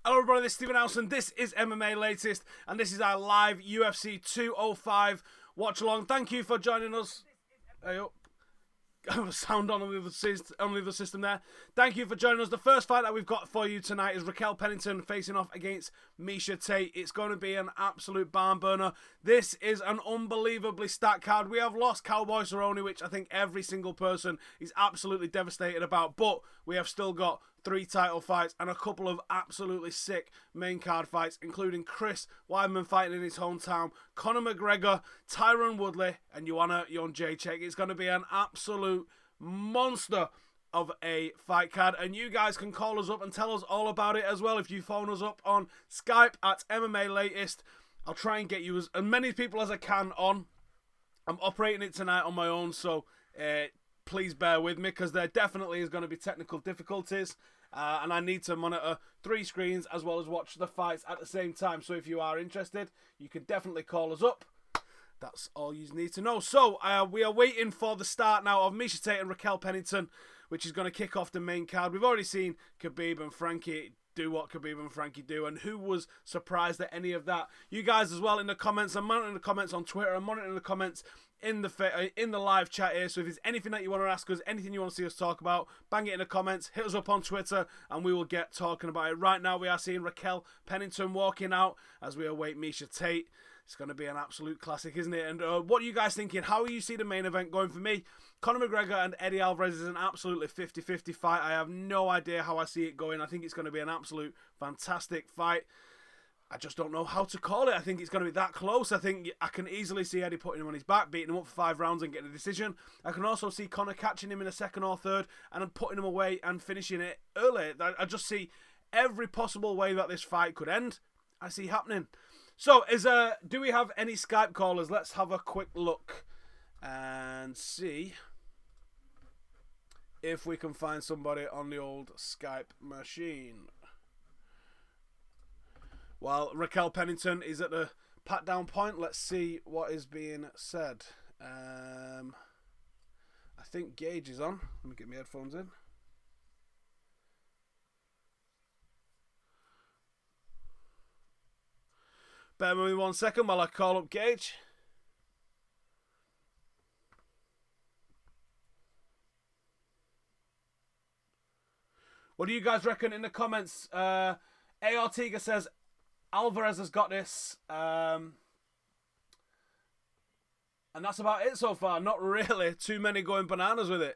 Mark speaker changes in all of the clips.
Speaker 1: Hello everybody, this is Stephen Nelson, this is MMALatest, and this is our live UFC 205 watch along. Thank you for joining us. Hey up. Sound on the other system there. Thank you for joining us. The first fight that we've got for you tonight is Raquel Pennington facing off against Miesha Tate. It's going to be an absolute barn burner. This is an unbelievably stacked card. We have lost Cowboy Cerrone, which I think every single person is absolutely devastated about, but we have still got 3 title fights and a couple of absolutely sick main card fights, including Chris Weidman fighting in his hometown, Conor McGregor, Tyron Woodley, and Joanna Jędrzejczyk. It's going to be an absolute monster of a fight card, and you guys can call us up and tell us all about it as well if you phone us up on Skype at MMALatest. I'll try and get you as many people as I can on. I'm operating it tonight on my own, so please bear with me because there definitely is going to be technical difficulties. And I need to monitor 3 screens as well as watch the fights at the same time. So if you are interested, you can definitely call us up. That's all you need to know. So we are waiting for the start now of Miesha Tate and Raquel Pennington, which is going to kick off the main card. We've already seen Khabib and Frankie do what Khabib and Frankie do, and who was surprised at any of that? You guys as well in the comments. I'm monitoring the comments on Twitter. I'm monitoring the comments in the live chat here. So if there's anything that you want to ask us, anything you want to see us talk about, bang it in the comments, hit us up on Twitter, and we will get talking about it. Right now we are seeing Raquel Pennington walking out as we await Miesha Tate. It's going to be an absolute classic, isn't it? And what are you guys thinking? How do you see the main event going? For me, Conor McGregor and Eddie Alvarez is an absolutely 50-50 fight. I have no idea how I see it going. I think it's going to be an absolute fantastic fight. I just don't know how to call it. I think it's going to be that close. I think I can easily see Eddie putting him on his back, beating him up for 5 rounds and getting a decision. I can also see Conor catching him in a second or third and putting him away and finishing it early. I just see every possible way that this fight could end. I see happening. So, do we have any Skype callers? Let's have a quick look and see if we can find somebody on the old Skype machine. While Raquel Pennington is at the pat-down point, let's see what is being said. I think Gage is on. Let me get my headphones in. Bear with me 1 second while I call up Gage. What do you guys reckon in the comments? A. Ortega says Alvarez has got this. And that's about it so far. Not really too many going bananas with it.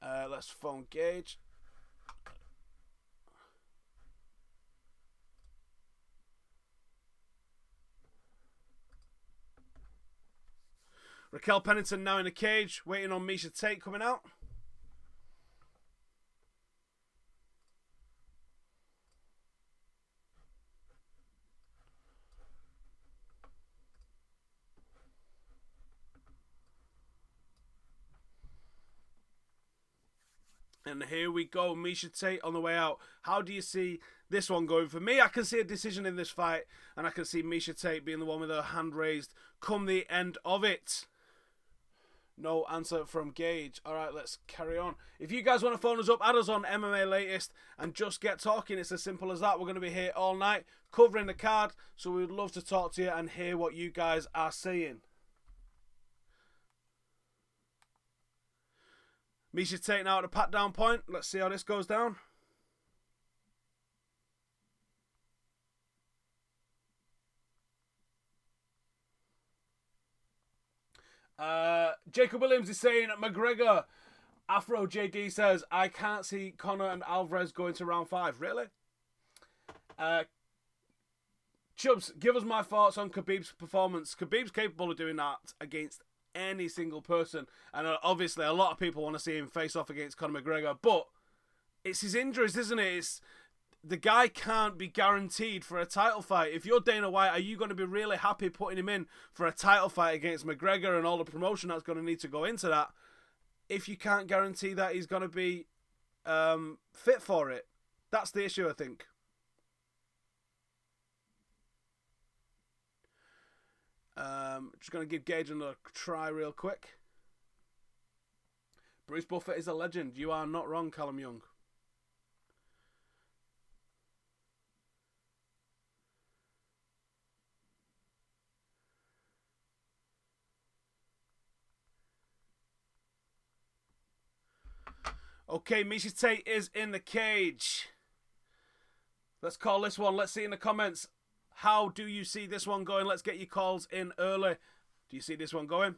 Speaker 1: Let's phone Gage. Raquel Pennington now in the cage, waiting on Miesha Tate coming out. And here we go, Miesha Tate on the way out. How do you see this one going? For me, I can see a decision in this fight, and I can see Miesha Tate being the one with her hand raised come the end of it. No answer from Gage. Alright, let's carry on. If you guys want to phone us up, add us on MMALatest and just get talking. It's as simple as that. We're going to be here all night covering the card, so we would love to talk to you and hear what you guys are saying. Miesha Tate now at the pat-down point. Let's see how this goes down. Jacob Williams is saying McGregor. Afro JD says I can't see Conor and Alvarez going to round 5. Really? Chubbs, give us my thoughts on Khabib's performance. Khabib's capable of doing that against any single person, and obviously a lot of people want to see him face off against Conor McGregor, but it's his injuries, isn't it? The guy can't be guaranteed for a title fight. If you're Dana White, are you going to be really happy putting him in for a title fight against McGregor and all the promotion that's going to need to go into that if you can't guarantee that he's going to be fit for it? That's the issue, I think. Just going to give Gage another try real quick. Bruce Buffer is a legend. You are not wrong, Callum Young. Okay, Miesha Tate is in the cage. Let's call this one. Let's see in the comments. How do you see this one going? Let's get your calls in early. Do you see this one going?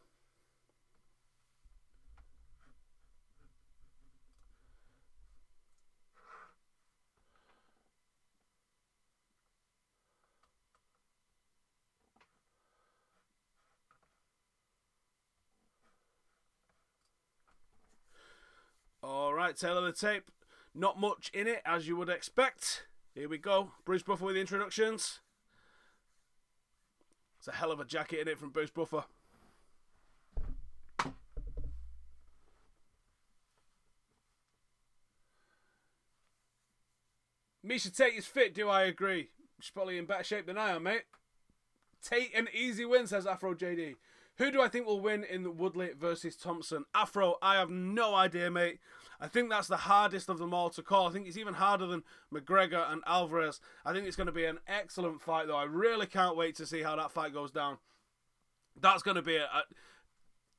Speaker 1: Alright, tail of the tape. Not much in it, as you would expect. Here we go. Bruce Buffer with the introductions. It's a hell of a jacket in it from Bruce Buffer. Miesha Tate is fit, do I agree? She's probably in better shape than I am, mate. Tate an easy win, says Afro JD. Who do I think will win in Woodley versus Thompson? Afro, I have no idea, mate. I think that's the hardest of them all to call. I think it's even harder than McGregor and Alvarez. I think it's going to be an excellent fight, though. I really can't wait to see how that fight goes down. That's going to be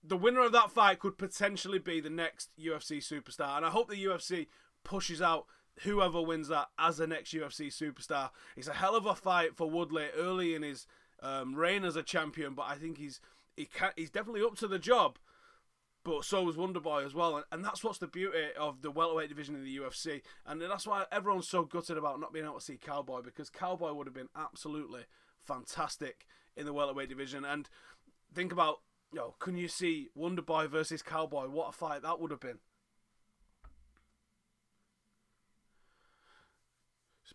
Speaker 1: the winner of that fight could potentially be the next UFC superstar. And I hope the UFC pushes out whoever wins that as the next UFC superstar. It's a hell of a fight for Woodley early in his reign as a champion, but I think he's definitely up to the job. But so is Wonderboy as well, and that's what's the beauty of the welterweight division in the UFC, and that's why everyone's so gutted about not being able to see Cowboy, because Cowboy would have been absolutely fantastic in the welterweight division. And think about, can you see Wonderboy versus Cowboy? What a fight that would have been.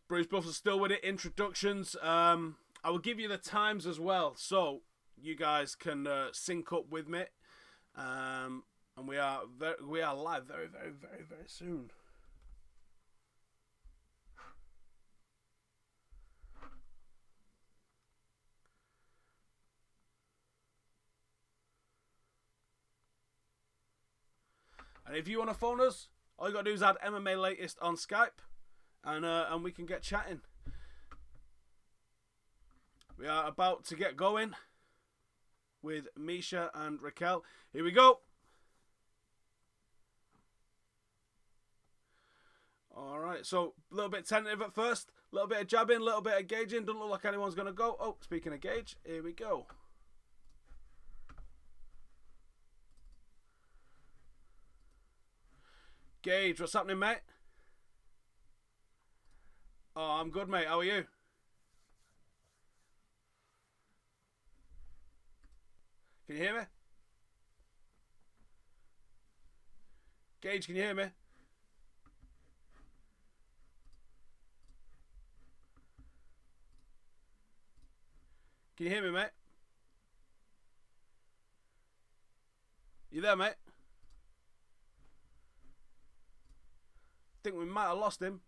Speaker 1: Bruce Buffer's still with it. Introductions. I will give you the times as well, so you guys can sync up with me. And we are live very, very, very, very soon. And if you want to phone us, all you got to do is add MMALatest on Skype, and we can get chatting. We are about to get going with Miesha and Raquel. Here we go. Alright, so a little bit tentative at first. A little bit of jabbing, a little bit of gauging. Doesn't look like anyone's going to go. Oh, speaking of gauge, here we go. Gage, what's happening, mate? Oh, I'm good, mate. How are you? Can you hear me? Gage, can you hear me? Can you hear me, mate? You there, mate? Think we might have lost him.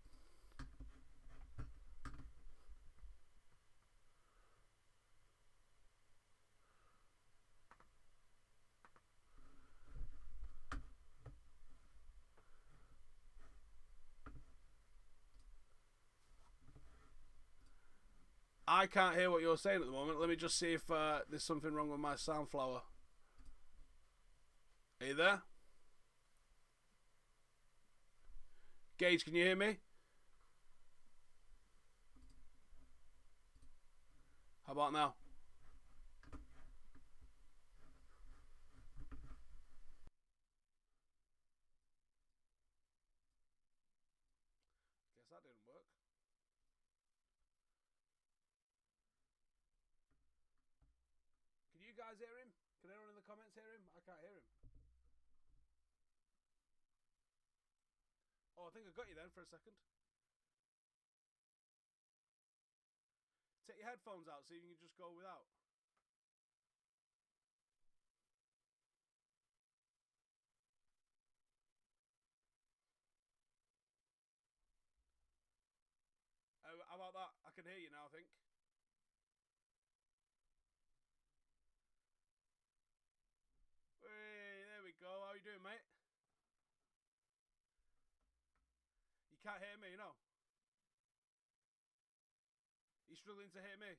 Speaker 1: I can't hear what you're saying at the moment. Let me just see if there's something wrong with my Soundflower. Are you there? Gage, can you hear me? How about now? Guess that didn't work. Can you guys hear him? Can anyone in the comments hear him? I can't hear him. Oh, I think I got you then for a second. Take your headphones out so you can just go without. How about that? I can hear you now, I think. Hey, there we go. How are you doing, mate? You can't hear me, you know? You struggling to hear me?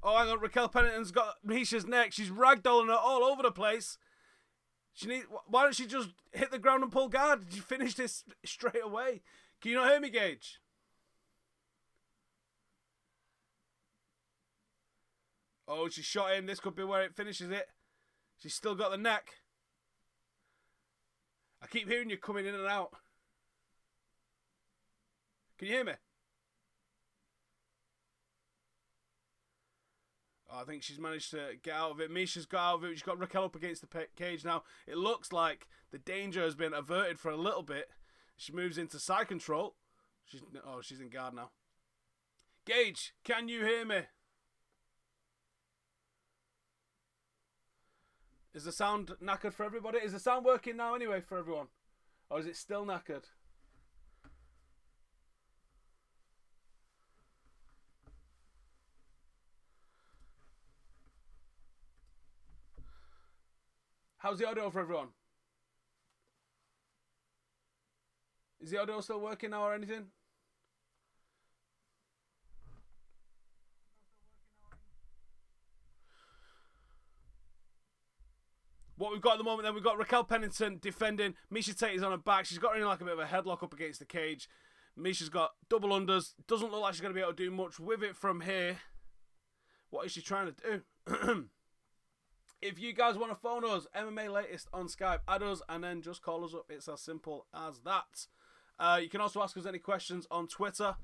Speaker 1: Oh, hang on. Raquel Pennington's got Miesha's neck. She's ragdolling her all over the place. Why don't she just hit the ground and pull guard? Did you finish this straight away? Can you not hear me, Gage? Oh, she shot in. This could be where it finishes it. She's still got the neck. I keep hearing you coming in and out. Can you hear me? Oh, I think she's managed to get out of it. Misha's got out of it. She's got Raquel up against the cage now. It looks like the danger has been averted for a little bit. She moves into side control. She's in guard now. Gage, can you hear me? Is the sound knackered for everybody? Is the sound working now anyway for everyone? Or is it still knackered? How's the audio for everyone? Is the audio still working now or anything? What we've got at the moment then, we've got Raquel Pennington defending. Miesha Tate is on her back. She's got her in like a bit of a headlock up against the cage. Misha's got double unders. Doesn't look like she's going to be able to do much with it from here. What is she trying to do? If you guys want to phone us, MMALatest on Skype, add us and then just call us up. It's as simple as that. You can also ask us any questions on Twitter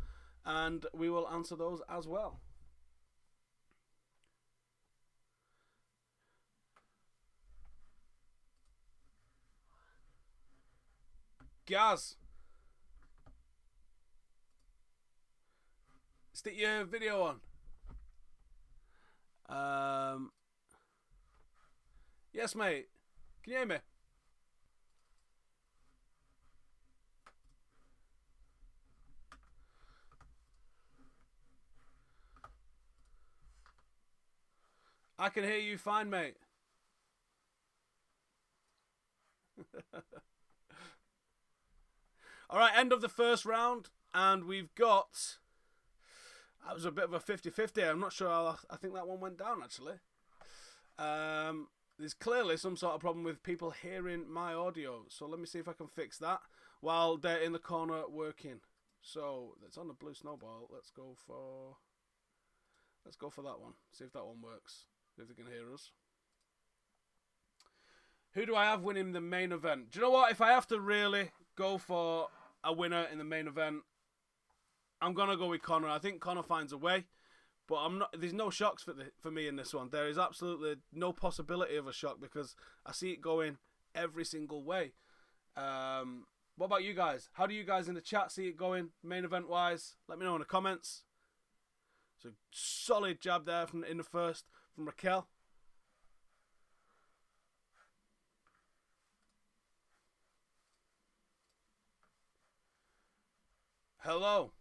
Speaker 1: and we will answer those as well. Gaz, stick your video on. Yes, mate. Can you hear me? I can hear you fine, mate. All right, end of the first round, and we've got... That was a bit of a 50-50. I'm not sure how... I think that one went down, actually. There's clearly some sort of problem with people hearing my audio. So let me see if I can fix that while they're in the corner working. So it's on the blue snowball. Let's go for that one. See if that one works. See if they can hear us. Who do I have winning the main event? Do you know what? If I have to really go for a winner in the main event, I'm gonna go with Conor. I think Conor finds a way. But I'm not. There's no shocks for me in this one. There is absolutely no possibility of a shock because I see it going every single way. What about you guys? How do you guys in the chat see it going main event wise? Let me know in the comments. So solid jab there in the first from Raquel. Hello.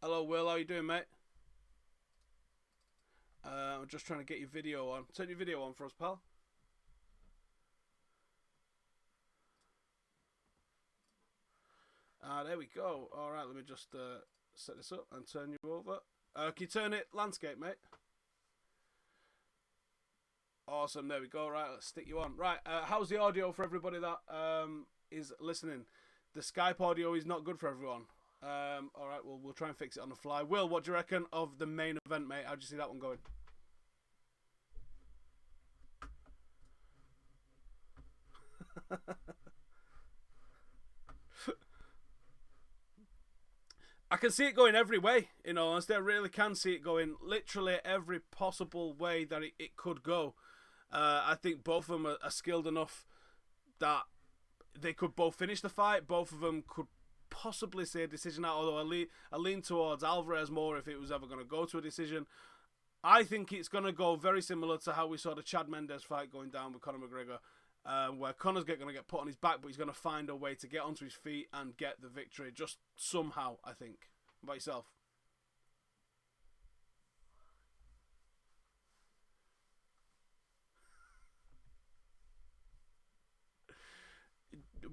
Speaker 1: Hello, Will. How you doing, mate? I'm just trying to get your video on. Turn your video on for us, pal. There we go. All right, let me just set this up and turn you over. Can you turn it landscape, mate? Awesome. There we go. Right, let's stick you on. Right, how's the audio for everybody that is listening? The Skype audio is not good for everyone. All right, well, we'll try and fix it on the fly. Will, what do you reckon of the main event, mate? How do you see that one going? I can see it going every way, in all honesty. I really can see it going literally every possible way that it could go. I think both of them are skilled enough that they could both finish the fight. Both of them could possibly see a decision out, although I lean towards Alvarez more if it was ever going to go to a decision. I think it's going to go very similar to how we saw the Chad Mendes fight going down with Conor McGregor, where Conor's going to get put on his back, but he's going to find a way to get onto his feet and get the victory, just somehow, I think. What about yourself?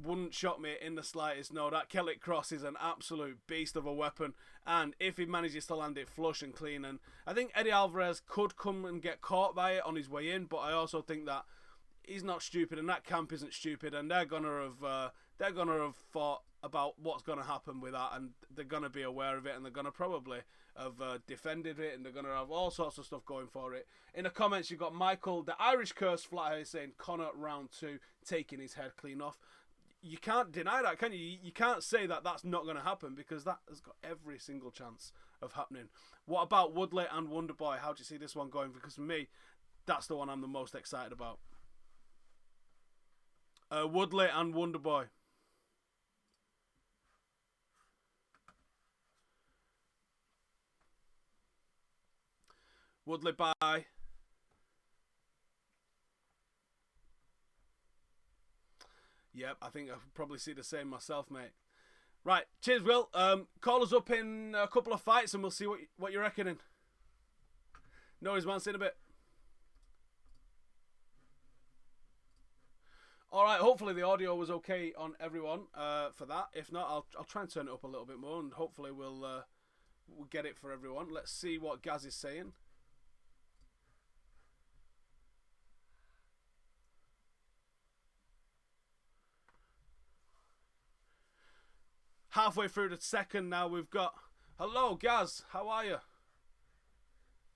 Speaker 1: wouldn't shock me in the slightest. No, that Celtic cross is an absolute beast of a weapon, and if he manages to land it flush and clean, and I think Eddie Alvarez could come and get caught by it on his way in, but I also think that he's not stupid, and that camp isn't stupid, and they're gonna have thought about what's gonna happen with that, and they're gonna be aware of it, and they're gonna probably have defended it, and they're gonna have all sorts of stuff going for it. In the comments, you've got Michael, the Irish curse flat here, saying Conor round 2 taking his head clean off. You can't deny that, can you? You can't say that that's not going to happen, because that has got every single chance of happening. What about Woodley and Wonderboy? How do you see this one going? Because for me, that's the one I'm the most excited about. Woodley and Wonderboy. Woodley, bye. Yep, I think I'll probably see the same myself, mate. Right, cheers, Will. Call us up in a couple of fights and we'll see what you're reckoning. No worries, man. See you in a bit. Alright, hopefully the audio was okay on everyone for that. If not, I'll try and turn it up a little bit more, and hopefully we'll get it for everyone. Let's see what Gaz is saying. Halfway through the second now, we've got... Hello, Gaz. How are you?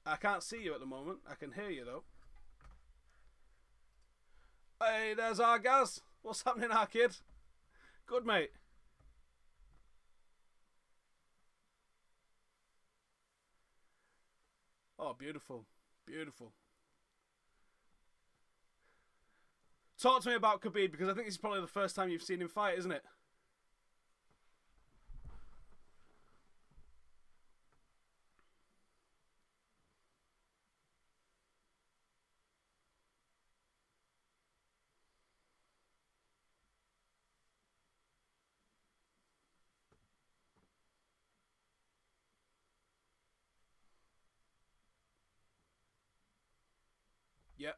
Speaker 1: I can't see you at the moment. I can hear you, though. Hey, there's our Gaz. What's happening, our kid? Good, mate. Oh, beautiful. Beautiful. Talk to me about Khabib, because I think this is probably the first time you've seen him fight, isn't it? Yep.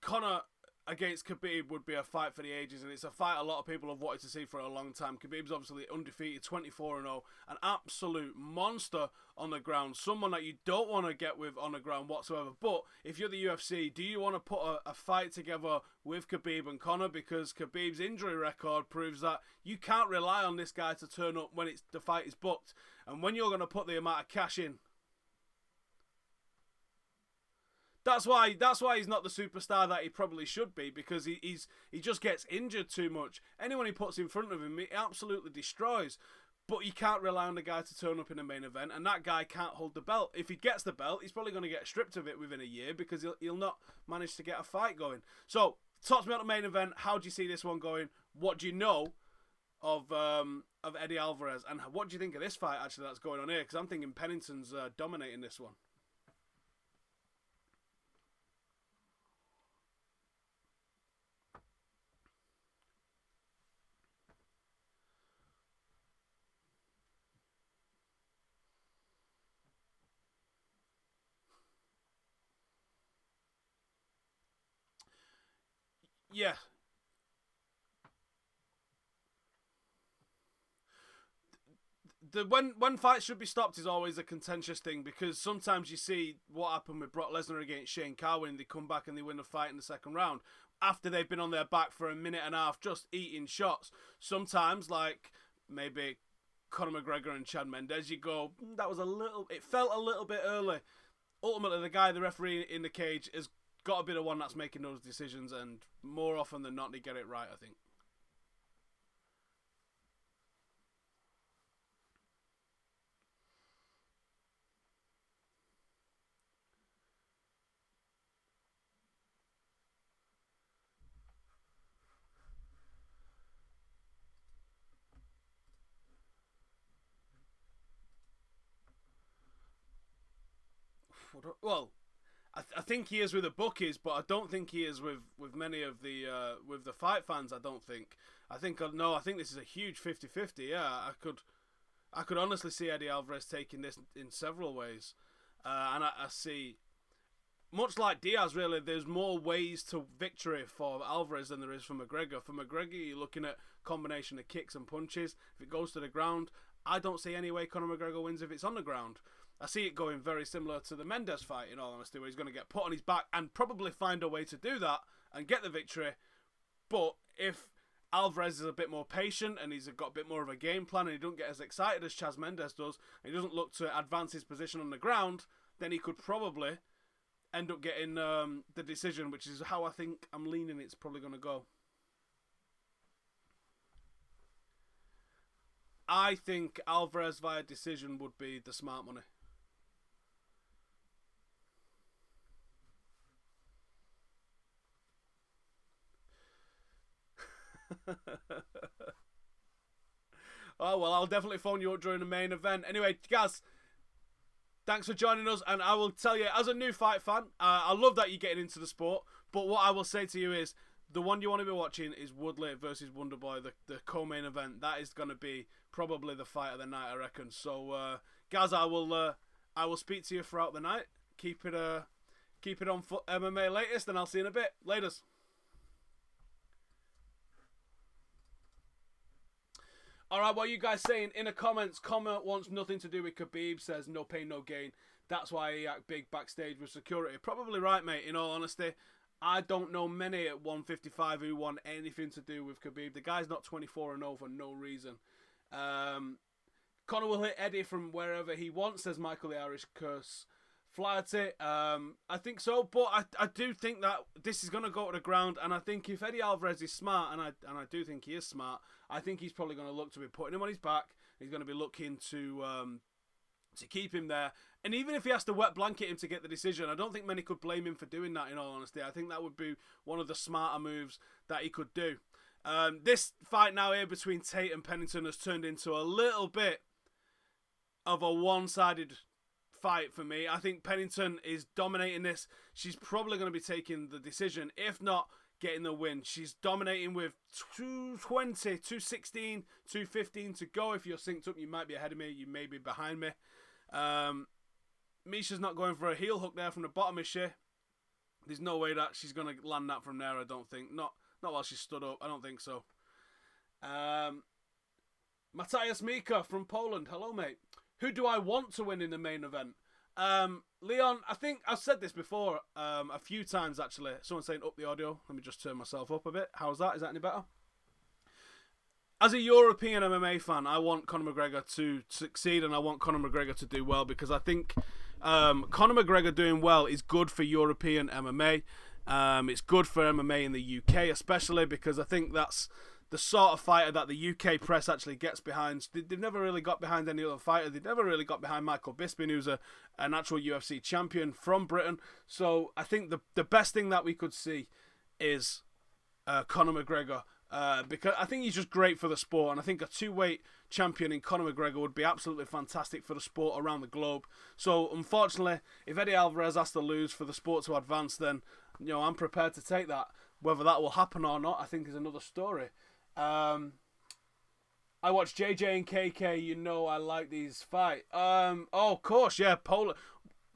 Speaker 1: Conor against Khabib would be a fight for the ages, and it's a fight a lot of people have wanted to see for a long time. Khabib's obviously undefeated, 24-0, an absolute monster on the ground, someone that you don't want to get with on the ground whatsoever. But if you're the UFC, do you want to put a fight together with Khabib and Conor? Because Khabib's injury record proves that you can't rely on this guy to turn up when the fight is booked, and when you're going to put the amount of cash in. That's why he's not the superstar that he probably should be, because he just gets injured too much. Anyone he puts in front of him, he absolutely destroys. But you can't rely on the guy to turn up in the main event, and that guy can't hold the belt. If he gets the belt, he's probably going to get stripped of it within a year, because he'll not manage to get a fight going. So, talk to me about the main event. How do you see this one going? What do you know of Eddie Alvarez, and what do you think of this fight actually that's going on here? Because I'm thinking Pennington's dominating this one. Yeah. When fights should be stopped is always a contentious thing, because sometimes you see what happened with Brock Lesnar against Shane Carwin. They come back and they win the fight in the second round after they've been on their back for a minute and a half just eating shots. Sometimes, like maybe Conor McGregor and Chad Mendes, you go, it felt a little bit early. Ultimately, the referee in the cage, has got to be the one that's making those decisions, and more often than not, they get it right, I think. Well, I I think he is with the bookies, but I don't think he is with many of the with the fight fans. I don't think. I think this is a huge 50-50. Yeah, I could honestly see Eddie Alvarez taking this in several ways, and I see, much like Diaz, really, there's more ways to victory for Alvarez than there is for McGregor. For McGregor, you're looking at combination of kicks and punches. If it goes to the ground, I don't see any way Conor McGregor wins if it's on the ground. I see it going very similar to the Mendes fight, in all honesty, where he's going to get put on his back and probably find a way to do that and get the victory. But if Alvarez is a bit more patient and he's got a bit more of a game plan and he doesn't get as excited as Chaz Mendes does, and he doesn't look to advance his position on the ground, then he could probably end up getting the decision, which is how I think I'm leaning it's probably going to go. I think Alvarez via decision would be the smart money. Oh, well, I'll definitely phone you up during the main event. Anyway, guys, thanks for joining us. And I will tell you, as a new fight fan, I love that you're getting into the sport. But what I will say to you is, the one you want to be watching is Woodley versus Wonderboy, the co-main event. That is going to be probably the fight of the night, I reckon. So, guys, I will speak to you throughout the night. Keep it on MMA latest, and I'll see you in a bit. Laters. Alright, what are you guys saying? In the comments, Comment wants nothing to do with Khabib, says no pain, no gain. That's why he act big backstage with security. Probably right, mate, in all honesty. I don't know many at 155 who want anything to do with Khabib. The guy's not 24-0 for no reason. Conor will hit Eddie from wherever he wants, says Michael the Irish Curse. Flaherty, I think so, but I do think that this is going to go to the ground, and I think if Eddie Alvarez is smart, and I do think he is smart, I think he's probably going to look to be putting him on his back. He's going to be looking to keep him there, and even if he has to wet blanket him to get the decision, I don't think many could blame him for doing that, in all honesty. I think that would be one of the smarter moves that he could do. This fight now here between Tate and Pennington has turned into a little bit of a one-sided fight for me. I think Pennington is dominating this. She's probably going to be taking the decision, if not getting the win. She's dominating with 220, 216, 215 to go. If you're synced up, you might be ahead of me. You may be behind me. Misha's not going for a heel hook there from the bottom, is she? There's no way that she's going to land that from there, I don't think. Not while she's stood up. I don't think so. Matthias Mika from Poland. Hello, mate. Who do I want to win in the main event? Leon, I think I've said this before a few times, actually. Someone's saying up the audio. Let me just turn myself up a bit. How's that? Is that any better? As a European MMA fan, I want Conor McGregor to succeed, and I want Conor McGregor to do well, because I think Conor McGregor doing well is good for European MMA. It's good for MMA in the UK, especially because I think that's the sort of fighter that the UK press actually gets behind. They've never really got behind any other fighter. They've never really got behind Michael Bisping, who's an actual UFC champion from Britain. So I think the best thing that we could see is Conor McGregor, because I think he's just great for the sport, and I think a two-weight champion in Conor McGregor would be absolutely fantastic for the sport around the globe. So unfortunately, if Eddie Alvarez has to lose for the sport to advance, then I'm prepared to take that. Whether that will happen or not, I think is another story. I watch JJ and KK. I like these fight. Of course, yeah, Poland.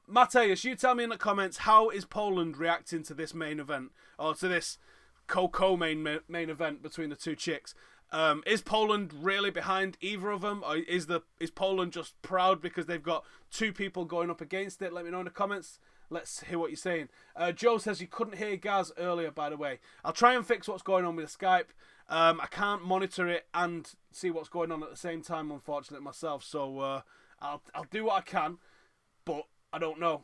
Speaker 1: Mateus, you tell me in the comments, how is Poland reacting to this main event, or to this co-main event between the two chicks? Is Poland really behind either of them, or is Poland just proud because they've got two people going up against it? Let me know in the comments. Let's hear what you're saying. Joe says you couldn't hear Gaz earlier, by the way. I'll try and fix what's going on with the Skype. I can't monitor it and see what's going on at the same time, unfortunately, myself. So I'll do what I can, but I don't know.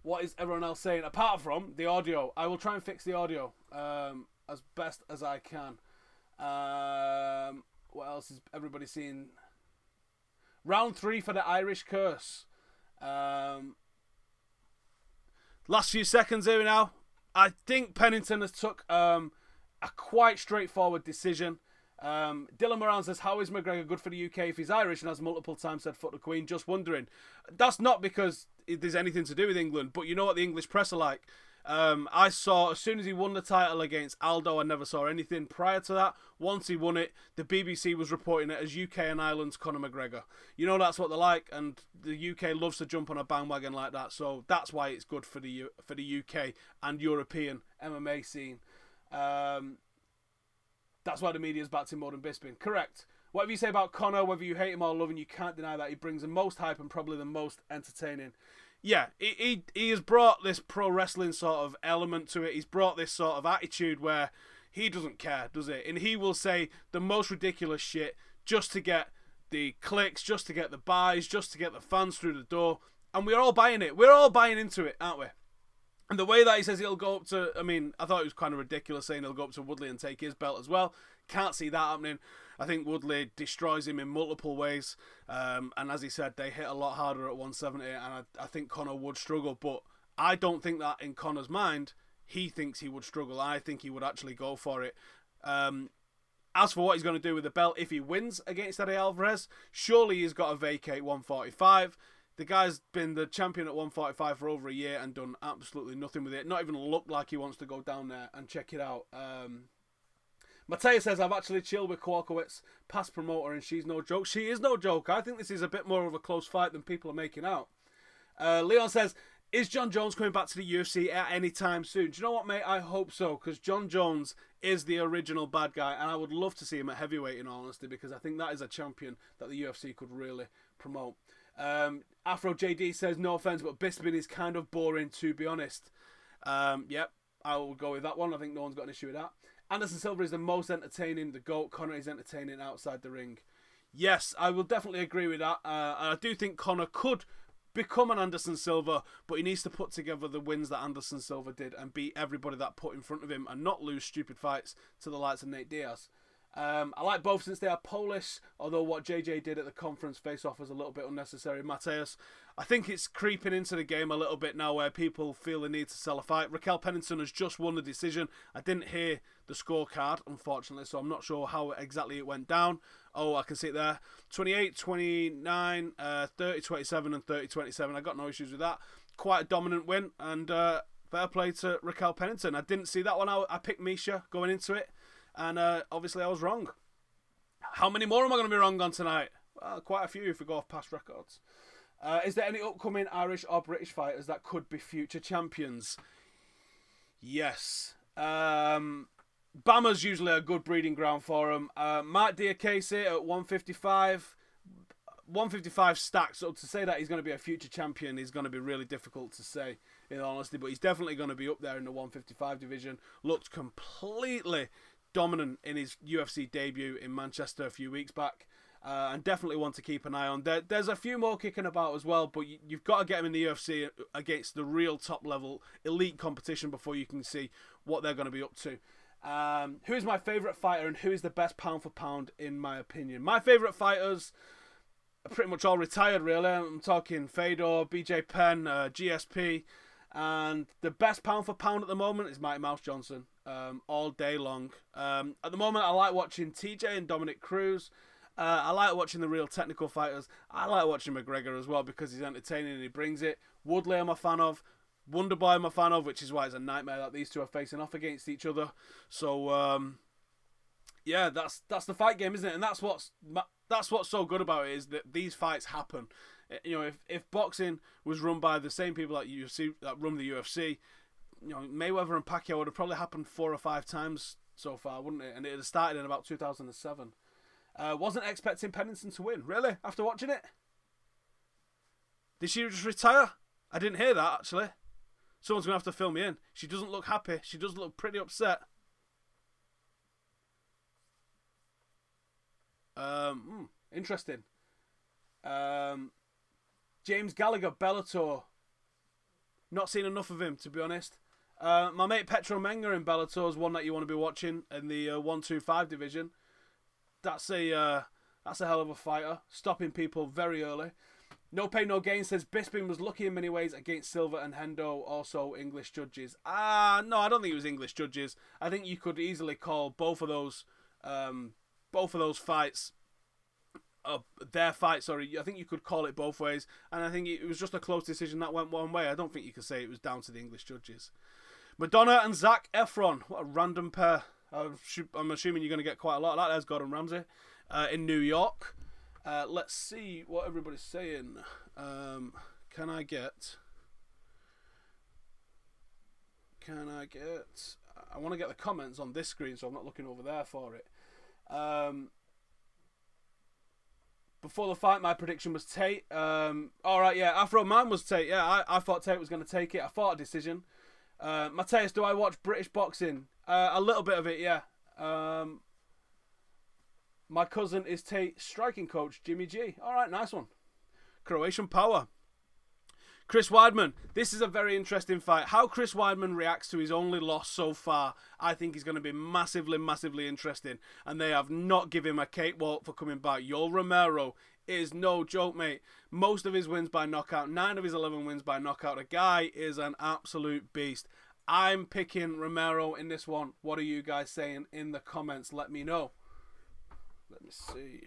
Speaker 1: What is everyone else saying? Apart from the audio, I will try and fix the audio as best as I can. What else is everybody seeing? Round 3 for the Irish Curse. Last few seconds here now. I think Pennington has took a quite straightforward decision. Dylan Moran says, how is McGregor good for the UK if he's Irish and has multiple times said fuck the Queen? Just wondering. That's not because there's anything to do with England, but you know what the English press are like. I saw, as soon as he won the title against Aldo, I never saw anything prior to that. Once he won it, the BBC was reporting it as UK and Ireland's Conor McGregor. You know that's what they're like, and the UK loves to jump on a bandwagon like that, so that's why it's good for the UK and European MMA scene. That's why the media's backed him more than Bisping. Correct. Whatever you say about Conor, whether you hate him or love him, you can't deny that he brings the most hype and probably the most entertaining. Yeah, he has brought this pro wrestling sort of element to it. He's brought this sort of attitude where he doesn't care, does it? And he will say the most ridiculous shit just to get the clicks, just to get the buys, just to get the fans through the door. And we're all buying it. We're all buying into it, aren't we? And the way that he says he'll go up to, I mean, I thought it was kind of ridiculous saying he'll go up to Woodley and take his belt as well. Can't see that happening. I think Woodley destroys him in multiple ways. And as he said, they hit a lot harder at 170. And I think Conor would struggle. But I don't think that in Conor's mind, he thinks he would struggle. I think he would actually go for it. As for what he's going to do with the belt, if he wins against Eddie Alvarez, surely he's got to vacate 145. The guy's been the champion at 145 for over a year and done absolutely nothing with it. Not even looked like he wants to go down there and check it out. Matthias says, I've actually chilled with Kowalkiewicz, past promoter, and she's no joke. She is no joke. I think this is a bit more of a close fight than people are making out. Leon says, is John Jones coming back to the UFC at any time soon? Do you know what, mate? I hope so, because John Jones is the original bad guy, and I would love to see him at heavyweight, in all honesty, because I think that is a champion that the UFC could really promote. Afro JD says, no offense, but Bisping is kind of boring, to be honest. Yep, I will go with that one. I think no one's got an issue with that. Anderson Silva is the most entertaining, the GOAT. Conor is entertaining outside the ring. Yes, I will definitely agree with that. I do think Conor could become an Anderson Silva, but he needs to put together the wins that Anderson Silva did and beat everybody that put in front of him and not lose stupid fights to the likes of Nate Diaz. I like both since they are Polish, although what JJ did at the conference face-off was a little bit unnecessary. Mateus, I think it's creeping into the game a little bit now where people feel the need to sell a fight. Raquel Pennington has just won the decision. I didn't hear the scorecard, unfortunately, so I'm not sure how exactly it went down. Oh, I can see it there. 28, 29, 30, 27 and 30, 27. I got no issues with that. Quite a dominant win, and fair play to Raquel Pennington. I didn't see that one out. I picked Misha going into it. And obviously I was wrong. How many more am I going to be wrong on tonight? Well, quite a few if we go off past records. Is there any upcoming Irish or British fighters that could be future champions? Yes. Bama's usually a good breeding ground for them. Mark Diakese at 155. 155 stacks, so to say that he's going to be a future champion is going to be really difficult to say, in all honesty. But he's definitely going to be up there in the 155 division. Looked completely dominant in his UFC debut in Manchester a few weeks back, and definitely one to keep an eye on. There's a few more kicking about as well, but you've got to get him in the UFC against the real top level elite competition before you can see what they're going to be up to. Who is my favourite fighter and who is the best pound for pound in my opinion? My favourite fighters are pretty much all retired, really. I'm talking Fedor, BJ Penn, GSP, and the best pound for pound at the moment is Mighty Mouse Johnson. All day long. At the moment, I like watching TJ and Dominic Cruz. I like watching the real technical fighters. I like watching McGregor as well because he's entertaining and he brings it. Woodley I'm a fan of. Wonderboy I'm a fan of, which is why it's a nightmare that these two are facing off against each other. So, yeah, that's the fight game, isn't it? And that's what's so good about it, is that these fights happen. You know, if boxing was run by the same people that run the UFC, you know, Mayweather and Pacquiao would have probably happened 4 or 5 times so far, wouldn't it? And it had started in about 2007. Wasn't expecting Pennington to win, really, after watching it. Did she just retire? I didn't hear that, actually. Someone's going to have to fill me in. She doesn't look happy. She does look pretty upset. Interesting. James Gallagher, Bellator. Not seen enough of him, to be honest. My mate Petro Menga in Bellator is one that you want to be watching in the 125 division. That's a hell of a fighter, stopping people very early. No Pain No Gain says Bisping was lucky in many ways against Silva and Hendo, also English judges. No, I don't think it was English judges. I think you could easily call both of those both of those fights, their fight, sorry, I think you could call it both ways, and I think it was just a close decision that went one way. I don't think you could say it was down to the English judges. Madonna and Zac Efron, what a random pair. I'm assuming you're going to get quite a lot of that. There's Gordon Ramsay in New York. Let's see what everybody's saying. Can I get... I want to get the comments on this screen, so I'm not looking over there for it. Before the fight, my prediction was Tate. Alright, yeah, Afro Man was Tate. Yeah, I thought Tate was going to take it. I thought a decision. Mateus, do I watch British boxing? A little bit of it, yeah. My cousin is Tate's striking coach, Jimmy G. Alright, nice one. Croatian Power. Chris Weidman. This is a very interesting fight. How Chris Weidman reacts to his only loss so far, I think is going to be massively, massively interesting. And they have not given him a cakewalk for coming back. Yoel Romero is no joke, mate. Most of his wins by knockout. 9 of his 11 wins by knockout. The guy is an absolute beast. I'm picking Romero in this one. What are you guys saying in the comments? Let me know. Let me see.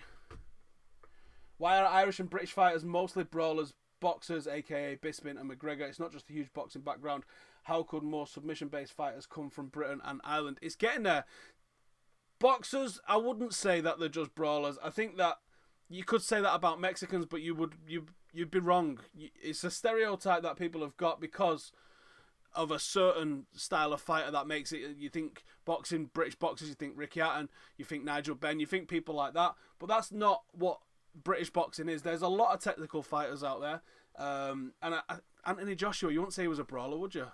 Speaker 1: Why are Irish and British fighters mostly brawlers? Boxers, aka Bisping and McGregor. It's not just a huge boxing background. How could more submission-based fighters come from Britain and Ireland? It's getting there. Boxers, I wouldn't say that they're just brawlers. I think that you could say that about Mexicans, but you'd be wrong. It's a stereotype that people have got because of a certain style of fighter that makes it. You think boxing, British boxers, you think Ricky Hatton, you think Nigel Benn, you think people like that. But that's not what British boxing is. There's a lot of technical fighters out there. Anthony Joshua, you wouldn't say he was a brawler, would you?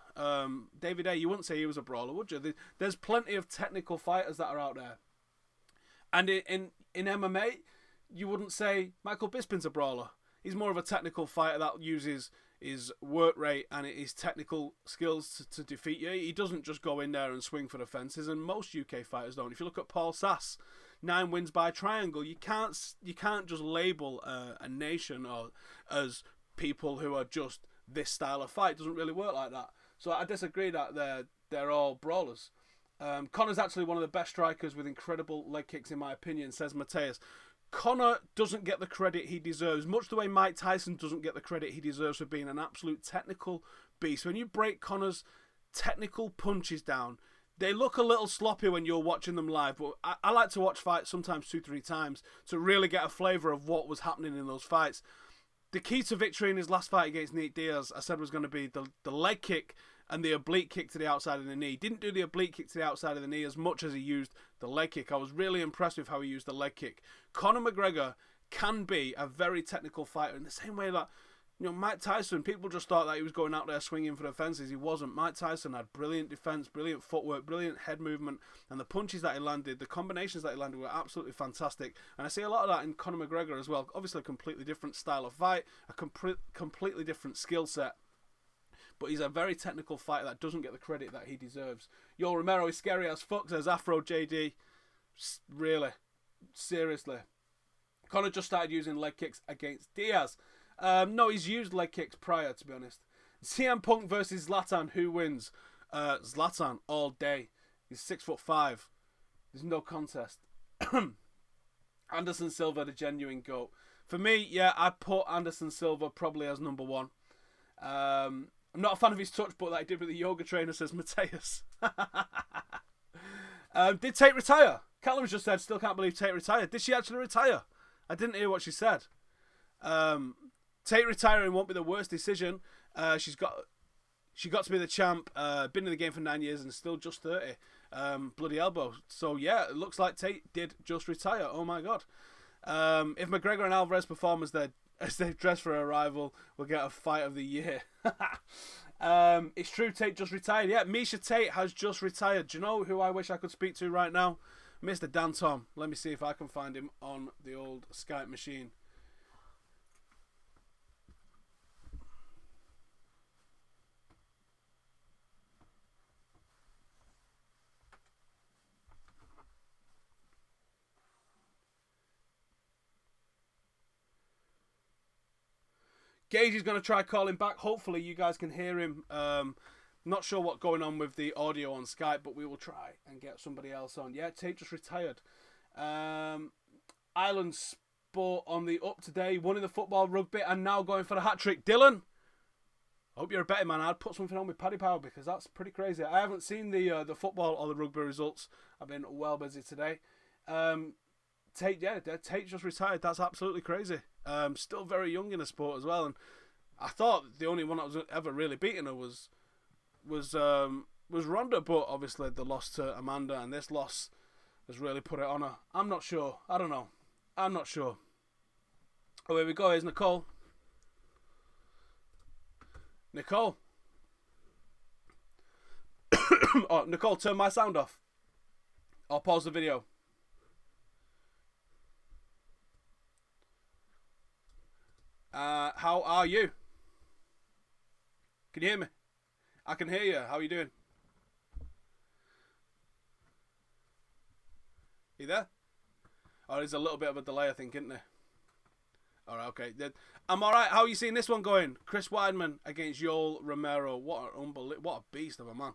Speaker 1: David A, you wouldn't say he was a brawler, would you? There's plenty of technical fighters that are out there. And in MMA, you wouldn't say Michael Bisping's a brawler. He's more of a technical fighter that uses his work rate and his technical skills to defeat you. He doesn't just go in there and swing for the fences, and most UK fighters don't. If you look at Paul Sass, 9 wins by triangle. You can't just label a nation or as people who are just this style of fight. It doesn't really work like that. So I disagree that they're all brawlers. Connor's actually one of the best strikers with incredible leg kicks, in my opinion, says Mateus. Connor doesn't get the credit he deserves, much the way Mike Tyson doesn't get the credit he deserves for being an absolute technical beast. When you break Connor's technical punches down, they look a little sloppy when you're watching them live, but I like to watch fights sometimes 2-3 times to really get a flavour of what was happening in those fights. The key to victory in his last fight against Nate Diaz, I said, was going to be the leg kick and the oblique kick to the outside of the knee. He didn't do the oblique kick to the outside of the knee as much as he used the leg kick. I was really impressed with how he used the leg kick. Conor McGregor can be a very technical fighter in the same way that, Mike Tyson, people just thought that he was going out there swinging for the fences. He wasn't. Mike Tyson had brilliant defense, brilliant footwork, brilliant head movement, and the punches that he landed, the combinations that he landed were absolutely fantastic. And I see a lot of that in Conor McGregor as well. Obviously a completely different style of fight, a completely different skill set. But he's a very technical fighter that doesn't get the credit that he deserves. Yoel Romero is scary as fuck, says Afro JD. Really? Seriously? Conor just started using leg kicks against Diaz. No, he's used leg kicks prior, to be honest. CM Punk versus Zlatan, who wins? Zlatan all day. He's 6'5". There's no contest. Anderson Silva, the genuine GOAT. For me, yeah, I put Anderson Silva probably as number 1. I'm not a fan of his touch, but that he did with the yoga trainer, says Mateus. Did Tate retire? Callum's just said, still can't believe Tate retired. Did she actually retire? I didn't hear what she said. Tate retiring won't be the worst decision. She got to be the champ. Been in the game for 9 years and still just 30. Bloody elbow. So yeah, it looks like Tate did just retire. Oh my god. If McGregor and Alvarez perform as they dress for a rival, we'll get a fight of the year. It's true, Tate just retired. Yeah, Misha Tate has just retired. Do you know who I wish I could speak to right now? Mr. Dan Tom. Let me see if I can find him on the old Skype machine. Gage is going to try calling back. Hopefully you guys can hear him. Not sure what's going on with the audio on Skype, but we will try and get somebody else on. Yeah, Tate just retired. Ireland sport on the up today, won in the football, rugby, and now going for the hat trick. Dylan, I hope you're a betting man. I'd put something on with Paddy Power because that's pretty crazy. I haven't seen the football or the rugby results. I've been well busy today. Tate just retired. That's absolutely crazy. Still very young in the sport as well. And I thought the only one that was ever really beating her was Ronda, but obviously the loss to Amanda, and this loss has really put it on her. I'm not sure. I don't know. I'm not sure. Oh, here we go. Here's Nicole. Nicole. Oh, Nicole, turn my sound off. I'll pause the video. How are you? Can you hear me? I can hear you. How are you doing? You there? Oh, there's a little bit of a delay, I think, isn't there? Alright, okay. I'm alright. How are you seeing this one going? Chris Weidman against Yoel Romero. What a beast of a man.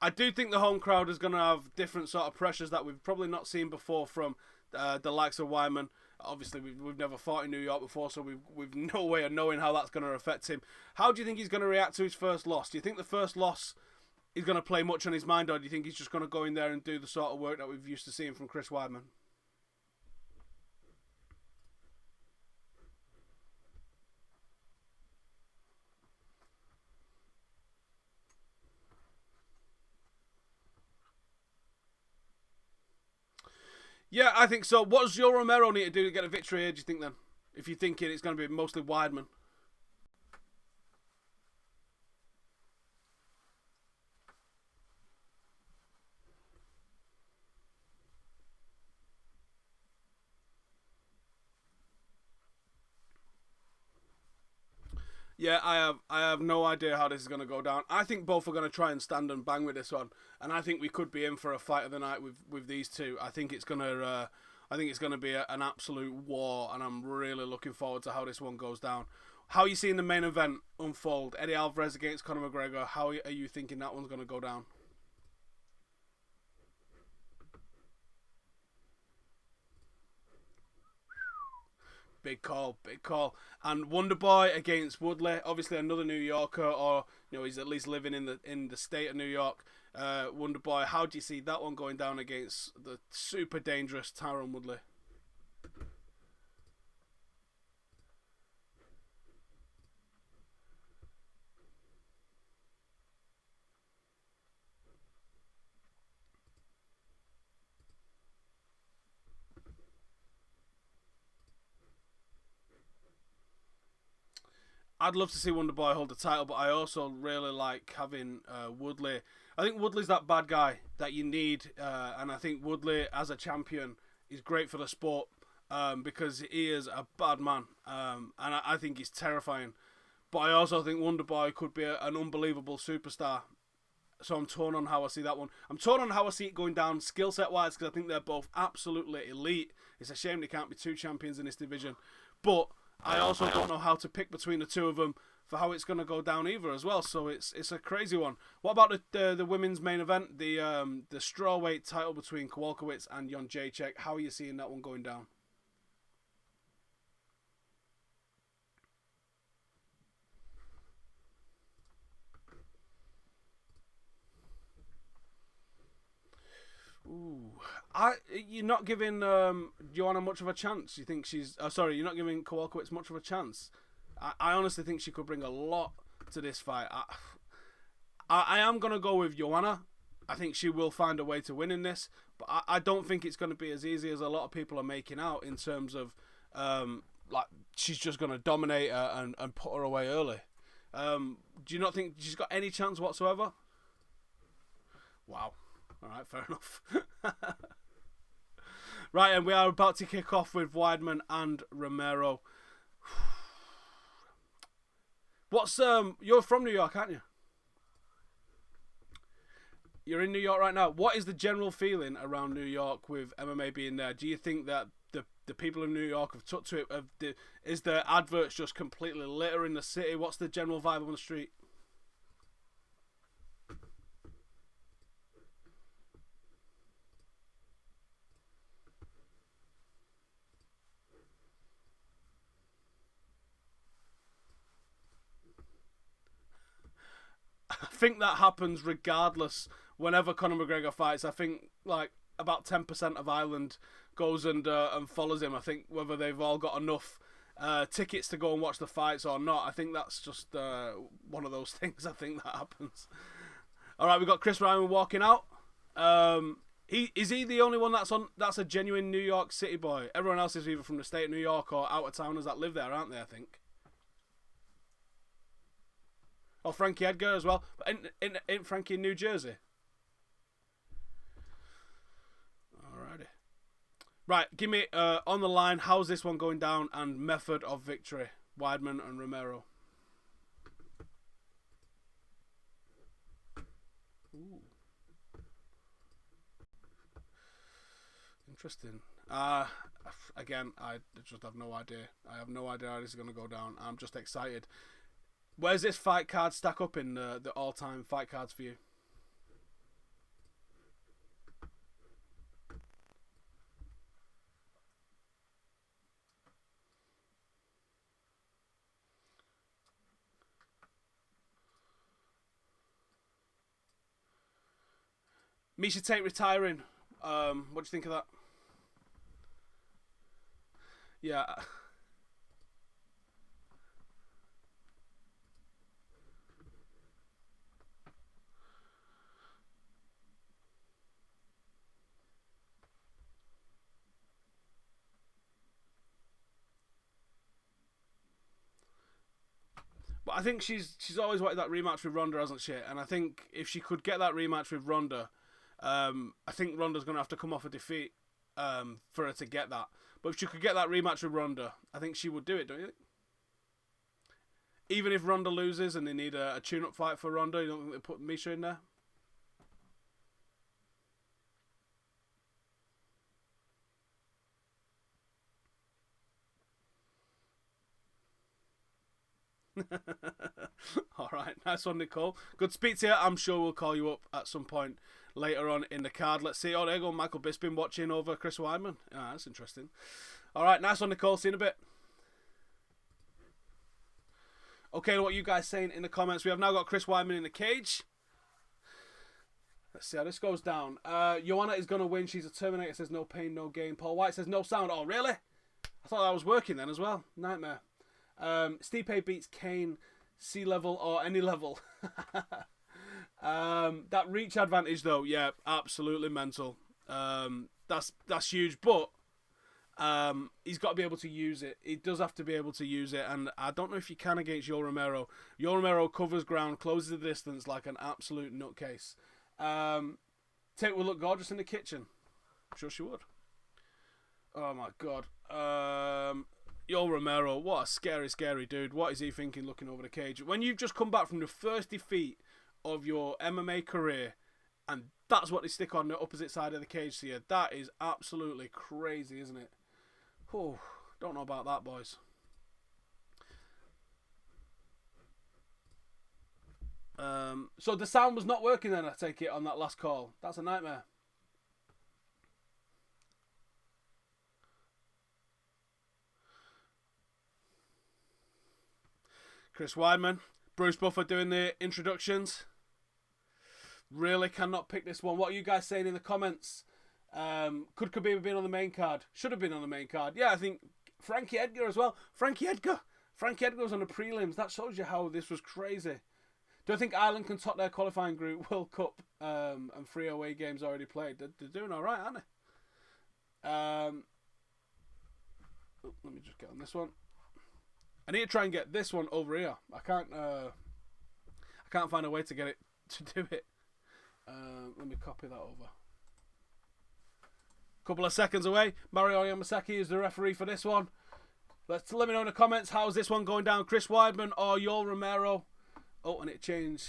Speaker 1: I do think the home crowd is going to have different sort of pressures that we've probably not seen before from the likes of Weidman. Obviously, we've never fought in New York before, so we've no way of knowing how that's going to affect him. How do you think he's going to react to his first loss? Do you think the first loss is going to play much on his mind, or do you think he's just going to go in there and do the sort of work that we've used to seeing from Chris Weidman? Yeah, I think so. What does Yoel Romero need to do to get a victory here, do you think, then? If you're thinking it's going to be mostly Weidman. Yeah, I have no idea how this is going to go down. I think both are going to try and stand and bang with this one, and I think we could be in for a fight of the night with these two. I think it's going to be an absolute war, and I'm really looking forward to how this one goes down. How are you seeing the main event unfold? Eddie Alvarez against Conor McGregor. How are you thinking that one's going to go down? Big call, big call. And Wonderboy against Woodley, obviously another New Yorker, or he's at least living in the state of New York. Wonderboy, how do you see that one going down against the super dangerous Tyron Woodley? I'd love to see Wonderboy hold the title, but I also really like having Woodley. I think Woodley's that bad guy that you need, and I think Woodley as a champion is great for the sport because he is a bad man, and I think he's terrifying. But I also think Wonderboy could be an unbelievable superstar. So I'm torn on how I see that one. I'm torn on how I see it going down skill set wise because I think they're both absolutely elite. It's a shame they can't be two champions in this division, but I also don't know how to pick between the two of them for how it's going to go down either as well. So it's a crazy one. What about the women's main event, the strawweight title between Kowalkiewicz and Jon Jacek? How are you seeing that one going down? Ooh, you're not giving Joanna much of a chance. You think she's? Sorry, you're not giving Kowalkiewicz much of a chance. I honestly think she could bring a lot to this fight. I am gonna go with Joanna. I think she will find a way to win in this, but I don't think it's going to be as easy as a lot of people are making out in terms of like she's just going to dominate her and put her away early. Do you not think she's got any chance whatsoever? Wow. All right, fair enough. Right, and we are about to kick off with Weidman and Romero. What's you're from New York, aren't you? You're in New York right now. What is the general feeling around New York with MMA being there? Do you think that the people in New York have took to it? Is the adverts just completely littering the city? What's the general vibe on the street? I think that happens regardless. Whenever Conor McGregor fights, I think like about 10% of Ireland goes and follows him. I think whether they've all got enough tickets to go and watch the fights or not, I think that's just one of those things. I think that happens. All right, we've got Chris Ryan walking out. Is he the only one that's a genuine New York City boy? Everyone else is either from the state of New York or out of towners that live there, aren't they? I think. Oh, Frankie Edgar as well. But ain't Frankie in New Jersey? Alrighty. Right, give me on the line. How's this one going down and method of victory? Weidman and Romero. Ooh. Interesting. Again, I just have no idea. I have no idea how this is going to go down. I'm just excited. Where's this fight card stack up in the all-time fight cards for you? Miesha Tate retiring. What do you think of that? Yeah. But I think she's always wanted that rematch with Ronda, hasn't she? And I think if she could get that rematch with Ronda, I think Ronda's going to have to come off a defeat for her to get that. But if she could get that rematch with Ronda, I think she would do it, don't you think? Even if Ronda loses and they need a tune-up fight for Ronda, you don't think they put Miesha in there? Alright, nice one, Nicole. Good to speak to you. I'm sure we'll call you up at some point later on in the card. Let's see. Oh, there you go. Michael Bisping watching over Chris Weidman. Ah, that's interesting. Alright, nice one, Nicole. See you in a bit. Okay, what are you guys saying in the comments? We have now got Chris Weidman in the cage. Let's see how this goes down. Joanna is going to win. She's a Terminator. Says no pain, no gain. Paul White says no sound. Oh, really? I thought that was working then as well. Nightmare. Stipe beats Kane, sea level or any level. That reach advantage though, yeah, absolutely mental. That's huge, but he's got to be able to use it. He does have to be able to use it, and I don't know if you can against Yoel Romero. Yoel Romero covers ground, closes the distance like an absolute nutcase. Tate will look gorgeous in the kitchen. I'm sure she would. Oh my god. Yoel Romero, what a scary, scary dude. What is he thinking looking over the cage? When you've just come back from the first defeat of your MMA career, and that's what they stick on the opposite side of the cage to you, that is absolutely crazy, isn't it? Oh, don't know about that, boys. So the sound was not working then, I take it, on that last call. That's a nightmare. Chris Weidman, Bruce Buffer doing the introductions. Really cannot pick this one. What are you guys saying in the comments? Could Khabib have been on the main card? Should have been on the main card. Yeah, I think Frankie Edgar as well. Frankie Edgar was on the prelims. That shows you how this was crazy. Do I think Ireland can top their qualifying group? World Cup and 3 away games already played. They're doing all right, aren't they? Let me just get on this one. I need to try and get this one over here. I can't find a way to get it to do it. Let me copy that over. Couple of seconds away. Mario Yamasaki is the referee for this one. Let me know in the comments, how's this one going down? Chris Weidman or Yoel Romero? Oh, and it changed.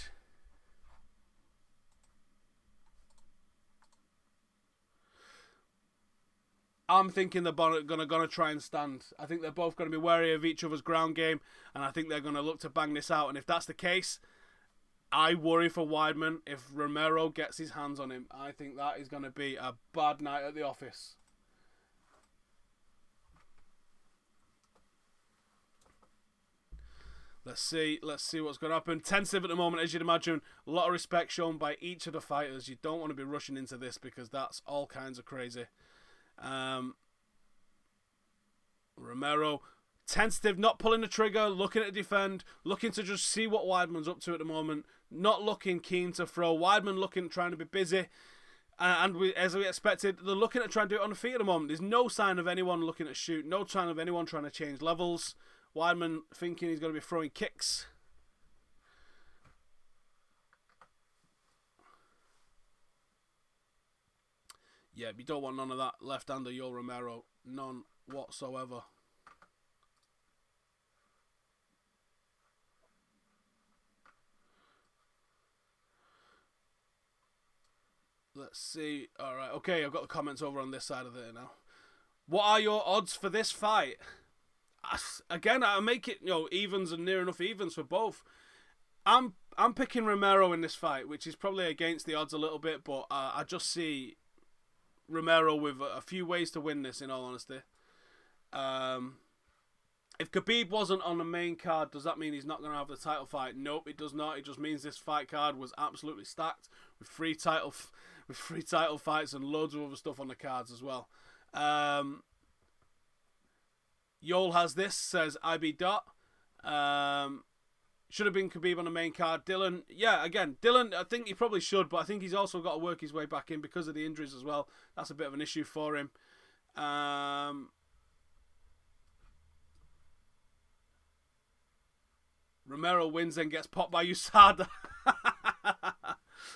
Speaker 1: I'm thinking they're gonna try and stand. I think they're both going to be wary of each other's ground game, and I think they're going to look to bang this out. And if that's the case, I worry for Weidman if Romero gets his hands on him. I think that is going to be a bad night at the office. Let's see what's going to happen. Tensive at the moment, as you'd imagine. A lot of respect shown by each of the fighters. You don't want to be rushing into this because that's all kinds of crazy. Romero, tentative, not pulling the trigger, looking to defend, looking to just see what Weidman's up to at the moment. Not looking keen to throw. Weidman looking, trying to be busy. As we expected, they're looking to try and do it on the feet at the moment. There's no sign of anyone looking to shoot. No sign of anyone trying to change levels. Weidman thinking he's going to be throwing kicks. Yeah, you don't want none of that left-hander Yoel Romero. None whatsoever. Let's see. All right. Okay, I've got the comments over on this side of it now. What are your odds for this fight? Again, I make it, evens and near enough evens for both. I'm picking Romero in this fight, which is probably against the odds a little bit, but I just see Romero with a few ways to win this, in all honesty. If Khabib wasn't on the main card, does that mean he's not going to have the title fight? Nope, it does not. It just means this fight card was absolutely stacked with three title fights and loads of other stuff on the cards as well. Yoel has this, says IB Dot. Should have been Khabib on the main card. Dylan, yeah, again, Dylan, I think he probably should, but I think he's also got to work his way back in because of the injuries as well. That's a bit of an issue for him. Romero wins and gets popped by USADA.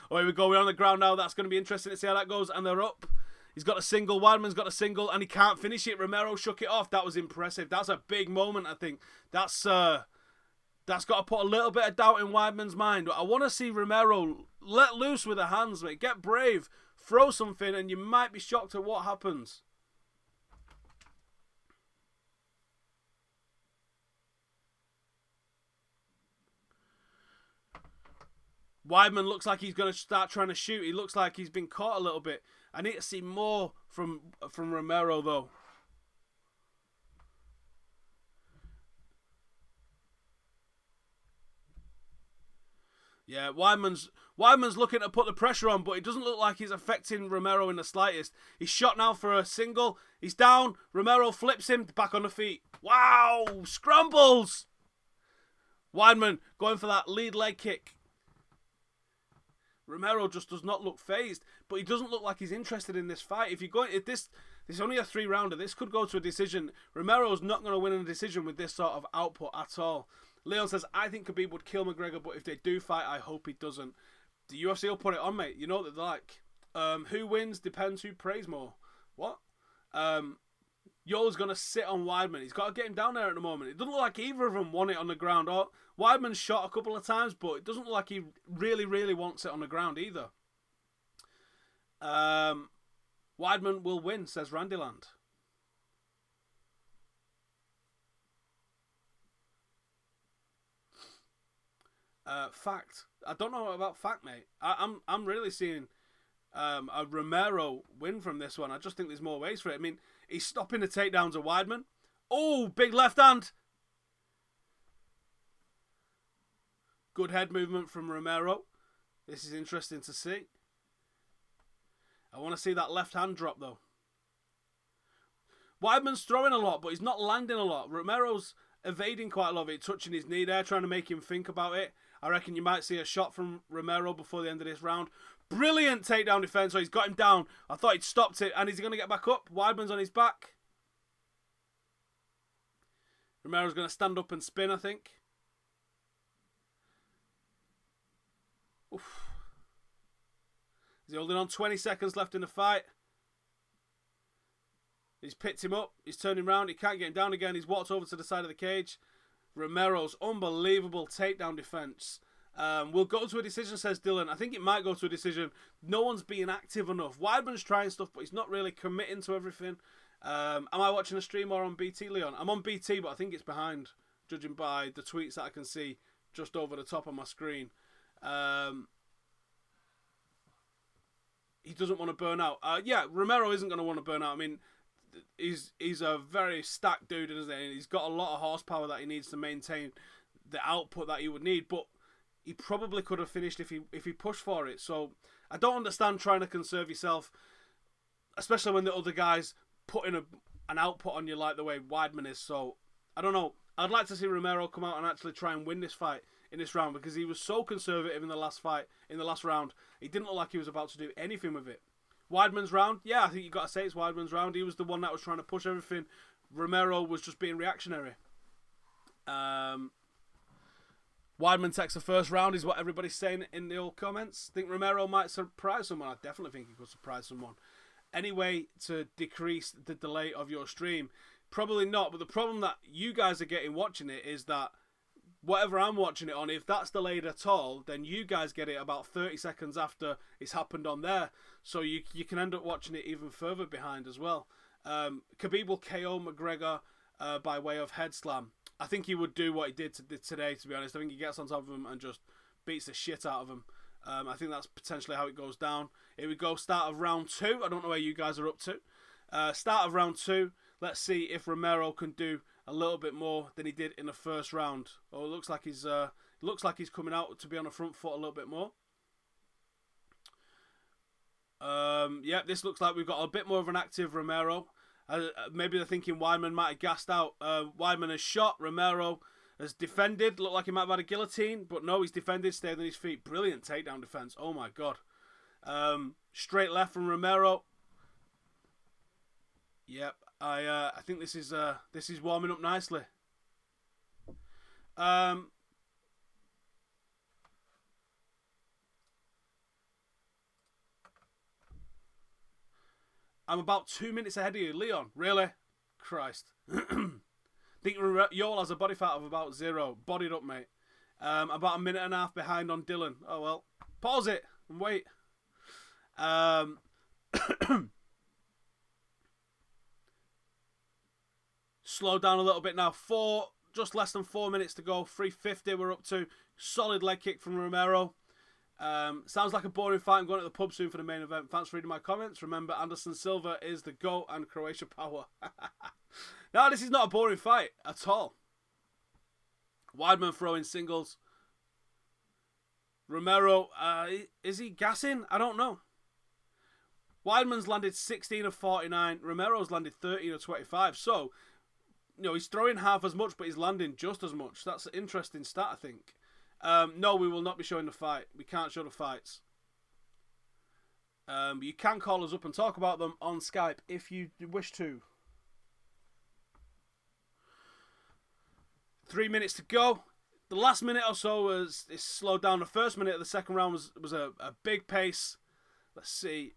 Speaker 1: Oh, here we go. We're on the ground now. That's going to be interesting to see how that goes. And they're up. He's got a single. Weidman's got a single, and he can't finish it. Romero shook it off. That was impressive. That's a big moment, I think. That's got to put a little bit of doubt in Weidman's mind. I want to see Romero let loose with the hands, mate. Get brave. Throw something, and you might be shocked at what happens. Weidman looks like he's going to start trying to shoot. He looks like he's been caught a little bit. I need to see more from Romero, though. Yeah, Weidman's looking to put the pressure on, but it doesn't look like he's affecting Romero in the slightest. He's shot now for a single. He's down. Romero flips him back on the feet. Wow! Scrambles! Weidman going for that lead leg kick. Romero just does not look phased, but he doesn't look like he's interested in this fight. If this is only a 3-rounder, this could go to a decision. Romero's not going to win a decision with this sort of output at all. Leon says, I think Khabib would kill McGregor, but if they do fight, I hope he doesn't. The UFC will put it on, mate. You know what they're like. Who wins depends who prays more. What? Yoel's going to sit on Weidman. He's got to get him down there at the moment. It doesn't look like either of them want it on the ground. Weidman's shot a couple of times, but it doesn't look like he really, really wants it on the ground either. Weidman will win, says Randyland. Fact. I don't know about fact, mate. I'm really seeing a Romero win from this one. I just think there's more ways for it. I mean, he's stopping the takedowns of Weidman. Oh, big left hand. Good head movement from Romero. This is interesting to see. I want to see that left hand drop, though. Weidman's throwing a lot, but he's not landing a lot. Romero's evading quite a lot of it, touching his knee there, trying to make him think about it. I reckon you might see a shot from Romero before the end of this round. Brilliant takedown defense. So he's got him down. I thought he'd stopped it, and he's going to get back up. Weidman's on his back. Romero's going to stand up and spin, I think. Oof. Is he holding on? 20 seconds left in the fight. He's picked him up. He's turning around. He can't get him down again. He's walked over to the side of the cage. Romero's unbelievable takedown defense. We'll go to a decision, says Dylan. I think it might go to a decision. No one's being active enough. Weidman's trying stuff, but he's not really committing to everything. Am I watching a stream or on BT, Leon? I'm on BT, but I think it's behind, judging by the tweets that I can see just over the top of my screen. He doesn't want to burn out. Yeah, Romero isn't going to want to burn out. I mean, he's a very stacked dude, isn't he? He's got a lot of horsepower that he needs to maintain the output that he would need, but he probably could have finished if he pushed for it. So I don't understand trying to conserve yourself, especially when the other guys putting an output on you like the way Weidman is. So I don't know. I'd like to see Romero come out and actually try and win this fight in this round, because he was so conservative in the last round. He didn't look like he was about to do anything with it. Weidman's round, yeah, I think you got to say it's Weidman's round. He was the one that was trying to push everything. Romero was just being reactionary. Weidman takes the first round is what everybody's saying in the old comments. Think Romero might surprise someone. I definitely think he could surprise someone. Any way to decrease the delay of your stream? Probably not, but the problem that you guys are getting watching it is that whatever I'm watching it on, if that's delayed at all, then you guys get it about 30 seconds after it's happened on there. So you can end up watching it even further behind as well. Khabib will KO McGregor by way of head slam. I think he would do what he did today, to be honest. I think he gets on top of him and just beats the shit out of him. I think that's potentially how it goes down. Here we go, start of round 2. I don't know where you guys are up to. Start of round 2. Let's see if Romero can do a little bit more than he did in the first round. Oh, it looks like he's coming out to be on the front foot a little bit more. Yeah, this looks like we've got a bit more of an active Romero. Maybe they're thinking Weidman might have gassed out. Weidman has shot. Romero has defended. Looked like he might have had a guillotine, but no, he's defended, stayed on his feet. Brilliant takedown defense. Oh my god. Straight left from Romero. Yep. I think this is warming up nicely. I'm about 2 minutes ahead of you, Leon. Really? Christ. Think Yol has a body fat of about 0. Bodied up, mate. About a minute and a half behind on Dylan. Oh well. Pause it and wait. Slow down a little bit now. Just less than 4 minutes to go. 3:50 we're up to. Solid leg kick from Romero. Sounds like a boring fight. I'm going to the pub soon for the main event. Thanks for reading my comments. Remember, Anderson Silva is the GOAT and Croatia power. No, this is not a boring fight at all. Weidman throwing singles. Romero, is he gassing? I don't know. Weidman's landed 16 of 49. Romero's landed 13 of 25. So, he's throwing half as much, but he's landing just as much. That's an interesting stat, I think. No, we will not be showing the fight. We can't show the fights. You can call us up and talk about them on Skype if you wish to. 3 minutes to go. The last minute or so is slowed down. The first minute of the second round was a big pace. Let's see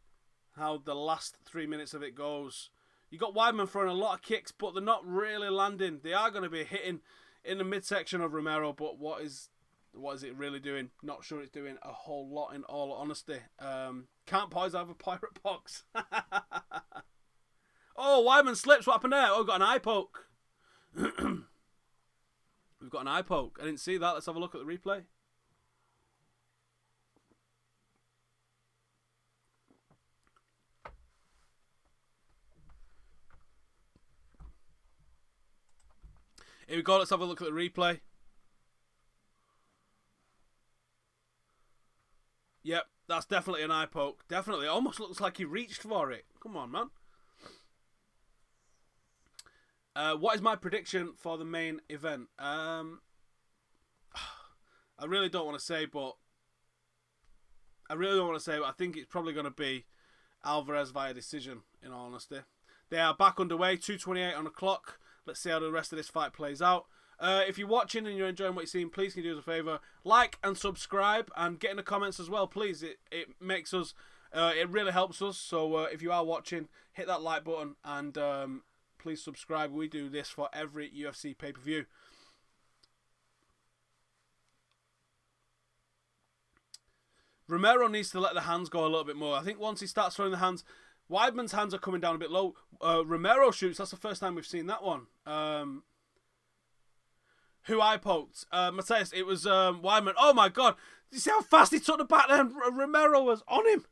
Speaker 1: how the last 3 minutes of it goes. You got Weidman throwing a lot of kicks, but they're not really landing. They are going to be hitting in the midsection of Romero, but what is it really doing? Not sure it's doing a whole lot, in all honesty. Can't poise either pirate box. Oh, Weidman slips. What happened there? Oh, got an eye poke. We've got an eye poke. I didn't see that. Let's have a look at the replay. Here we go. Let's have a look at the replay. Yep, that's definitely an eye poke. Definitely. It almost looks like he reached for it. Come on, man. What is my prediction for the main event? I really don't want to say, but I think it's probably going to be Alvarez via decision, in all honesty. They are back underway, 2:28 on the clock. Let's see how the rest of this fight plays out. If you're watching and you're enjoying what you're seeing, please can you do us a favour, like and subscribe, and get in the comments as well, please. It makes us, it really helps us. So if you are watching, hit that like button and please subscribe. We do this for every UFC pay-per-view. Romero needs to let the hands go a little bit more. I think once he starts throwing the hands, Weidman's hands are coming down a bit low. Romero shoots. That's the first time we've seen that one. Who I poked? Matthias. It was Weidman. Oh my god. Did you see how fast he took the back then? Romero was on him.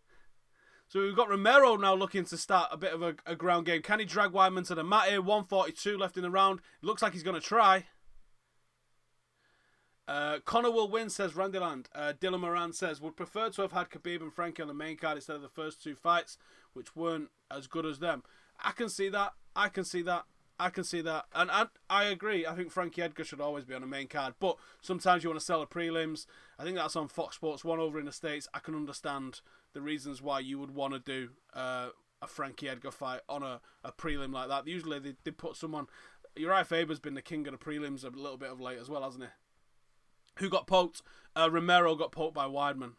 Speaker 1: So we've got Romero now looking to start a bit of a ground game. Can he drag Weidman to the mat here? 1:42 left in the round. It looks like he's going to try. Connor will win, says Randyland. Dylan Moran says, would prefer to have had Khabib and Frankie on the main card instead of the first 2 fights, which weren't as good as them. I can see that. And I agree. I think Frankie Edgar should always be on the main card. But sometimes you want to sell the prelims. I think that's on Fox Sports 1 over in the States. I can understand the reasons why you would want to do a Frankie Edgar fight on a prelim like that. Usually they put someone... Uriah Faber's been the king of the prelims a little bit of late as well, hasn't he? Who got poked? Romero got poked by Weidman.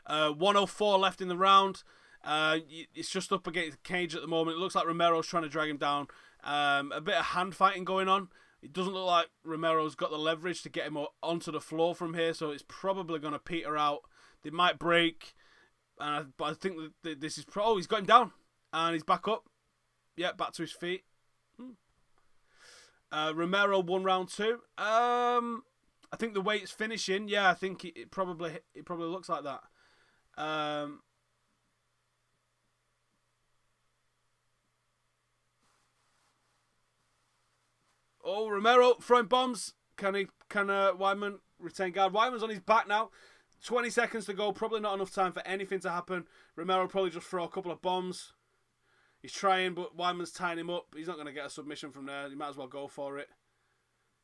Speaker 1: 104 left in the round. It's just up against the cage at the moment. It looks like Romero's trying to drag him down. A bit of hand fighting going on. It doesn't look like Romero's got the leverage to get him onto the floor from here, so it's probably going to peter out. They might break. But I think that this is... Oh, he's got him down. And he's back up. Yeah, back to his feet. Romero won round 2. I think the way it's finishing, yeah, I think it probably looks like that. Oh, Romero throwing bombs. Can Weidman retain guard? Weidman's on his back now. 20 seconds to go. Probably not enough time for anything to happen. Romero probably just throw a couple of bombs. He's trying, but Weidman's tying him up. He's not going to get a submission from there. He might as well go for it.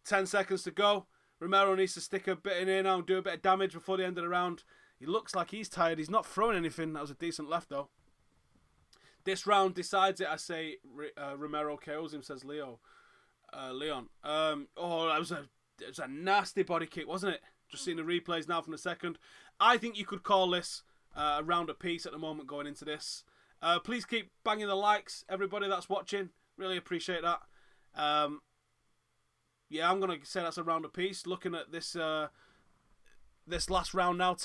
Speaker 1: 10 seconds to go. Romero needs to stick a bit in here now and do a bit of damage before the end of the round. He looks like he's tired. He's not throwing anything. That was a decent left, though. This round decides it. I say Romero KOs him, says Leon. That was a nasty body kick, wasn't it? Just seeing the replays now from the second. I think you could call this a round apiece at the moment going into this. Please keep banging the likes, everybody that's watching. Really appreciate that. Yeah, I'm going to say that's a round apiece. Looking at this this last round now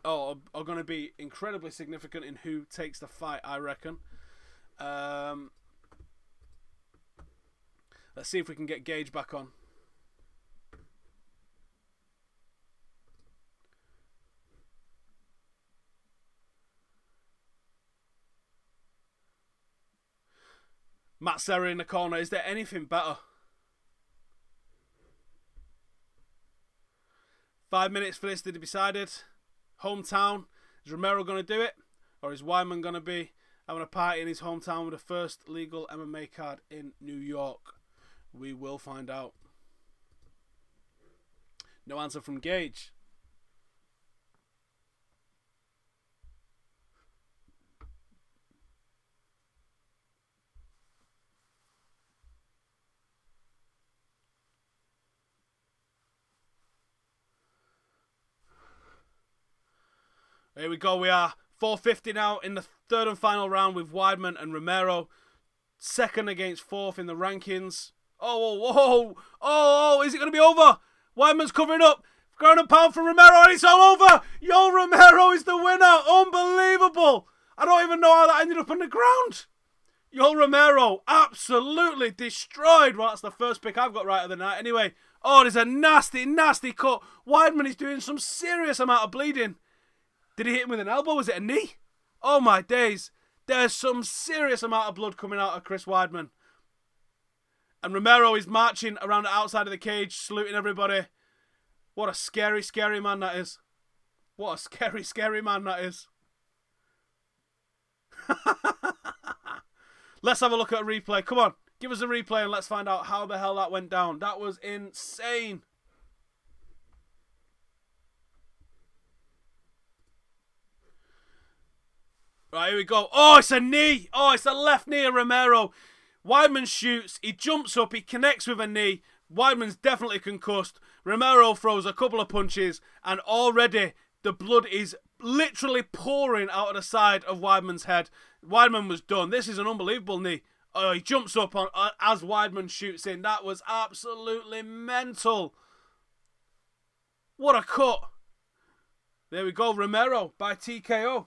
Speaker 1: are going to be incredibly significant in who takes the fight, I reckon. Let's see if we can get Gage back on. Matt Serra in the corner. Is there anything better? 5 minutes for this to be decided. Hometown. Is Romero going to do it? Or is Weidman going to be having a party in his hometown with the first legal MMA card in New York? We will find out. No answer from Gage. Here we go. We are 4:50 now in the third and final round with Weidman and Romero. Second against fourth in the rankings. Oh, is it going to be over? Weidman's covering up. Ground and pound for Romero, and it's all over. Yo, Romero is the winner. Unbelievable. I don't even know how that ended up on the ground. Yo, Romero absolutely destroyed. Well, that's the first pick I've got right of the night. Anyway, there's a nasty, nasty cut. Weidman is doing some serious amount of bleeding. Did he hit him with an elbow? Was it a knee? Oh my days. There's some serious amount of blood coming out of Chris Weidman. And Romero is marching around the outside of the cage, saluting everybody. What a scary, scary man that is. What a scary, scary man that is. Let's have a look at a replay. Come on, give us a replay and let's find out how the hell that went down. That was insane. Right, here we go. Oh, it's a knee. Oh, it's a left knee of Romero. Weidman shoots. He jumps up. He connects with a knee. Weidman's definitely concussed. Romero throws a couple of punches. And already the blood is literally pouring out of the side of Weidman's head. Weidman was done. This is an unbelievable knee. Oh, he jumps up as Weidman shoots in. That was absolutely mental. What a cut. There we go. Romero by TKO.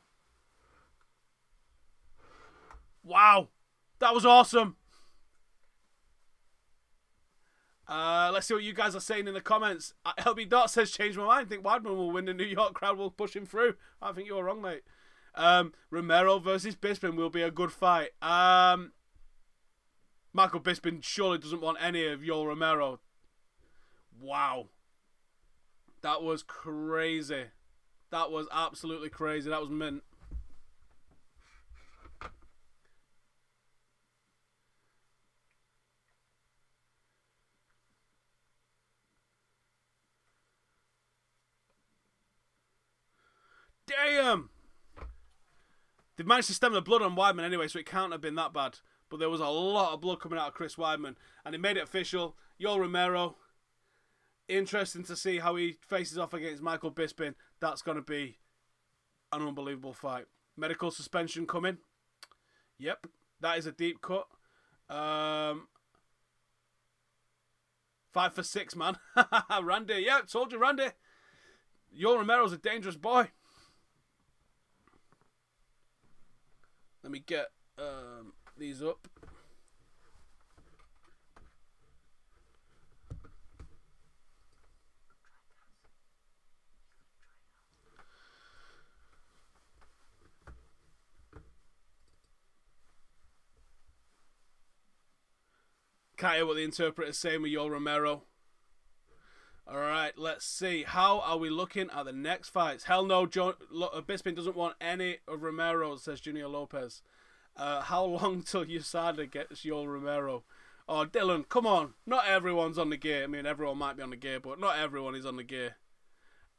Speaker 1: Wow, that was awesome. Let's see what you guys are saying in the comments. LB Dot says, change my mind. I think Weidman will win. The New York crowd will push him through. I think you're wrong, mate. Romero versus Bisping will be a good fight. Michael Bisping surely doesn't want any of your Romero. Wow. That was crazy. That was absolutely crazy. That was mint. Damn! They've managed to stem the blood on Weidman anyway, so it can't have been that bad. But there was a lot of blood coming out of Chris Weidman. And he made it official. Yoel Romero. Interesting to see how he faces off against Michael Bisping. That's going to be an unbelievable fight. Medical suspension coming. Yep. That is a deep cut. 5 for 6, man. Randy. Yeah, told you, Randy. Yoel Romero's a dangerous boy. Let me get these up. Can't hear what the interpreter's saying with Yoel Romero. Alright, let's see. How are we looking at the next fights? Hell no, Bisping doesn't want any of Romero, says Junior Lopez. How long till USADA gets Yoel Romero? Oh, Dylan, come on. Not everyone's on the gear. I mean, everyone might be on the gear, but not everyone is on the gear.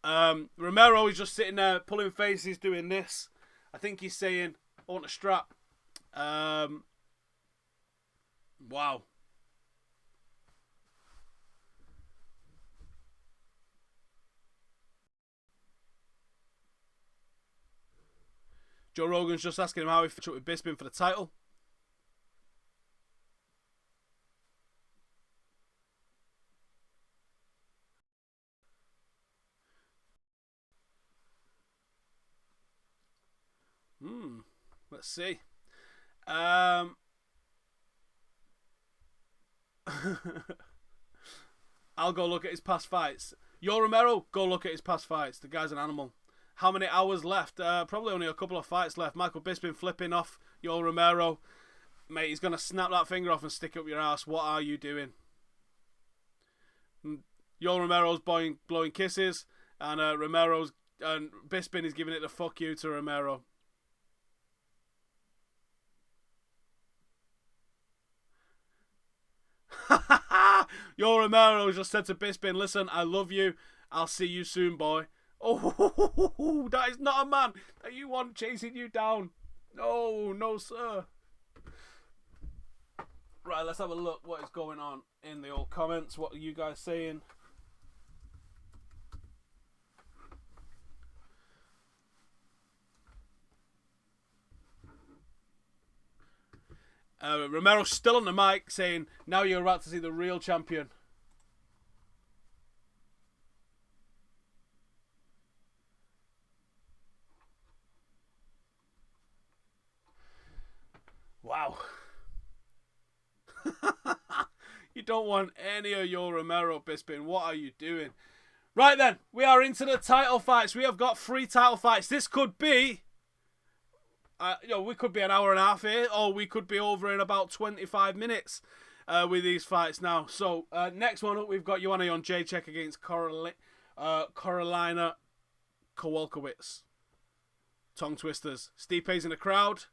Speaker 1: Romero is just sitting there, pulling faces, doing this. I think he's saying, I want a strap. Wow. Joe Rogan's just asking him how he fits up with Bisping for the title. Let's see. I'll go look at his past fights. Yoel Romero, go look at his past fights. The guy's an animal. How many hours left? Probably only a couple of fights left. Michael Bisping flipping off Yoel Romero. Mate, he's going to snap that finger off and stick it up your ass. What are you doing? Yoel Romero's blowing kisses. And Bisping is giving it the fuck you to Romero. Yoel Romero just said to Bisping, listen, I love you. I'll see you soon, boy. Oh, that is not a man that you want chasing you down. No, no, sir. Right, let's have a look what is going on in the old comments. What are you guys saying? Romero's still on the mic saying, now you're about to see the real champion. Wow. You don't want any of your Romero, Bisping. What are you doing? Right then, we are into the title fights. We have got 3 title fights. This could be, we could be an hour and a half here, or we could be over in about 25 minutes with these fights now. So, next one up, we've got Joanna Jędrzejczyk against Karolina Kowalkiewicz. Tongue twisters. Stipe's in the crowd.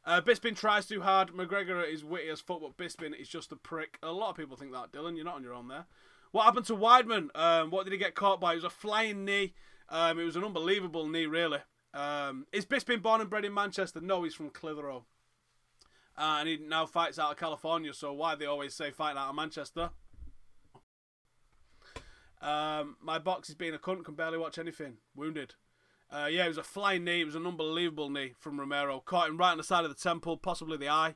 Speaker 1: Bisping tries too hard. McGregor is witty as fuck, but Bisping is just a prick. A lot of people think that, Dylan. You're not on your own there. What happened to Weidman? What did he get caught by? It was a flying knee. It was an unbelievable knee, really. Is Bisping born and bred in Manchester? No, he's from Clitheroe. And he now fights out of California, so why they always say fighting out of Manchester? My box is being a cunt, can barely watch anything. Wounded. Yeah, it was a flying knee. It was an unbelievable knee from Romero. Caught him right on the side of the temple, possibly the eye,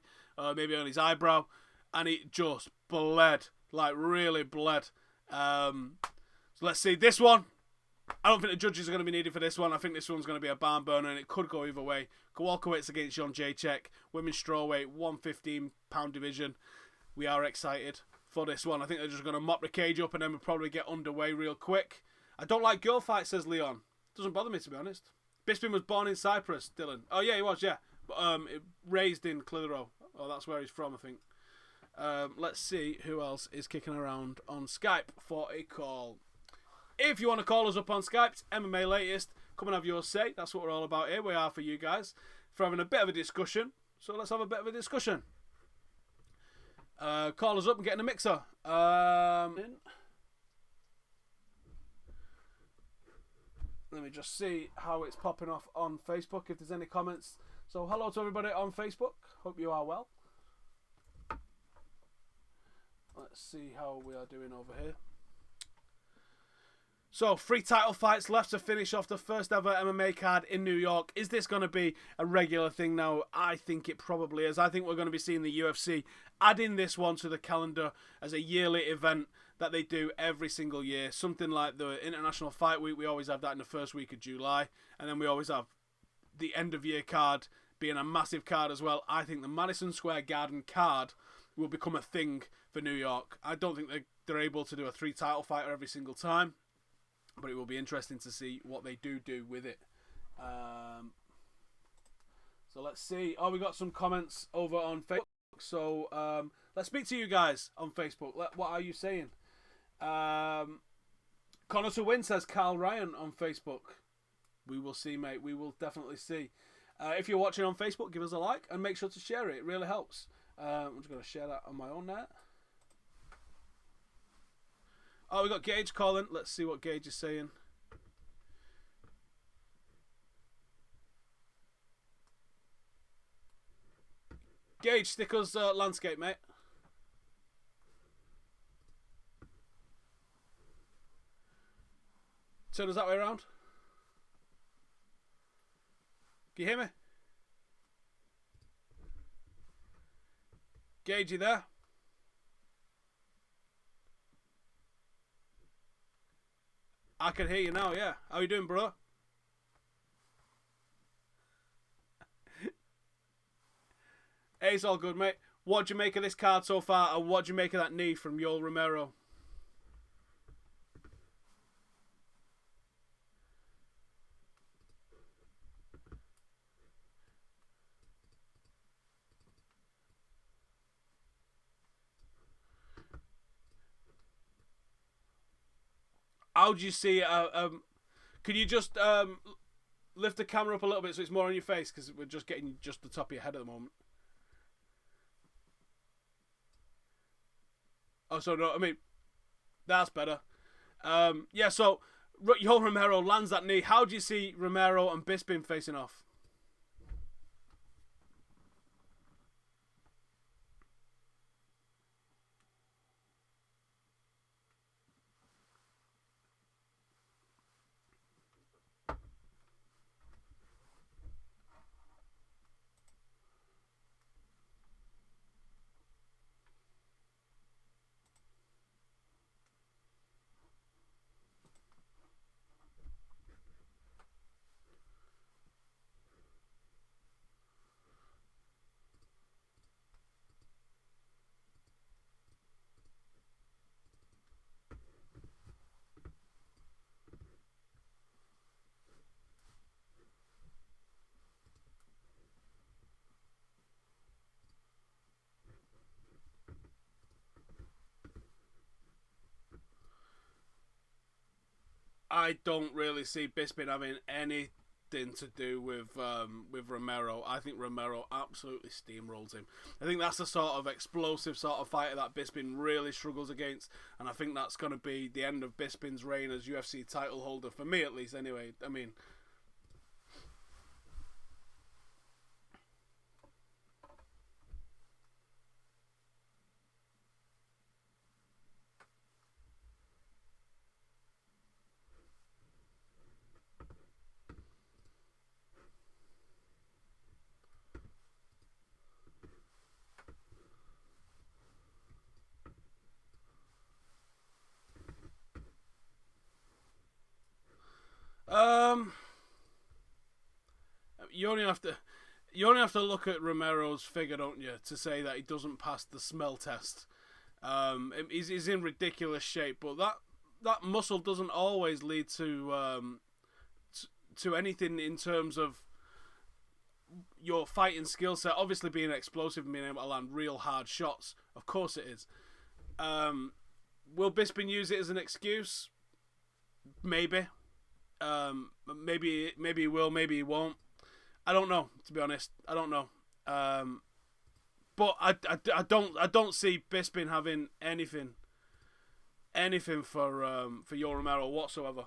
Speaker 1: maybe on his eyebrow. And it just bled. Like, really bled. So let's see. This one, I don't think the judges are going to be needed for this one. I think this one's going to be a barn burner, and it could go either way. Kowalkiewicz against Jędrzejczyk. Women's strawweight, 115-pound division. We are excited for this one. I think they're just going to mop the cage up, and then we'll probably get underway real quick. I don't like girl fights, says Leon. Doesn't bother me, to be honest. Bisping was born in Cyprus, Dylan. Oh, yeah, he was, yeah. But, raised in Clitheroe. Oh, that's where he's from, I think. Let's see who else is kicking around on Skype for a call. If you want to call us up on Skype, it's MMALatest. Come and have your say. That's what we're all about here. We are for you guys. For having a bit of a discussion. So let's have a bit of a discussion. Call us up and get in a mixer. Let me just see how it's popping off on Facebook, if there's any comments. So hello to everybody on Facebook. Hope you are well. Let's see how we are doing over here. So, 3 title fights left to finish off the first ever MMA card in New York. Is this going to be a regular thing now? I think it probably is. I think we're going to be seeing the UFC adding this one to the calendar as a yearly event that they do every single year. Something like the International Fight Week. We always have that in the first week of July. And then we always have the end of year card being a massive card as well. I think the Madison Square Garden card will become a thing for New York. I don't think they're able to do a 3 title fighter every single time. But it will be interesting to see what they do with it. So let's see. Oh, we got some comments over on Facebook. So let's speak to you guys on Facebook. What are you saying? Connor to win, says Carl Ryan on Facebook. We will see, mate. We will definitely see. If you're watching on Facebook, give us a like and make sure to share it. It really helps. I'm just going to share that on my own net. Oh, we got Gage calling. Let's see what Gage is saying. Gage, stick us landscape, mate. Turn us that way around. Can you hear me? Gage, you there? I can hear you now, yeah. How you doing, bro? Hey, it's all good, mate. What do you make of this card so far, and what do you make of that knee from Yoel Romero? How do you see it? Can you just lift the camera up a little bit so it's more on your face? Because we're just getting just the top of your head at the moment. Oh, so no, I mean, that's better. Yeah, so Yoel Romero lands that knee. How do you see Romero and Bisping facing off? I don't really see Bisping having anything to do with Romero. I think Romero absolutely steamrolls him. I think that's the sort of explosive sort of fighter that Bisping really struggles against, and I think that's going to be the end of Bisping's reign as UFC title holder, for me at least anyway. I mean, you only have to look at Romero's figure, don't you, to say that he doesn't pass the smell test. He's in ridiculous shape, but that muscle doesn't always lead to anything in terms of your fighting skill set. Obviously, being explosive and being able to land real hard shots, of course it is. Will Bisping use it as an excuse? maybe. Maybe he will, maybe he won't. I don't know, to be honest. I don't know. But I don't see Bisping having anything for Yo Romero whatsoever.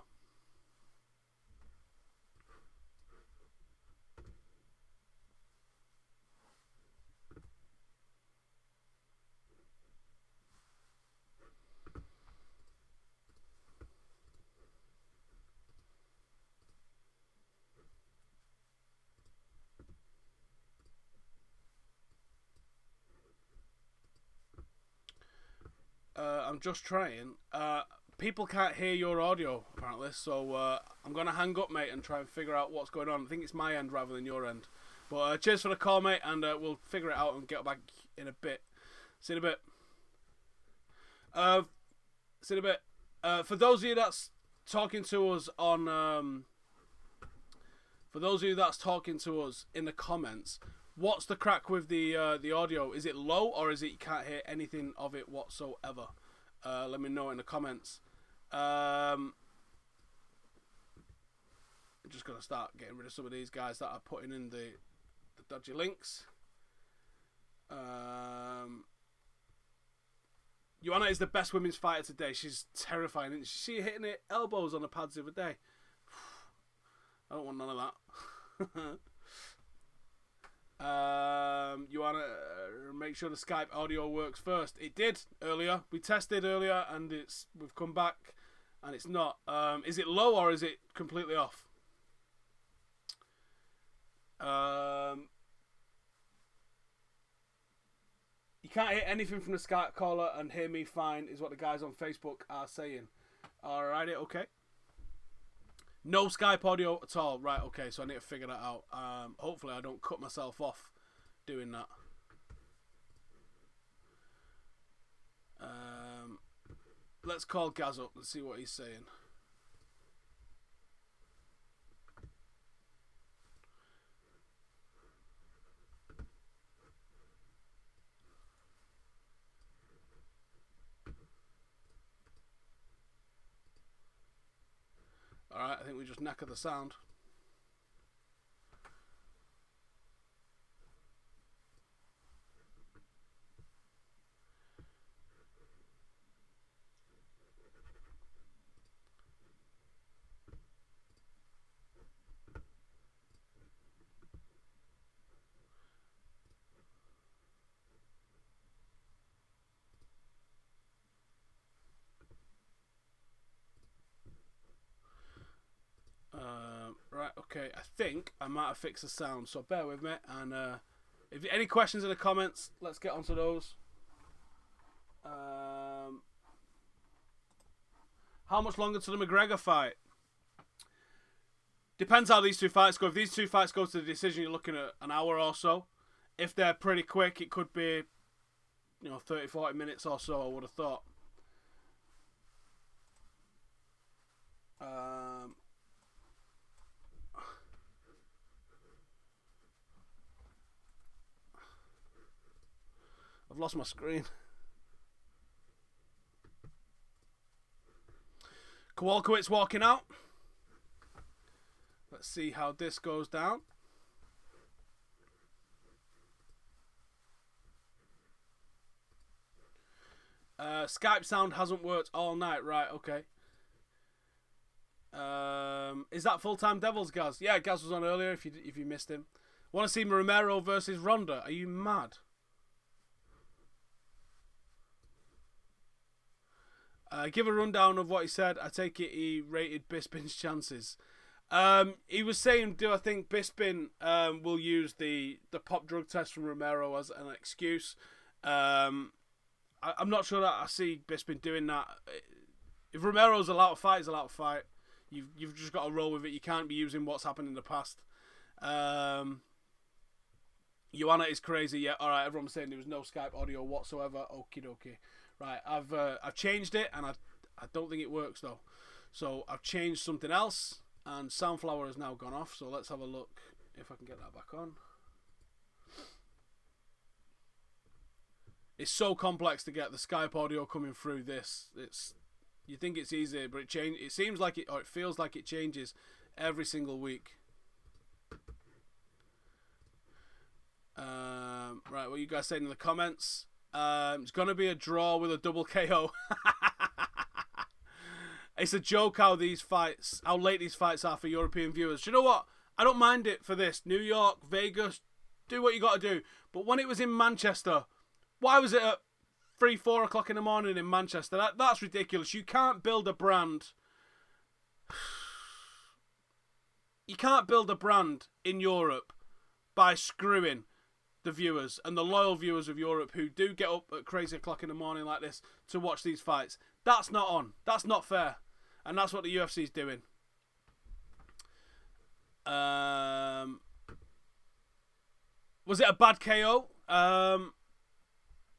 Speaker 1: I'm just trying. People can't hear your audio, apparently, so I'm going to hang up, mate, and try and figure out what's going on. I think it's my end rather than your end. But cheers for the call, mate, and we'll figure it out and get back in a bit. See you in a bit. See you in a bit. For those of you that's talking to us on... for those of you that's talking to us in the comments... What's the crack with the audio? Is it low or is it you can't hear anything of it whatsoever? Let me know in the comments. I'm just going to start getting rid of some of these guys that are putting in the dodgy links. Joanna is the best women's fighter today. She's terrifying. Didn't she see her hitting her elbows on the pads the other day? I don't want none of that. You want to make sure the Skype audio works first. It did earlier. We tested earlier and we've come back and it's not. Is it low or is it completely off? You can't hear anything from the Skype caller and hear me fine is what the guys on Facebook are saying. Alrighty, okay. No Skype audio at all. Right, okay, so I need to figure that out. Hopefully I don't cut myself off doing that. Let's call Gaz up and see what he's saying. Alright, I think we just knackered the sound. Right, okay, I think I might have fixed the sound, so bear with me, and if any questions in the comments, let's get onto those. How much longer to the McGregor fight? Depends how these two fights go. If these two fights go to the decision, you're looking at an hour or so. If they're pretty quick, it could be, 30, 40 minutes or so, I would have thought. I've lost my screen. Kowalkiewicz walking out. Let's see how this goes down. Skype sound hasn't worked all night. Right, okay. Is that full-time Devils, Gaz? Yeah, Gaz was on earlier if you missed him. Want to see Romero versus Ronda? Are you mad? Give a rundown of what he said. I take it he rated Bisping's chances. He was saying, do I think Bisping will use the pop drug test from Romero as an excuse? I'm not sure that I see Bisping doing that. If Romero's allowed to fight, he's allowed to fight. You've just got to roll with it. You can't be using what's happened in the past. Joanna is crazy. Yeah, all right. Everyone's saying there was no Skype audio whatsoever. Okie dokie. Right, I've changed it, and I don't think it works though. So I've changed something else, and Soundflower has now gone off. So let's have a look if I can get that back on. It's so complex to get the Skype audio coming through this. You think it's easy, but it seems like it, or it feels like it changes every single week. Right, what are you guys saying in the comments? It's gonna be a draw with a double KO. It's a joke how late these fights are for European viewers. Do you know what? I don't mind it for this. New York, Vegas, do what you got to do. But when it was in Manchester, why was it at 3, 4 o'clock in the morning in Manchester? That's ridiculous. You can't build a brand. You can't build a brand in Europe by screwing the viewers and the loyal viewers of Europe who do get up at crazy o'clock in the morning like this to watch these fights. That's not on. That's not fair. And that's what the UFC is doing. Was it a bad KO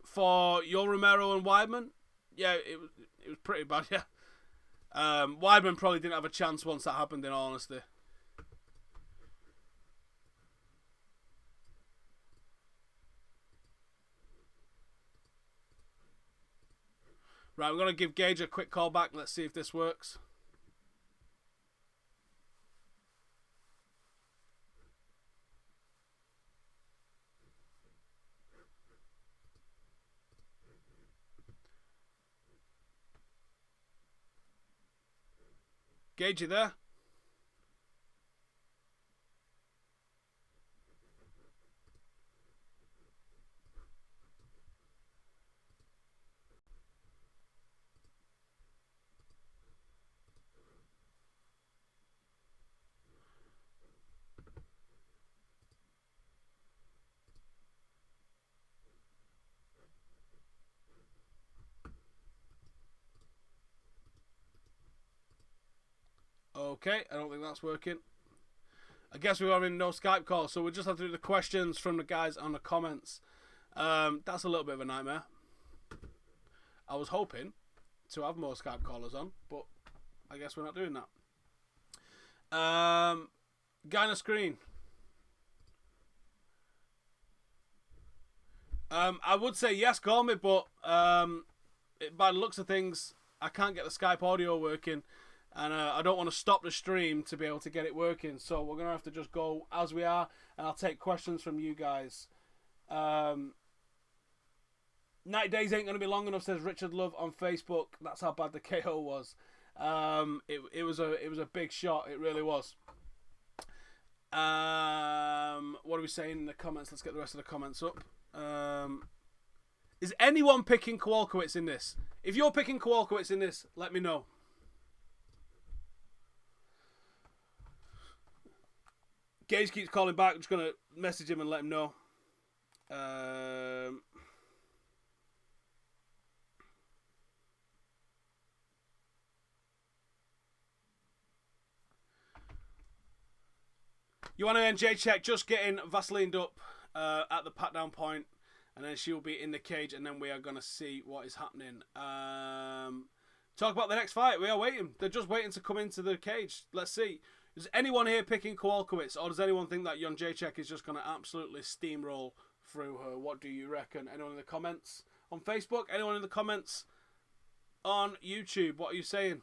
Speaker 1: for Yoel Romero and Weidman? Yeah, it was pretty bad, yeah. Weidman probably didn't have a chance once that happened, in all honesty. Right, we're going to give Gage a quick call back. Let's see if this works. Gage, you there? Okay, I don't think that's working. I guess we're having no Skype call, so we'll just have to do the questions from the guys on the comments. That's a little bit of a nightmare. I was hoping to have more Skype callers on, but I guess we're not doing that. Guy on the screen. I would say yes, call me, but by the looks of things, I can't get the Skype audio working. And I don't want to stop the stream to be able to get it working. So we're going to have to just go as we are. And I'll take questions from you guys. 90 days ain't going to be long enough, says Richard Love on Facebook. That's how bad the KO was. It was a big shot. It really was. What are we saying in the comments? Let's get the rest of the comments up. Is anyone picking Kowalkiewicz in this? If you're picking Kowalkiewicz in this, let me know. Gage keeps calling back. I'm just going to message him and let him know. Joanna and Jacek just getting Vaselined up at the pat down point, and then she'll be in the cage, and then we are going to see what is happening. Talk about the next fight. We are waiting. They're just waiting to come into the cage. Let's see. Is anyone here picking Kowalkiewicz, or does anyone think that Jan Jacek is just going to absolutely steamroll through her? What do you reckon? Anyone in the comments on Facebook? Anyone in the comments on YouTube? What are you saying?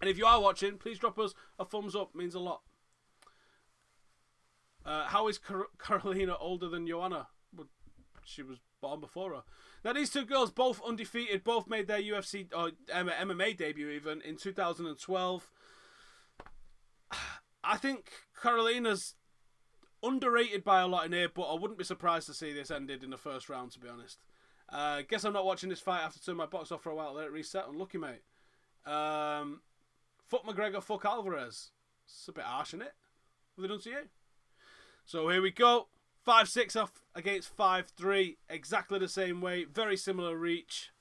Speaker 1: And if you are watching, please drop us a thumbs up. It means a lot. How is Carolina older than Joanna? Well, she was born before her. Now, these two girls, both undefeated, both made their UFC or MMA debut even in 2012. I think Carolina's underrated by a lot in here, but I wouldn't be surprised to see this ended in the first round, to be honest. Guess I'm not watching this fight after turning my box off for a while. Let it reset. Unlucky, mate. Fuck McGregor, fuck Alvarez. It's a bit harsh, isn't it? What have they done to you? So here we go. 5-6 off against 5-3. Exactly the same way. Very similar reach.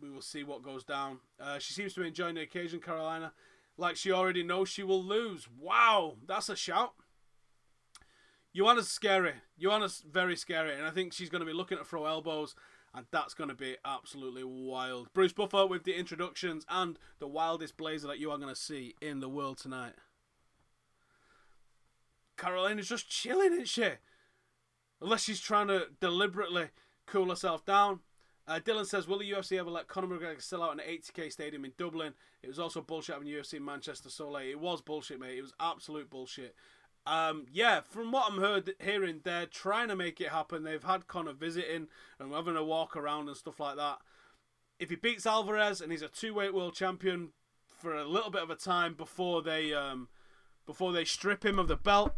Speaker 1: We will see what goes down. She seems to be enjoying the occasion, Carolina. Like she already knows she will lose. Wow, that's a shout. Joanna's scary. Joanna's very scary. And I think she's going to be looking to throw elbows. And that's going to be absolutely wild. Bruce Buffer with the introductions and the wildest blazer that you are going to see in the world tonight. Carolina's just chilling, isn't she? Unless she's trying to deliberately cool herself down. Dylan says, will the UFC ever let Conor McGregor sell out an 80k stadium in Dublin? It was also bullshit having UFC in Manchester so late. It was bullshit, mate. It was absolute bullshit. Yeah, from what I'm hearing, they're trying to make it happen. They've had Conor visiting and having a walk around and stuff like that. If he beats Alvarez and he's a 2-weight world champion for a little bit of a time before they strip him of the belt,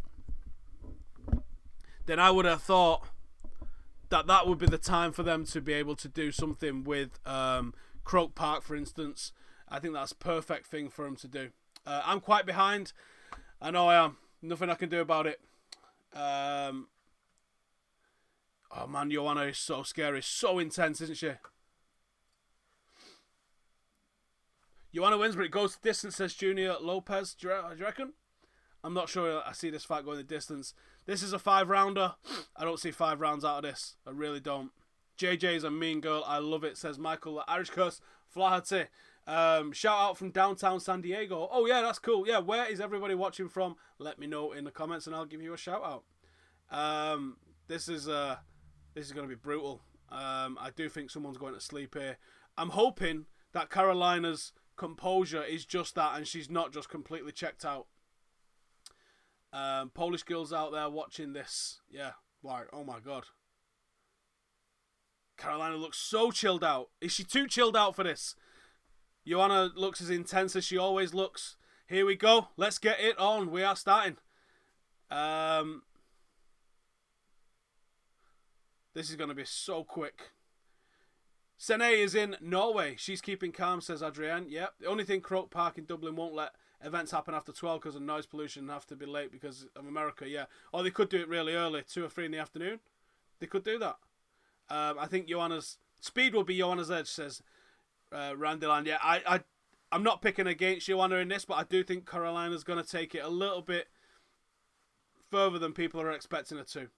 Speaker 1: then I would have thought that would be the time for them to be able to do something with Croke Park, for instance. I think that's a perfect thing for them to do. I'm quite behind. I know I am. Nothing I can do about it. Oh man, Joanna is so scary. So intense, isn't she? Joanna wins, but it goes to distance, says Junior Lopez. Do you reckon? I'm not sure I see this fight going the distance. This is a 5-rounder. I don't see 5 rounds out of this. I really don't. JJ is a mean girl. I love it, says Michael. The Irish Curse. Flaherty. Shout out from downtown San Diego. Oh, yeah, that's cool. Yeah, where is everybody watching from? Let me know in the comments and I'll give you a shout out. This is going to be brutal. I do think someone's going to sleep here. I'm hoping that Carolina's composure is just that and she's not just completely checked out. Polish girls out there watching this. Yeah, like, oh my god. Carolina looks so chilled out. Is she too chilled out for this? Joanna looks as intense as she always looks. Here we go. Let's get it on. We are starting. This is going to be so quick. Sene is in Norway. She's keeping calm, says Adrienne. Yep. The only thing Croke Park in Dublin won't let events happen after 12 because of noise pollution and have to be late because of America. Yeah. Or they could do it really early, 2 or 3 in the afternoon. They could do that. I think Joanna's speed will be Joanna's edge, says Randyland. Yeah, I'm not picking against Joanna in this, but I do think Carolina's going to take it a little bit further than people are expecting her to.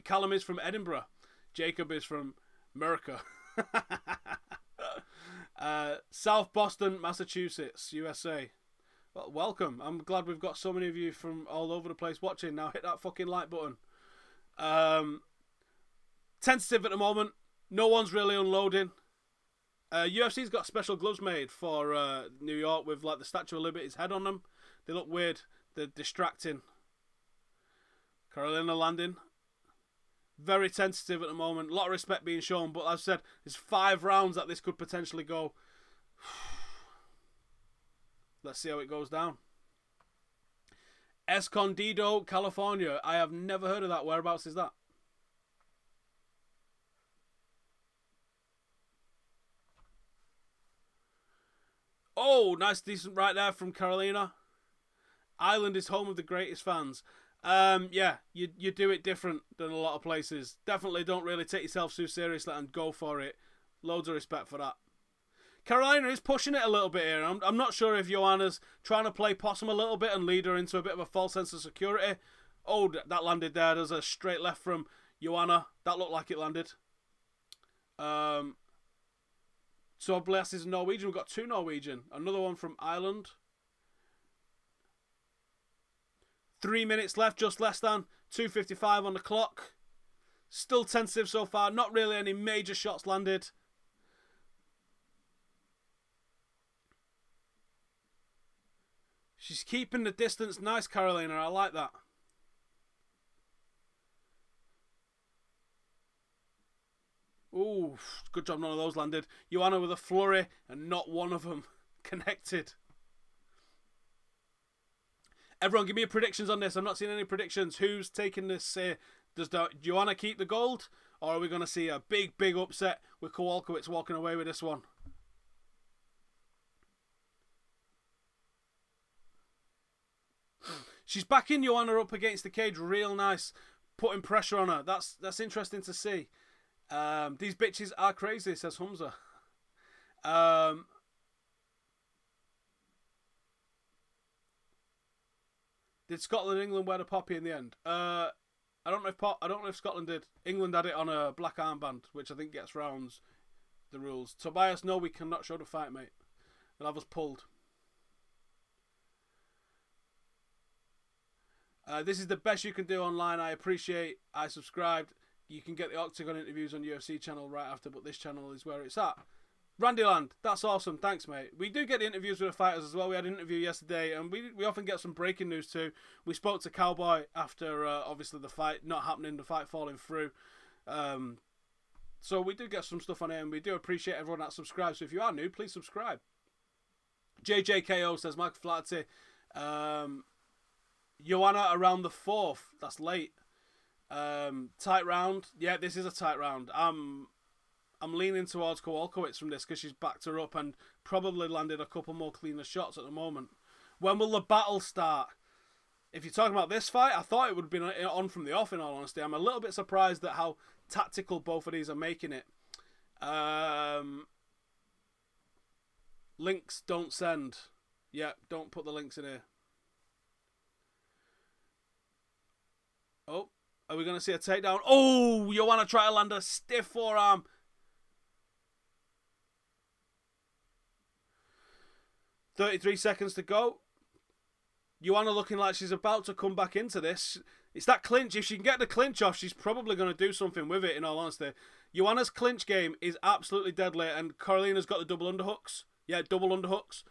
Speaker 1: Callum is from Edinburgh. Jacob is from America. South Boston, Massachusetts, USA. Well, welcome. I'm glad we've got so many of you from all over the place watching. Now hit that fucking like button. Tentative at the moment. No one's really unloading. UFC's got special gloves made for New York with like the Statue of Liberty's head on them. They look weird. They're distracting. Carolina landing. Very tentative at the moment. A lot of respect being shown, but as I said, there's 5 rounds that this could potentially go. Let's see how it goes down. Escondido, California. I have never heard of that. Whereabouts is that? Oh, nice, decent right there from Carolina. Ireland is home of the greatest fans. Yeah, you do it different than a lot of places. Definitely don't really take yourself too seriously and go for it. Loads of respect for that. Carolina is pushing it a little bit here. I'm not sure if Joanna's trying to play possum a little bit and lead her into a bit of a false sense of security. Oh, that landed there. There's a straight left from Joanna. That looked like it landed. So Bless is Norwegian. We've got 2 Norwegian. Another one from Ireland. 3 minutes left, just less than. 2:55 on the clock. Still tentative so far. Not really any major shots landed. She's keeping the distance. Nice, Carolina. I like that. Ooh, good job none of those landed. Joanna with a flurry and not one of them connected. Everyone, give me your predictions on this. I'm not seeing any predictions. Who's taking this? Does Joanna keep the gold? Or are we going to see a big, big upset with Kowalkiewicz walking away with this one? She's backing Joanna up against the cage real nice. Putting pressure on her. That's interesting to see. These bitches are crazy, says Humza. Did Scotland and England wear the poppy in the end? I don't know if Scotland did. England had it on a black armband, which I think gets rounds the rules. Tobias, no, we cannot show the fight, mate. They'll have us pulled. This is the best you can do online. I appreciate. I subscribed. you can get the Octagon interviews on UFC channel right after, but this channel is where it's at. Randyland, that's awesome. Thanks, mate. We do get the interviews with the fighters as well. We had an interview yesterday, and we often get some breaking news too. We spoke to Cowboy after, obviously, the fight not happening, the fight falling through. So we do get some stuff on here, and we do appreciate everyone that subscribes. So if you are new, please subscribe. JJKO says, Michael Flaherty, Joanna around the 4th. That's late. Tight round. Yeah, this is a tight round. I'm leaning towards Kowalkiewicz from this because she's backed her up and probably landed a couple more cleaner shots at the moment. When will the battle start? If you're talking about this fight, I thought it would have been on from the off, in all honesty. I'm a little bit surprised at how tactical both of these are making it. Links don't send. Yeah, don't put the links in here. Oh, are we going to see a takedown? Oh, you want to try to land a stiff forearm. .33 seconds to go. Joanna looking like she's about to come back into this. It's that clinch. If she can get the clinch off, she's probably going to do something with it, in all honesty. Joanna's clinch game is absolutely deadly, and Carolina's got the double underhooks. Yeah, double underhooks.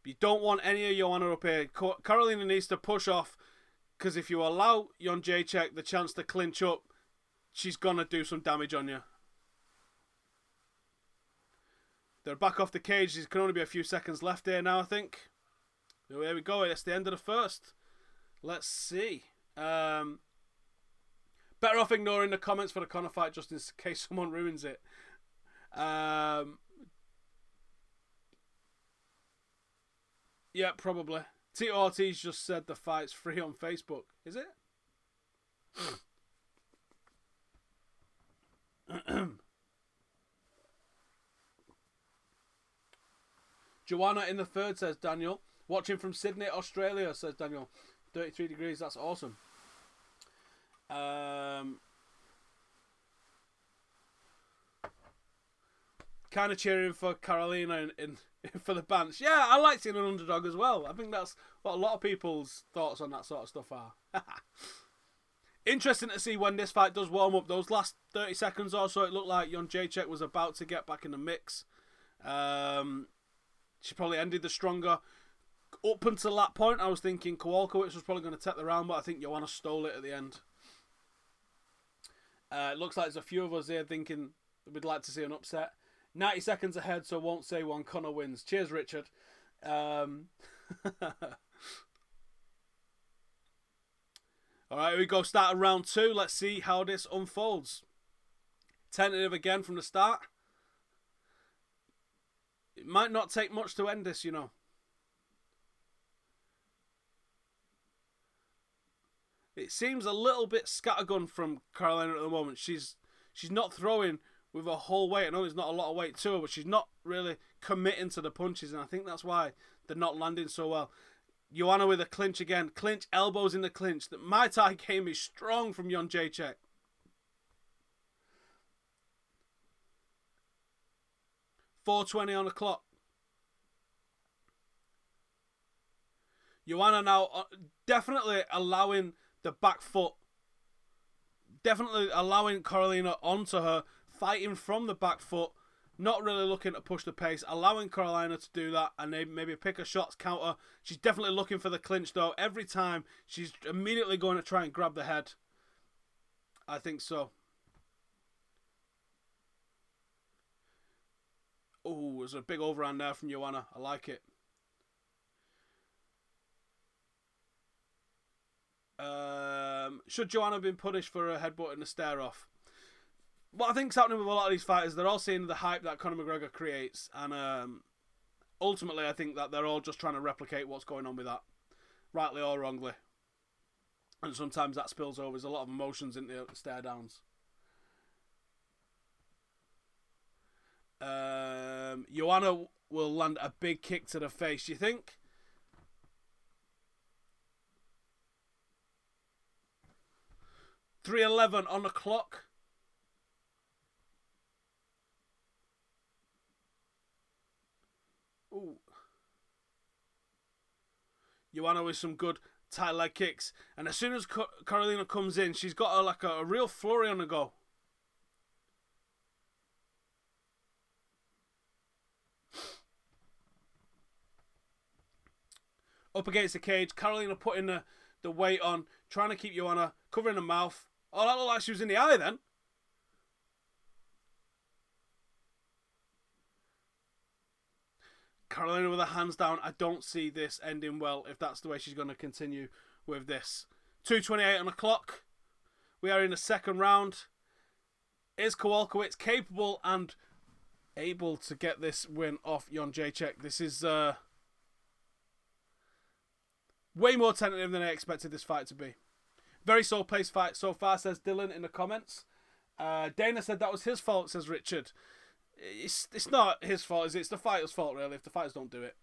Speaker 1: You don't want any of Joanna up here. Carolina needs to push off, because if you allow Jędrzejczyk the chance to clinch up, she's going to do some damage on you. They're back off the cage. There can only be a few seconds left here now, I think. There we go. It's the end of the first. Let's see. Better off ignoring the comments for the Conor fight just in case someone ruins it. Yeah, probably. Tito Ortiz just said the fight's free on Facebook. Is it? Joanna in the third, says Daniel. Watching from Sydney, Australia, says Daniel. 33 degrees, that's awesome. Kind of cheering for Carolina in for the Bants. Yeah, I like seeing an underdog as well. I think that's what a lot of people's thoughts on that sort of stuff are. Interesting to see when this fight does warm up. Those last 30 seconds or so, it looked like Jędrzejczyk was about to get back in the mix. She probably ended the stronger. Up until that point, I was thinking Kowalkiewicz was probably going to take the round, but I think Joanna stole it at the end. It looks like there's a few of us here thinking we'd like to see an upset. 90 seconds ahead, so won't say one. Conor wins. Cheers, Richard. Alright, here we go. Start of round 2. Let's see how this unfolds. Tentative again from the start. It might not take much to end this, you know. It seems a little bit scattergun from Carolina at the moment. She's not throwing with a whole weight. I know there's not a lot of weight to her, but she's not really committing to the punches, and I think that's why they're not landing so well. Joanna with a clinch again. Clinch, elbows in the clinch. The Muay Thai game is strong from Jędrzejczyk. .420 on the clock. Joanna now definitely allowing the back foot. Definitely allowing Carolina onto her. Fighting from the back foot. Not really looking to push the pace. Allowing Carolina to do that and maybe pick her shots, counter. She's definitely looking for the clinch though. Every time she's immediately going to try and grab the head. I think so. Oh, there's a big overhand there from Joanna. I like it. Should Joanna have been punished for her headbutt and the stare off? What I think's happening with a lot of these fighters, they're all seeing the hype that Conor McGregor creates, and ultimately I think that they're all just trying to replicate what's going on with that, rightly or wrongly. And sometimes that spills over. There's a lot of emotions in the stare downs. Joanna will land a big kick to the face, you think? .311 on the clock. Ooh. Joanna with some good tight leg kicks. And as soon as Carolina comes in, she's got a real flurry on the go. Up against the cage, Carolina putting the weight on, trying to keep Joanna, covering the mouth. Oh, that looked like she was in the eye then. Carolina with her hands down. I don't see this ending well if that's the way she's going to continue with this. 2:28 on the clock. We are in the second round. Is Kowalkiewicz capable and able to get this win off Jędrzejczyk? This is way more tentative than I expected this fight to be. Very slow-paced fight so far, says Dylan in the comments. Dana said that was his fault, says Richard. It's not his fault, is it? It's the fighter's fault, really, if the fighters don't do it.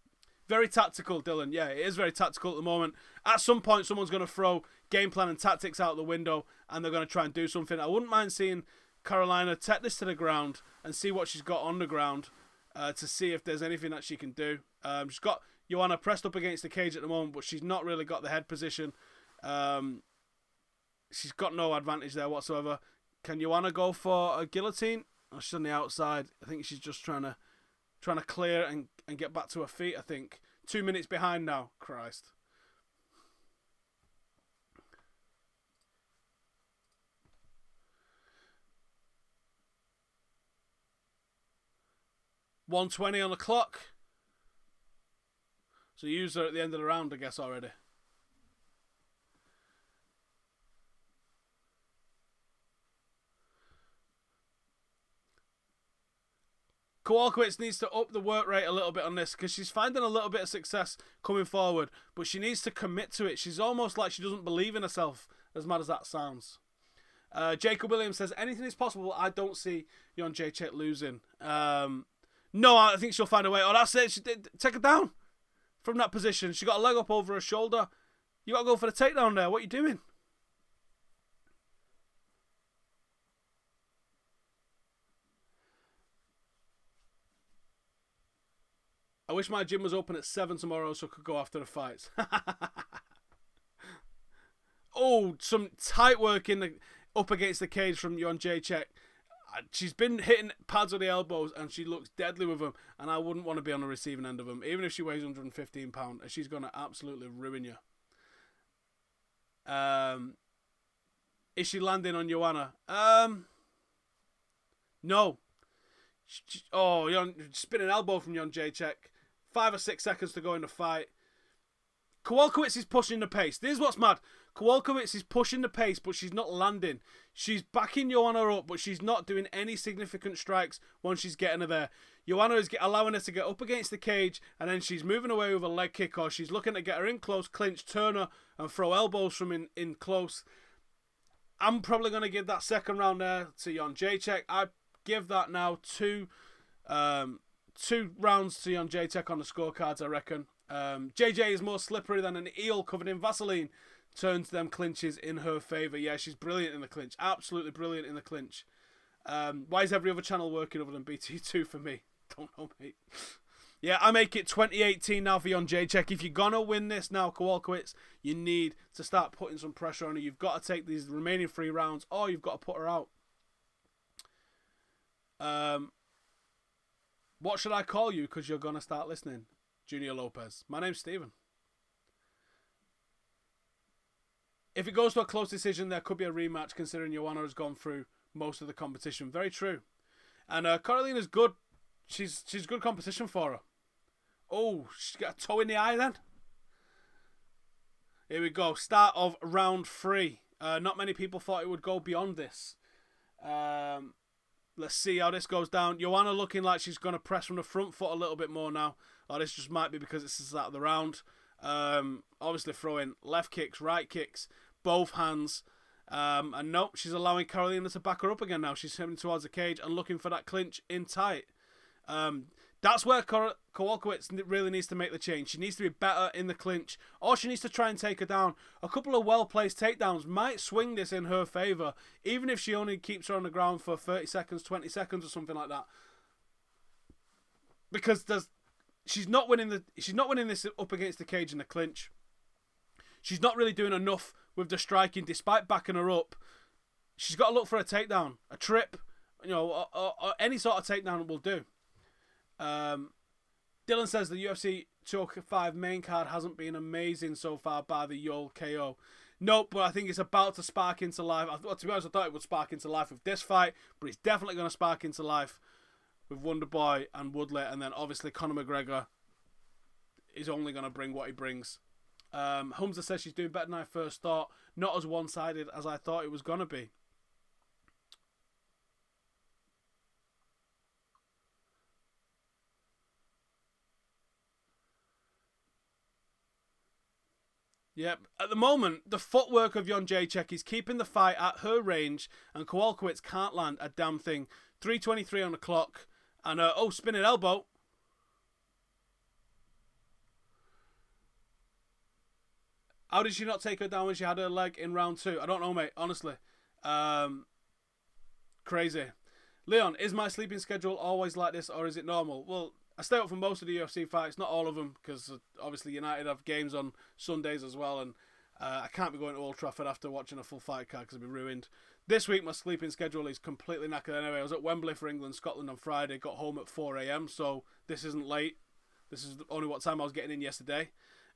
Speaker 1: Very tactical, Dylan. Yeah, it is very tactical at the moment. At some point, someone's going to throw game plan and tactics out the window, and they're going to try and do something. I wouldn't mind seeing Carolina take this to the ground and see what she's got on the ground to see if there's anything that she can do. She's got Joanna pressed up against the cage at the moment, but she's not really got the head position. She's got no advantage there whatsoever. Can Joanna go for a guillotine? Oh, she's on the outside. I think she's just trying to clear and get back to her feet, I think. 2 minutes behind now. Christ. $1:20 on the clock. So use her at the end of the round, I guess, already. Kowalkiewicz needs to up the work rate a little bit on this because she's finding a little bit of success coming forward, but she needs to commit to it. She's almost like she doesn't believe in herself, as mad as that sounds. Jacob Williams says, anything is possible. I don't see Jędrzejczyk losing. No, I think she'll find a way. Oh, that's it. She did take her down from that position. She got a leg up over her shoulder. You got to go for the takedown there. What are you doing? I wish my gym was open at 7 tomorrow so I could go after the fights. Oh, some tight work up against the cage from Jędrzejczyk. She's been hitting pads with the elbows and she looks deadly with them, and I wouldn't want to be on the receiving end of them, even if she weighs 115 pounds. She's going to absolutely ruin you. Is she landing on Joanna? No. Spinning elbow from Jędrzejczyk. 5 or 6 seconds to go in the fight. Kowalkiewicz is pushing the pace. This is what's mad. Kowalkiewicz is pushing the pace, but she's not landing. She's backing Joanna up, but she's not doing any significant strikes once she's getting her there. Joanna is allowing her to get up against the cage, and then she's moving away with a leg kick, or she's looking to get her in close, clinch, turn her, and throw elbows from in close. I'm probably going to give that second round there to Jędrzejczyk. I give that now 2 rounds to Jędrzejczyk on the scorecards, I reckon. JJ is more slippery than an eel covered in Vaseline. Turns them clinches in her favour. Yeah, she's brilliant in the clinch. Absolutely brilliant in the clinch. Why is every other channel working other than BT2 for me? Don't know, mate. Yeah, I make it 2018 now for Jędrzejczyk. If you're going to win this now, Kowalkiewicz, you need to start putting some pressure on her. You've got to take these remaining 3 rounds, or you've got to put her out. What should I call you? Because you're going to start listening. Junior Lopez. My name's Steven. If it goes to a close decision, there could be a rematch, considering Joanna has gone through most of the competition. Very true. And Carolina's good. She's good competition for her. Oh, she's got a toe in the eye then. Here we go. Start of round 3. Not many people thought it would go beyond this. Let's see how this goes down. Joanna looking like she's going to press from the front foot a little bit more now. Or this just might be because it's the start of the round. Obviously throwing left kicks, right kicks, both hands. And nope, she's allowing Carolina to back her up again now. She's heading towards the cage and looking for that clinch in tight. That's where Kowalkiewicz really needs to make the change. She needs to be better in the clinch, or she needs to try and take her down. A couple of well-placed takedowns might swing this in her favour, even if she only keeps her on the ground for 30 seconds, 20 seconds or something like that. Because she's not winning this up against the cage in the clinch. she's not really doing enough with the striking, despite backing her up. She's got to look for a takedown, a trip, or any sort of takedown will do. Dylan says the UFC 205 main card hasn't been amazing so far by the Yol KO. Nope, but I think it's about to spark into life. To be honest, I thought it would spark into life with this fight, but it's definitely going to spark into life with Wonderboy and Woodley, and then obviously Conor McGregor is only going to bring what he brings. Humza says she's doing better than I first thought. Not as one-sided as I thought it was going to be. Yep. At the moment, the footwork of Jędrzejczyk is keeping the fight at her range, and Kowalkiewicz can't land a damn thing. 3:23 on the clock, and spinning elbow. How did she not take her down when she had her leg in round 2? I don't know, mate. Honestly, crazy. Leon, is my sleeping schedule always like this, or is it normal? Well, I stay up for most of the UFC fights, not all of them, because obviously United have games on Sundays as well, and I can't be going to Old Trafford after watching a full fight card because I'll be ruined. This week my sleeping schedule is completely knackered anyway. I was at Wembley for England, Scotland on Friday, got home at 4 a.m, so this isn't late. This is only what time I was getting in yesterday.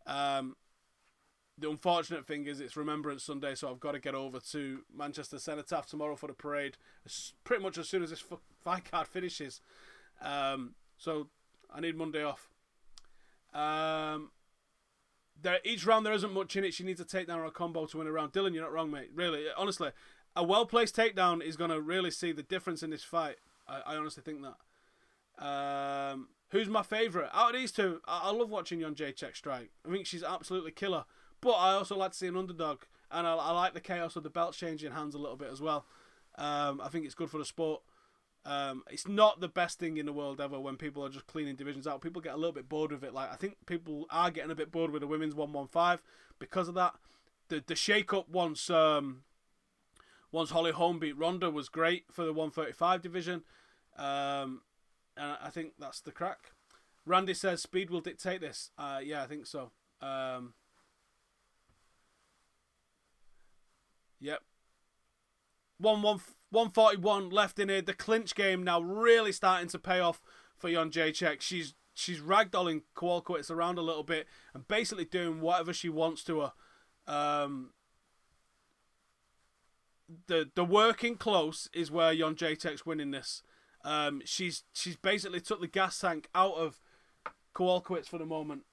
Speaker 1: The unfortunate thing is it's Remembrance Sunday, so I've got to get over to Manchester Cenotaph tomorrow for the parade, pretty much as soon as this fight card finishes. So I need Monday off. Each round there isn't much in it. She needs a takedown or a combo to win a round. Dylan, you're not wrong, mate. Really, honestly, a well-placed takedown is going to really see the difference in this fight. I honestly think that. Who's my favourite? Out of these two, I love watching Jędrzejczyk strike. I think she's absolutely killer. But I also like to see an underdog. And I like the chaos of the belts changing hands a little bit as well. I think it's good for the sport. It's not the best thing in the world ever when people are just cleaning divisions out. People get a little bit bored with it. Like I think people are getting a bit bored with the women's 115 because of that. The shake-up once Holly Holm beat Ronda was great for the 135 division. And I think that's the crack. Randy says speed will dictate this. Yeah, I think so. Yep. 141 left in here. The clinch game now really starting to pay off for Jędrzejczyk. She's ragdolling Kowalkiewicz around a little bit and basically doing whatever she wants to her. The working close is where Jędrzejczyk's winning this. She's basically took the gas tank out of Kowalkiewicz for the moment.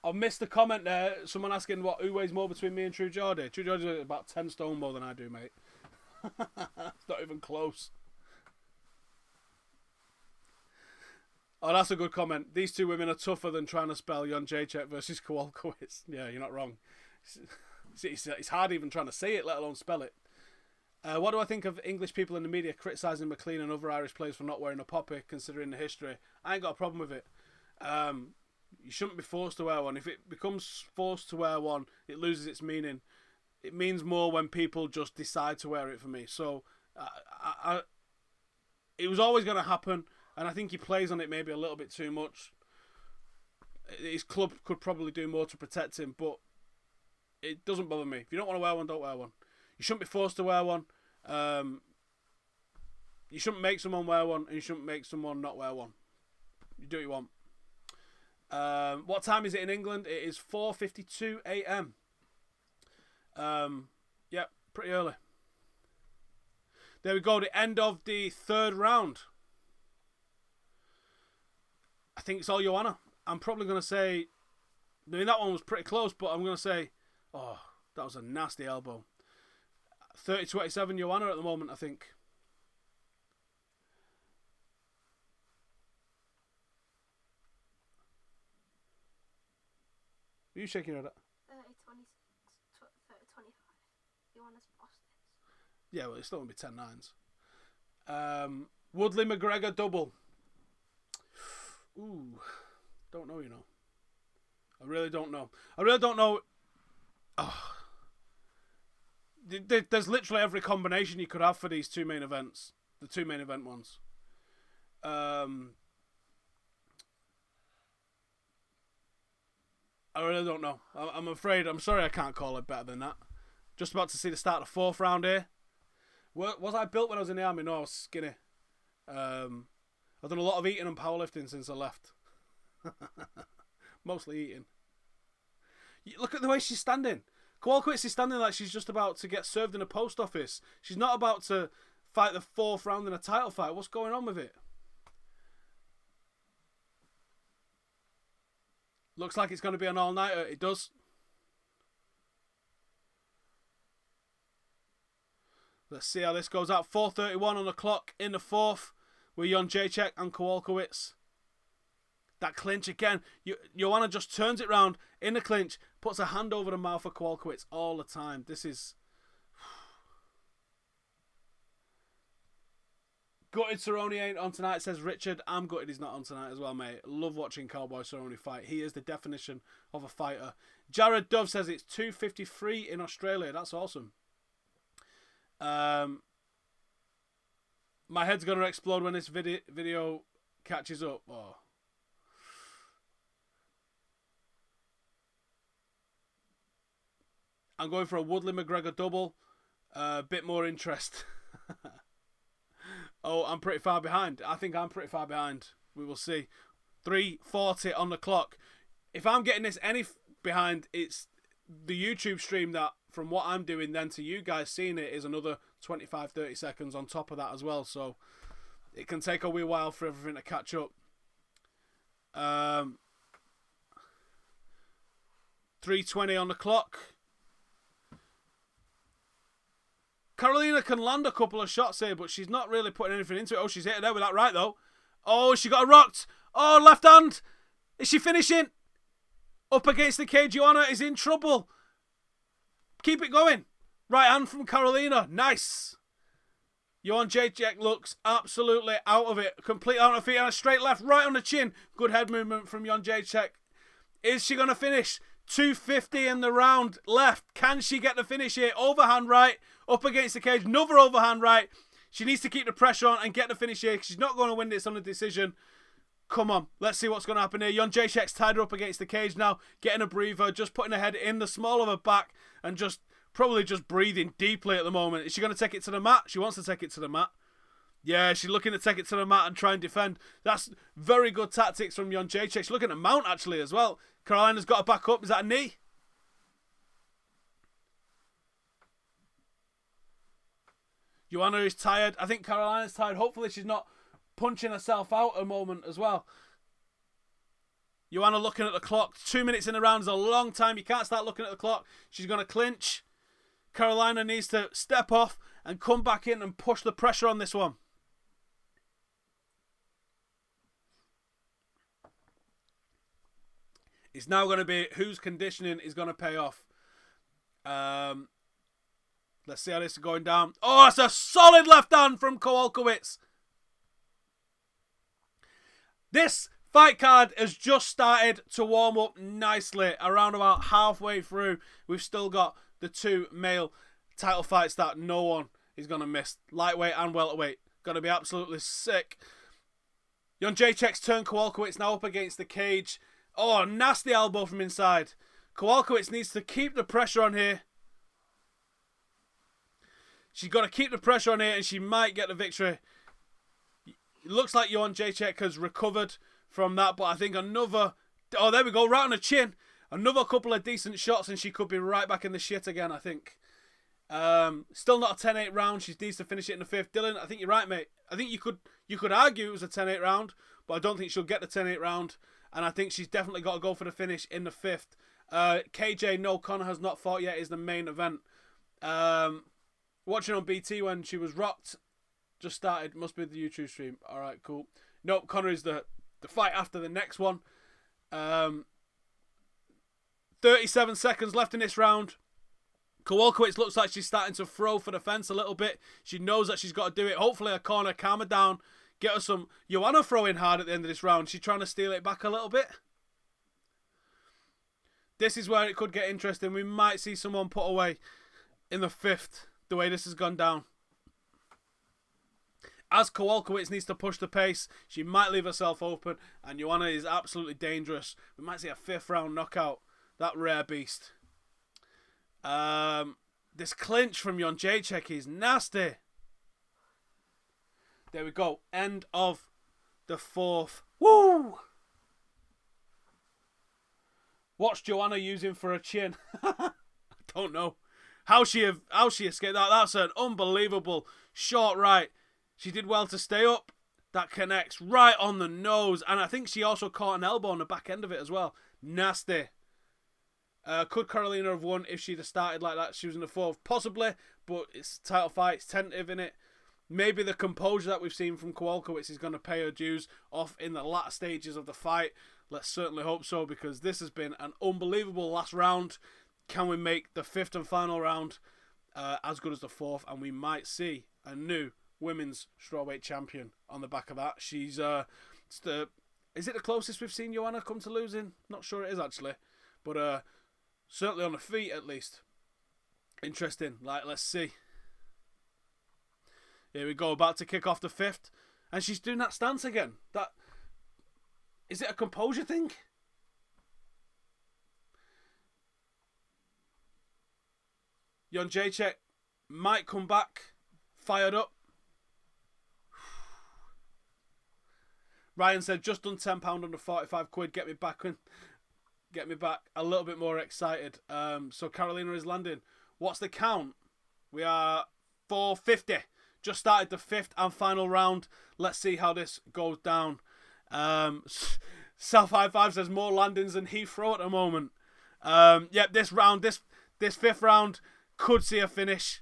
Speaker 1: I missed the comment there. Someone asking who weighs more between me and True Geordie. True Geordie's about 10 stone more than I do, mate. It's not even close. Oh, that's a good comment. These two women are tougher than trying to spell Jędrzejczyk versus Kowalkiewicz. Yeah, you're not wrong. It's hard even trying to say it, let alone spell it. What do I think of English people in the media criticising McLean and other Irish players for not wearing a poppy, considering the history? I ain't got a problem with it. You shouldn't be forced to wear one. If it becomes forced to wear one, it loses its meaning. It means more when people just decide to wear it for me. So, it was always going to happen, and I think he plays on it maybe a little bit too much. His club could probably do more to protect him, but it doesn't bother me. If you don't want to wear one, don't wear one. You shouldn't be forced to wear one. You shouldn't make someone wear one, and you shouldn't make someone not wear one. You do what you want. What time is it in England? It is 4:52 a.m. Yeah, pretty early. There we go, the end of the third round. I think it's all Joanna. I'm probably going to say, I mean, that one was pretty close, but I'm going to say, oh, that was a nasty elbow. 30-27 Joanna at the moment, I think. Are you shaking your head at?
Speaker 2: 30-26, 30-25. You want us past this?
Speaker 1: Yeah, well, it's still going to be 10-9s. Woodley McGregor double. Ooh, don't know, you know. I really don't know. Oh. There's literally every combination you could have for these two main events. The two main event ones. I really don't know. I'm afraid. I'm sorry I can't call it better than that. Just about to see the start of the 4th round here. Was I built when I was in the army? No, I was skinny. I've done a lot of eating and powerlifting since I left. Mostly eating. Look at the way she's standing. Kowalkiewicz is standing like she's just about to get served in a post office. She's not about to fight the 4th round in a title fight. What's going on with it? Looks like it's going to be an all-nighter. It does. Let's see how this goes out. 4:31 on the clock in the 4th with Jędrzejczyk and Kowalkiewicz. That clinch again. Joanna just turns it round in the clinch, puts a hand over the mouth of Kowalkiewicz all the time. This is... Gutted Cerrone ain't on tonight, says Richard. I'm gutted he's not on tonight as well, mate. Love watching Cowboy Cerrone fight. He is the definition of a fighter. Jared Dove says it's 2:53 in Australia. That's awesome. My head's going to explode when this video catches up. Oh. I'm going for a Woodley McGregor double. A bit more interest. Oh, I'm pretty far behind. I think I'm pretty far behind. We will see. 3:40 on the clock. If I'm getting this any behind, it's the YouTube stream that, from what I'm doing then to you guys seeing it, is another 25-30 seconds on top of that as well. So it can take a wee while for everything to catch up. 3:20 on the clock. Carolina can land a couple of shots here, but she's not really putting anything into it. Oh, she's hit it there with that right, though. Oh, she got her rocked. Oh, left hand. Is she finishing? Up against the cage. Joanna is in trouble. Keep it going. Right hand from Carolina. Nice. Jędrzejczyk looks absolutely out of it. Complete out of feet and a straight left right on the chin. Good head movement from Jędrzejczyk. Is she going to finish? 2:50 in the round left. Can she get the finish here? Overhand right. Up against the cage. Another overhand right. She needs to keep the pressure on and get the finish here. She's not going to win this on a decision. Come on. Let's see what's going to happen here. Jędrzejczyk's tied her up against the cage now. Getting a breather. Just putting her head in the small of her back. And just probably just breathing deeply at the moment. Is she going to take it to the mat? She wants to take it to the mat. Yeah, she's looking to take it to the mat and try and defend. That's very good tactics from Jędrzejczyk. She's looking to mount actually as well. Carolina's got her back up. Is that a knee? Joanna is tired. I think Carolina's tired. Hopefully she's not punching herself out a moment as well. Joanna looking at the clock. 2 minutes in the round is a long time. You can't start looking at the clock. She's going to clinch. Carolina needs to step off and come back in and push the pressure on this one. It's now going to be whose conditioning is going to pay off. Let's see how this is going down. Oh, it's a solid left hand from Kowalkiewicz. This fight card has just started to warm up nicely. Around about halfway through, we've still got the two male title fights that no one is going to miss. Lightweight and welterweight. Going to be absolutely sick. Jędrzejczyk's turned Kowalkiewicz now up against the cage. Oh, nasty elbow from inside. Kowalkiewicz needs to keep the pressure on here. She's got to keep the pressure on here and she might get the victory. It looks like Jędrzejczyk has recovered from that, but I think another... Oh, there we go, right on the chin. Another couple of decent shots and she could be right back in the shit again, I think. Still not a 10-8 round. She needs to finish it in the 5th. Dylan, I think you're right, mate. I think you could argue it was a 10-8 round, but I don't think she'll get the 10-8 round. And I think she's definitely got to go for the finish in the 5th. KJ No Connor has not fought yet is the main event. Watching on BT when she was rocked. Just started. Must be the YouTube stream. Alright, cool. Nope, Connor is the fight after the next one. 37 seconds left in this round. Kowalkiewicz looks like she's starting to throw for the fence a little bit. She knows that she's got to do it. Hopefully her corner calm her down. Get her some... Joanna throwing hard at the end of this round. She's trying to steal it back a little bit. This is where it could get interesting. We might see someone put away. in the 5th, the way this has gone down. As Kowalkiewicz needs to push the pace, she might leave herself open, and Joanna is absolutely dangerous. We might see a 5th round knockout. That rare beast. This clinch from Jędrzejczyk is nasty. There we go. End of the 4th. Woo! What's Joanna using for a chin? I don't know. How she escaped that. That's an unbelievable short right. She did well to stay up. That connects right on the nose. And I think she also caught an elbow on the back end of it as well. Nasty. Could Carolina have won if she'd have started like that? She was in the 4th. Possibly. But it's a title fight. It's tentative, innit? Maybe the composure that we've seen from Kowalkiewicz is going to pay her dues off in the latter stages of the fight. Let's certainly hope so, because this has been an unbelievable last round. Can we make the 5th and final round as good as the 4th? And we might see a new women's strawweight champion on the back of that. She's is it the closest we've seen Joanna come to losing? Not sure it is actually, but certainly on the feet at least. Interesting. Like, let's see. Here we go, about to kick off the 5th, and she's doing that stance again. That is it a composure thing? Jędrzejczyk might come back fired up. Ryan said, just done £10 under 45 quid. Get me back a little bit more excited. So Carolina is landing. What's the count? We are 450. Just started the 5th and final round. Let's see how this goes down. South High Five says more landings than Heathrow at the moment. Yep, this 5th round could see a finish.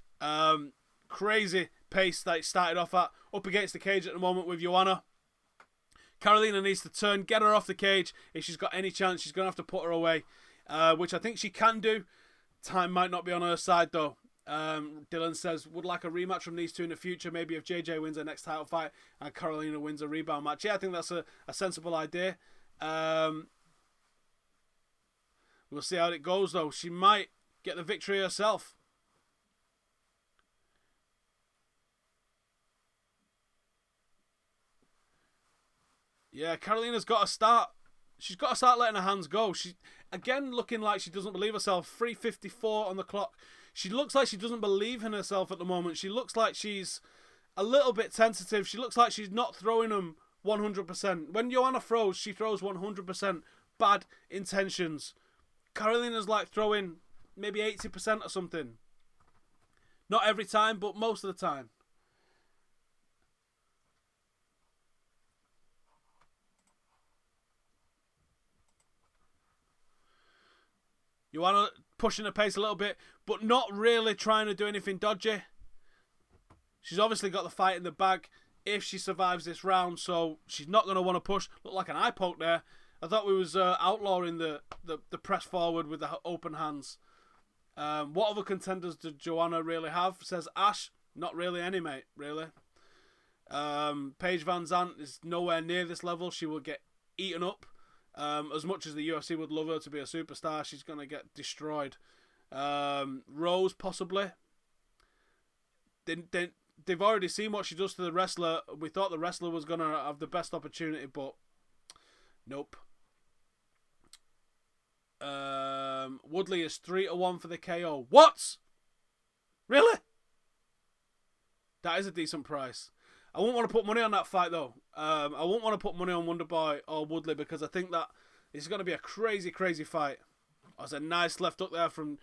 Speaker 1: Crazy pace that it started off at. Up against the cage at the moment with Joanna. Carolina needs to turn, get her off the cage. If she's got any chance, she's going to have to put her away, which I think she can do. Time might not be on her side, though. Dylan says, would like a rematch from these two in the future. Maybe if JJ wins her next title fight and Carolina wins a rebound match. Yeah, I think that's a sensible idea. We'll see how it goes, though. She might get the victory herself. Yeah, Carolina's got to start. She's got to start letting her hands go. She again looking like she doesn't believe herself. 3:54 on the clock. She looks like she doesn't believe in herself at the moment. She looks like she's a little bit tentative. She looks like she's not throwing them 100%. When Joanna throws, she throws 100% bad intentions. Carolina's like throwing maybe 80% or something. Not every time, but most of the time. Joanna pushing the pace a little bit, but not really trying to do anything dodgy. She's obviously got the fight in the bag if she survives this round, so she's not going to want to push. Looked like an eye poke there. I thought we was outlawing the press forward with the open hands. What other contenders did Joanna really have? Says Ash. Not really any, mate, really. Paige Van Zandt is nowhere near this level. She will get eaten up. As much as the UFC would love her to be a superstar, she's going to get destroyed. Rose, possibly. They've already seen what she does to the wrestler. We thought the wrestler was going to have the best opportunity, but nope. Woodley is 3-1 for the KO. What? Really? That is a decent price. I wouldn't want to put money on that fight, though. I wouldn't want to put money on Wonderboy or Woodley because I think that it's going to be a crazy, crazy fight. That's a nice left hook there from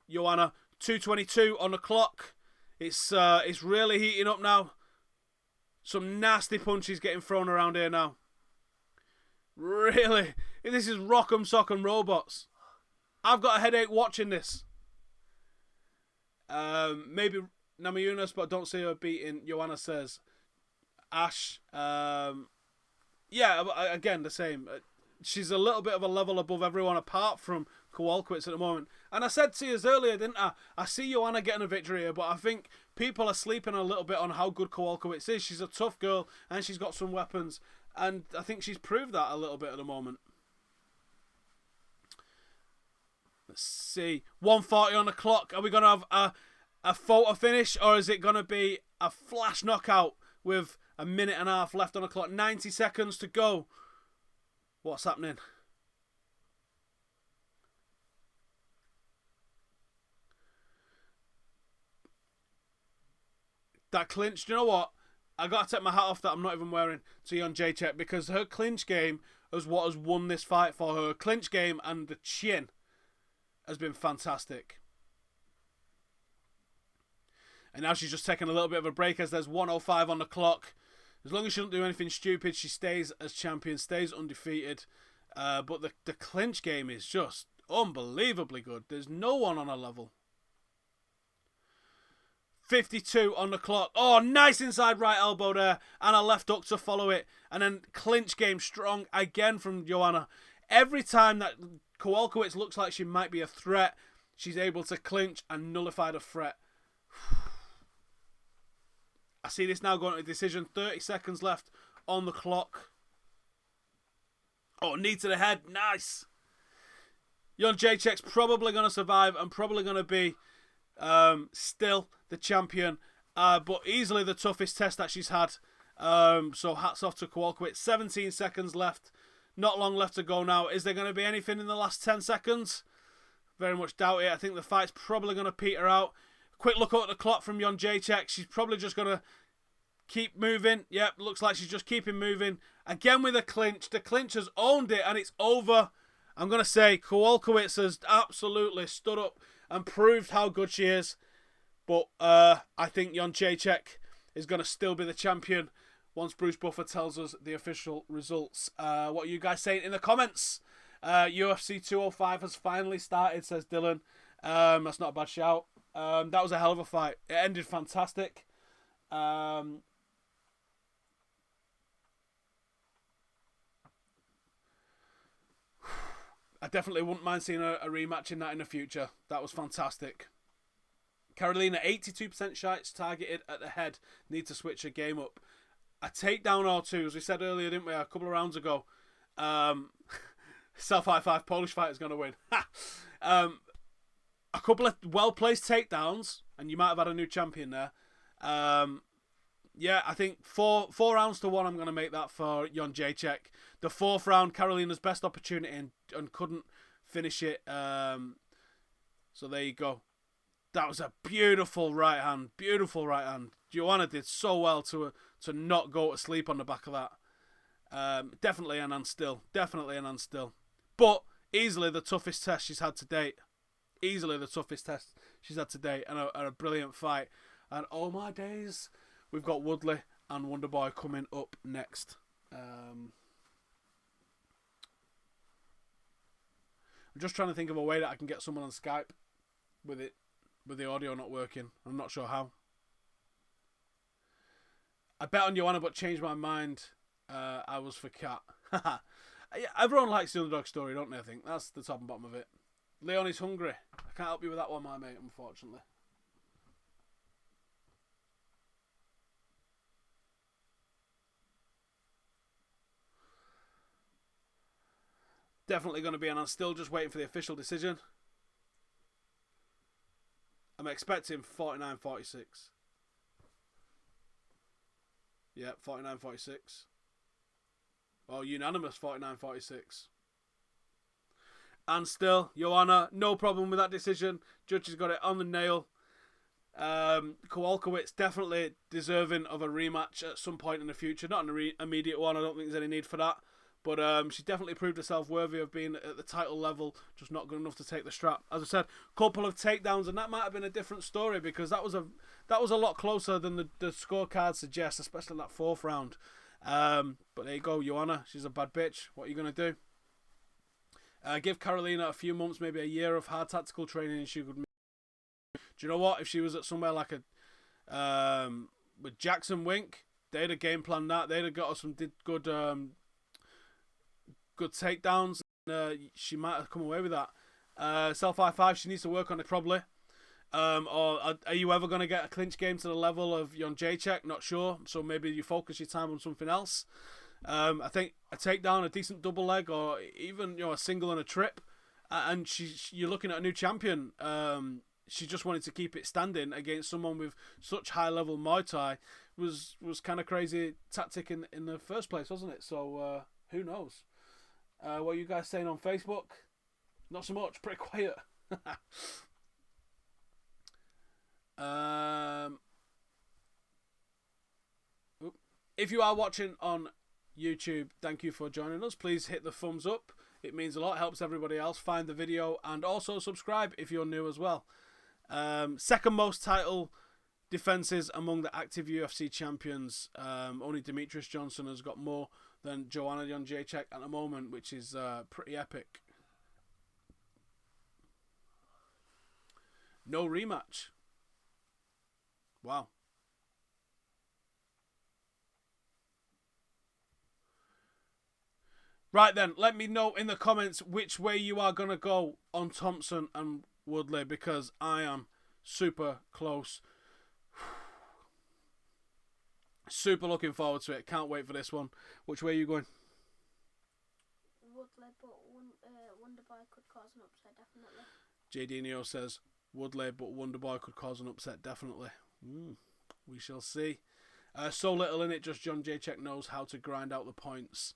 Speaker 1: Joanna. 2:22 on the clock. It's really heating up now. Some nasty punches getting thrown around here now. Really? This is Rock'em Sock'em Robots. I've got a headache watching this. Maybe Namajunas, but don't see her beating. Joanna says. Ash, yeah, again, the same. She's a little bit of a level above everyone apart from Kowalkiewicz at the moment. And I said to you earlier, didn't I? I see Joanna getting a victory here, but I think people are sleeping a little bit on how good Kowalkiewicz is. She's a tough girl, and she's got some weapons. And I think she's proved that a little bit at the moment. Let's see. 1:40 on the clock. Are we going to have a photo finish, or is it going to be a flash knockout with a minute and a half left on the clock? 90 seconds to go. What's happening? That clinch, do you know what? I got to take my hat off that I'm not even wearing to Jan Jacek, because her clinch game is what has won this fight for her. Clinch game and the chin has been fantastic. And now she's just taking a little bit of a break as there's 1:05 on the clock. As long as she doesn't do anything stupid, she stays as champion, stays undefeated. But the clinch game is just unbelievably good. There's no one on her level. 52 on the clock. Oh, nice inside right elbow there. And a left hook to follow it. And then clinch game strong again from Joanna. Every time that Kowalkiewicz looks like she might be a threat, she's able to clinch and nullify the threat. I see this now going to a decision. 30 seconds left on the clock. Oh, knee to the head. Nice. Jan Jacek's probably going to survive and probably going to be still the champion. But easily the toughest test that she's had. So hats off to Kowalkiewicz. 17 seconds left. Not long left to go now. Is there going to be anything in the last 10 seconds? Very much doubt it. I think the fight's probably going to peter out. Quick look at the clock from Jan Jacek. She's probably just going to keep moving. Yep, looks like she's just keeping moving. Again with a clinch. The clinch has owned it and it's over. I'm going to say Kowalkiewicz has absolutely stood up and proved how good she is. But I think Jan Jacek is going to still be the champion once Bruce Buffer tells us the official results. What are you guys saying in the comments? UFC 205 has finally started, says Dylan. That's not a bad shout. That was a hell of a fight. It ended fantastic. I definitely wouldn't mind seeing a rematch in that in the future. That was fantastic. Carolina, 82% shots targeted at the head. Need to switch her game up. A takedown or two, as we said earlier, didn't we? A couple of rounds ago. Self high five, Polish fighter's going to win. A couple of well-placed takedowns, and you might have had a new champion there. Yeah, I think four rounds to 1, I'm going to make that for Jan Jacek. The 4th round, Carolina's best opportunity and couldn't finish it. So there you go. That was a beautiful right hand. Beautiful right hand. Joanna did so well to not go to sleep on the back of that. Definitely an unstill. Definitely an unstill. But easily the toughest test she's had to date. Easily the toughest test she's had to date. And a brilliant fight. And oh my days, we've got Woodley and Wonderboy coming up next. I'm just trying to think of a way that I can get someone on Skype with the audio not working. I'm not sure how. I bet on Joanna but changed my mind. I was for Cat. Everyone likes the underdog story, don't they? I think that's the top and bottom of it. Leon is hungry. I can't help you with that one, my mate, unfortunately. Definitely going to be, and I'm still just waiting for the official decision. I'm expecting 49-46. Yeah, 49-46. Oh, unanimous 49-46. And still, Joanna, no problem with that decision. Judge has got it on the nail. Kowalkiewicz definitely deserving of a rematch at some point in the future. Not an immediate one. I don't think there's any need for that. But she definitely proved herself worthy of being at the title level, just not good enough to take the strap. As I said, couple of takedowns, and that might have been a different story because that was a lot closer than the scorecard suggests, especially in that 4th round. But there you go, Joanna. She's a bad bitch. What are you going to do? Give Carolina a few months, maybe a year of hard tactical training, and she could. Do you know what? If she was at somewhere like with Jackson Wink, they'd have game planned that. They'd have got her some good takedowns. She might have come away with that. Self high five. She needs to work on it probably. Or are you ever going to get a clinch game to the level of Jan Jacek? Not sure. So maybe you focus your time on something else. I think a takedown, a decent double leg, or even a single and a trip, and you're looking at a new champion. she just wanted to keep it standing against someone with such high level Muay Thai was kind of crazy tactic in the first place, wasn't it? So who knows? What are you guys saying on Facebook? Not so much, pretty quiet. If you are watching on YouTube, thank you for joining us. Please hit the thumbs up. It means a lot, helps everybody else find the video, and also subscribe if you're new as well. Second most title defenses among the active UFC champions. Only Demetrius Johnson has got more than Joanna Jędrzejczyk at the moment, which is pretty epic. No rematch. Wow. Right then, let me know in the comments which way you are going to go on Thompson and Woodley, because I am super close. Super looking forward to it. Can't wait for this one. Which way are you going?
Speaker 2: Woodley, but Wonderboy could cause an upset, definitely.
Speaker 1: JD Neo says Woodley, but Wonderboy could cause an upset, definitely. We shall see. So little in it, just John Jacek knows how to grind out the points.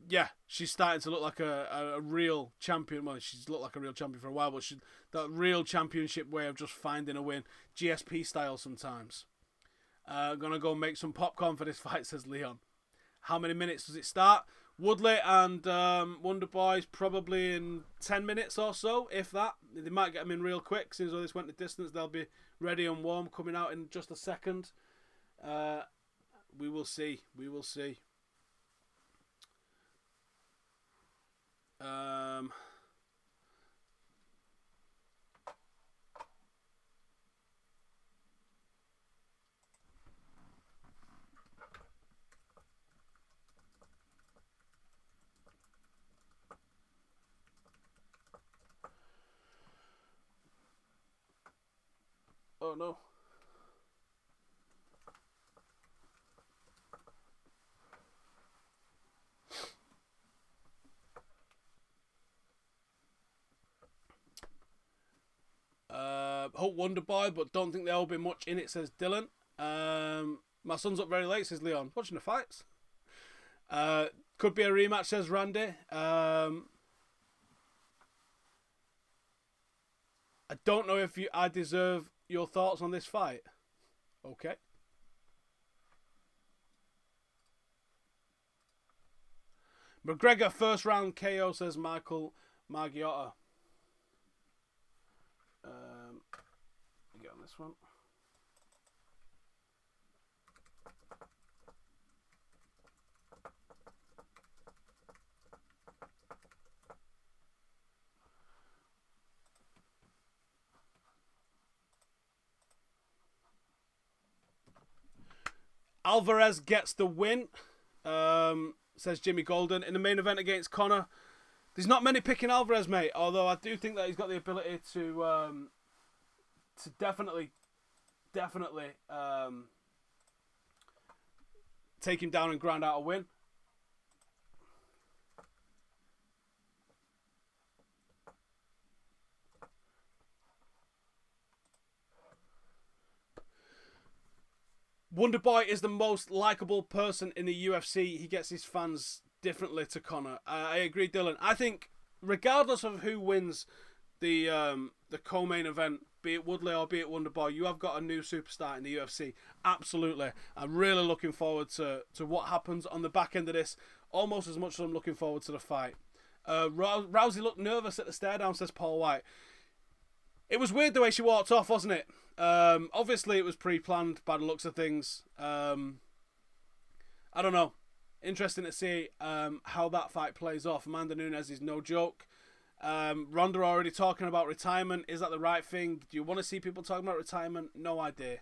Speaker 1: Yeah, she's starting to look like a real champion. Well, she's looked like a real champion for a while, but that real championship way of just finding a win, GSP style sometimes. Gonna go make some popcorn for this fight, says Leon. How many minutes does it start? Woodley and Wonderboy's probably in 10 minutes or so, if that. They might get them in real quick, since this went the distance. They'll be ready and warm, coming out in just a second. We will see. We will see. Oh no. Hope Wonderboy, but don't think there will be much in it, says Dylan. My son's up very late, says Leon. Watching the fights. Could be a rematch, says Randy. I don't know if I deserve your thoughts on this fight. Okay. McGregor first round KO, says Michael Margiotta. Get on this one. Alvarez gets the win, says Jimmy Golden. In the main event against Conor, there's not many picking Alvarez, mate. Although I do think that he's got the ability to definitely take him down and grind out a win. Wonderboy is the most likable person in the UFC. He gets his fans differently to Conor. I agree, Dylan. I think regardless of who wins the co-main event, be it Woodley or be it Wonderboy, you have got a new superstar in the UFC. Absolutely. I'm really looking forward to what happens on the back end of this, almost as much as I'm looking forward to the fight. Rousey looked nervous at the stare down, says Paul White. It was weird the way she walked off, wasn't it? Obviously, it was pre-planned by the looks of things. I don't know. Interesting to see how that fight plays off. Amanda Nunes is no joke. Ronda already talking about retirement. Is that the right thing? Do you want to see people talking about retirement? No idea.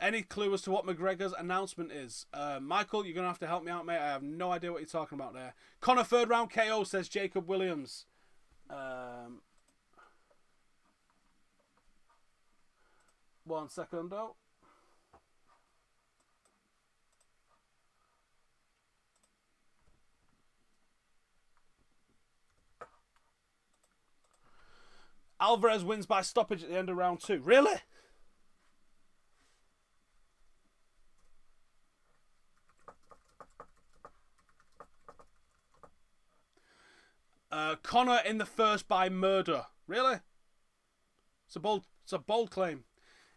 Speaker 1: Any clue as to what McGregor's announcement is? Michael, you're going to have to help me out, mate. I have no idea what you're talking about there. Conor third round KO, says Jacob Williams. 1 second, though. Alvarez wins by stoppage at the end of round 2. Really? Conor in the first by murder. Really? It's a bold claim.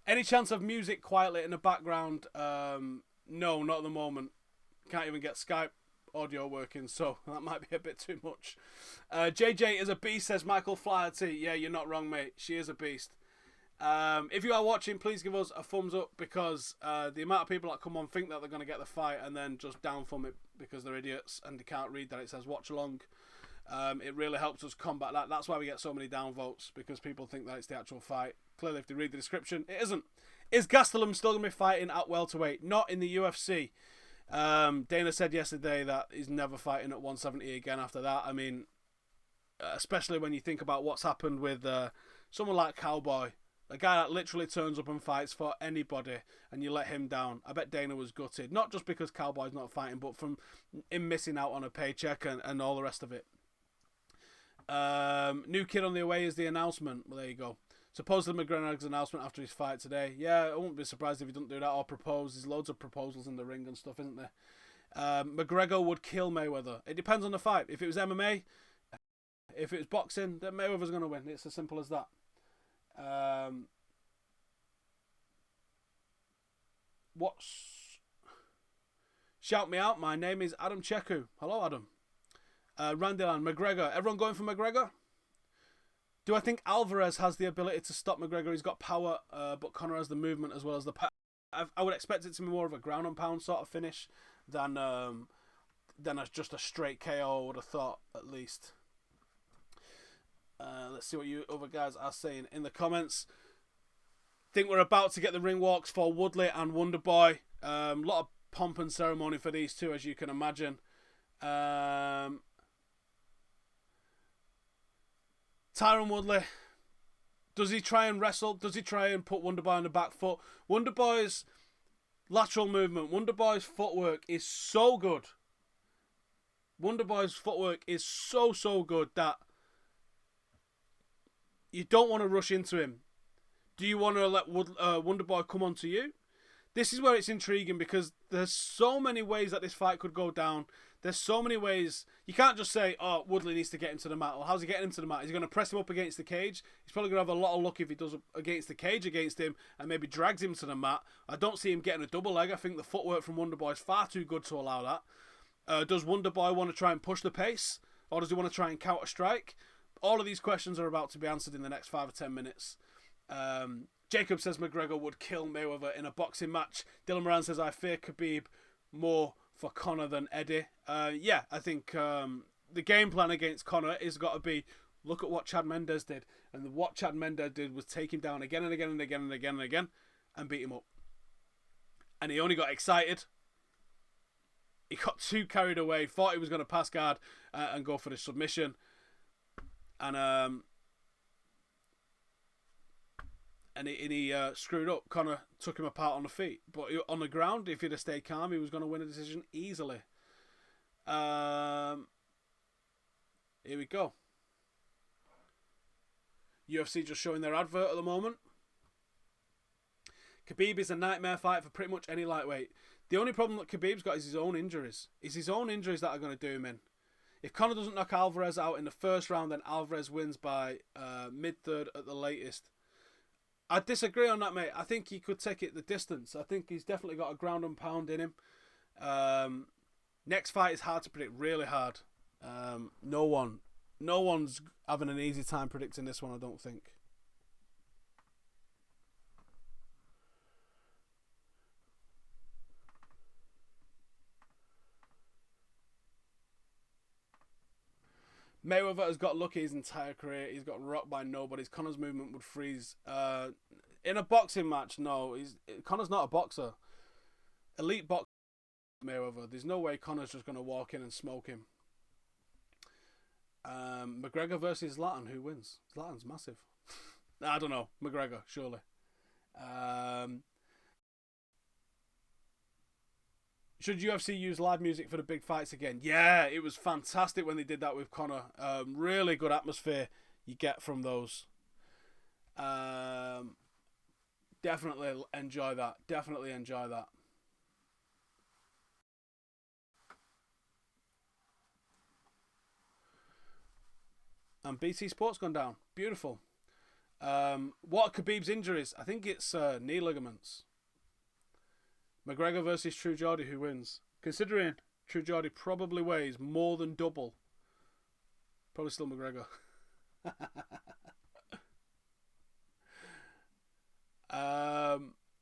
Speaker 1: Any chance of music quietly in the background? No, not at the moment. Can't even get Skype audio working, so that might be a bit too much. JJ is a beast, says Michael Flaherty. Yeah, you're not wrong, mate. She is a beast. If you are watching, please give us a thumbs up, because the amount of people that come on think that they're going to get the fight and then just down thumb it because they're idiots and they can't read that it says watch along. It really helps us combat that. That's why we get so many downvotes, because people think that it's the actual fight. Clearly, if they read the description, it isn't. Is Gastelum still going to be fighting at welterweight? Not in the UFC. Dana said yesterday that he's never fighting at 170 again after that. I mean, especially when you think about what's happened with someone like Cowboy, a guy that literally turns up and fights for anybody, and you let him down. I bet Dana was gutted. Not just because Cowboy's not fighting, but from him missing out on a paycheck and all the rest of it. New kid on the way is the announcement. Well, there you go. Supposedly McGregor's announcement after his fight today. Yeah, I wouldn't be surprised if he doesn't do that or propose. There's loads of proposals in the ring and stuff, isn't there? McGregor would kill Mayweather. It depends on the fight. If it was MMA, if it was boxing, then Mayweather's going to win. It's as simple as that. Shout me out. My name is Adam Cheku. Hello, Adam. Randyland, McGregor. Everyone going for McGregor? Do I think Alvarez has the ability to stop McGregor? He's got power, but Conor has the movement as well as the power. I would expect it to be more of a ground and pound sort of finish than as just a straight KO, I would have thought, at least. Let's see what you other guys are saying in the comments. Think we're about to get the ring walks for Woodley and Wonderboy. A lot of pomp and ceremony for these two, as you can imagine. Tyron Woodley, does he try and wrestle? Does he try and put Wonderboy on the back foot? Wonderboy's lateral movement, Wonderboy's footwork is so good. Wonderboy's footwork is so good that you don't want to rush into him. Do you want to let Wonderboy come on to you? This is where it's intriguing, because there's so many ways that this fight could go down. There's so many ways. You can't just say, oh, Woodley needs to get into the mat. Well, how's he getting into the mat? Is he going to press him up against the cage? He's probably going to have a lot of luck if he does against the cage against him and maybe drags him to the mat. I don't see him getting a double leg. I think the footwork from Wonderboy is far too good to allow that. Does Wonderboy want to try and push the pace? Or does he want to try and counter strike? All of these questions are about to be answered in the next 5 or 10 minutes. Jacob says McGregor would kill Mayweather in a boxing match. Dylan Moran says, I fear Khabib more for Conor than Eddie. Yeah, I think the game plan against Conor has got to be, look at what Chad Mendes did. And what Chad Mendes did was take him down again and again and again and again and again and beat him up. And he only got excited. He got too carried away, thought he was going to pass guard and go for the submission. And he screwed up. Conor took him apart on the feet. But on the ground, if he'd have stayed calm, he was going to win a decision easily. Here we go. UFC just showing their advert at the moment. Khabib is a nightmare fight for pretty much any lightweight. The only problem that Khabib's got is his own injuries. It's his own injuries that are going to do him in. If Conor doesn't knock Alvarez out in the first round, then Alvarez wins by mid-third at the latest. I disagree on that, mate. I think he could take it the distance. I think he's definitely got a ground and pound in him. Next fight is hard to predict, really hard. No one's having an easy time predicting this one, I don't think. Mayweather has got lucky his entire career. He's got rocked by nobody. Conor's movement would freeze. In a boxing match, no. Conor's not a boxer. Elite boxer, Mayweather. There's no way Conor's just going to walk in and smoke him. McGregor versus Zlatan. Who wins? Zlatan's massive. I don't know. McGregor, surely. Should UFC use live music for the big fights again? Yeah, it was fantastic when they did that with Conor. Really good atmosphere you get from those. Definitely enjoy that. Definitely enjoy that. And BT Sport's gone down. Beautiful. What are Khabib's injuries? I think it's knee ligaments. McGregor versus True Geordie, who wins? Considering True Geordie probably weighs more than double. Probably still McGregor.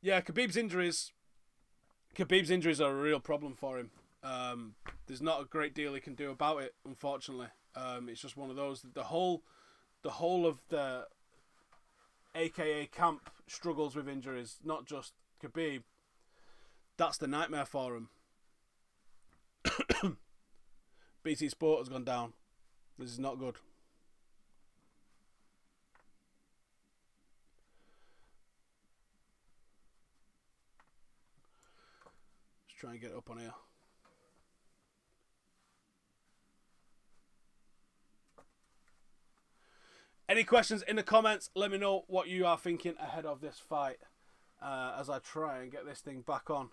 Speaker 1: Yeah, Khabib's injuries are a real problem for him. There's not a great deal he can do about it, unfortunately. It's just one of those. The whole of the AKA camp struggles with injuries, not just Khabib. That's the nightmare for him. BT Sport has gone down. This is not good. Let's try and get it up on here. Any questions in the comments? Let me know what you are thinking ahead of this fight as I try and get this thing back on.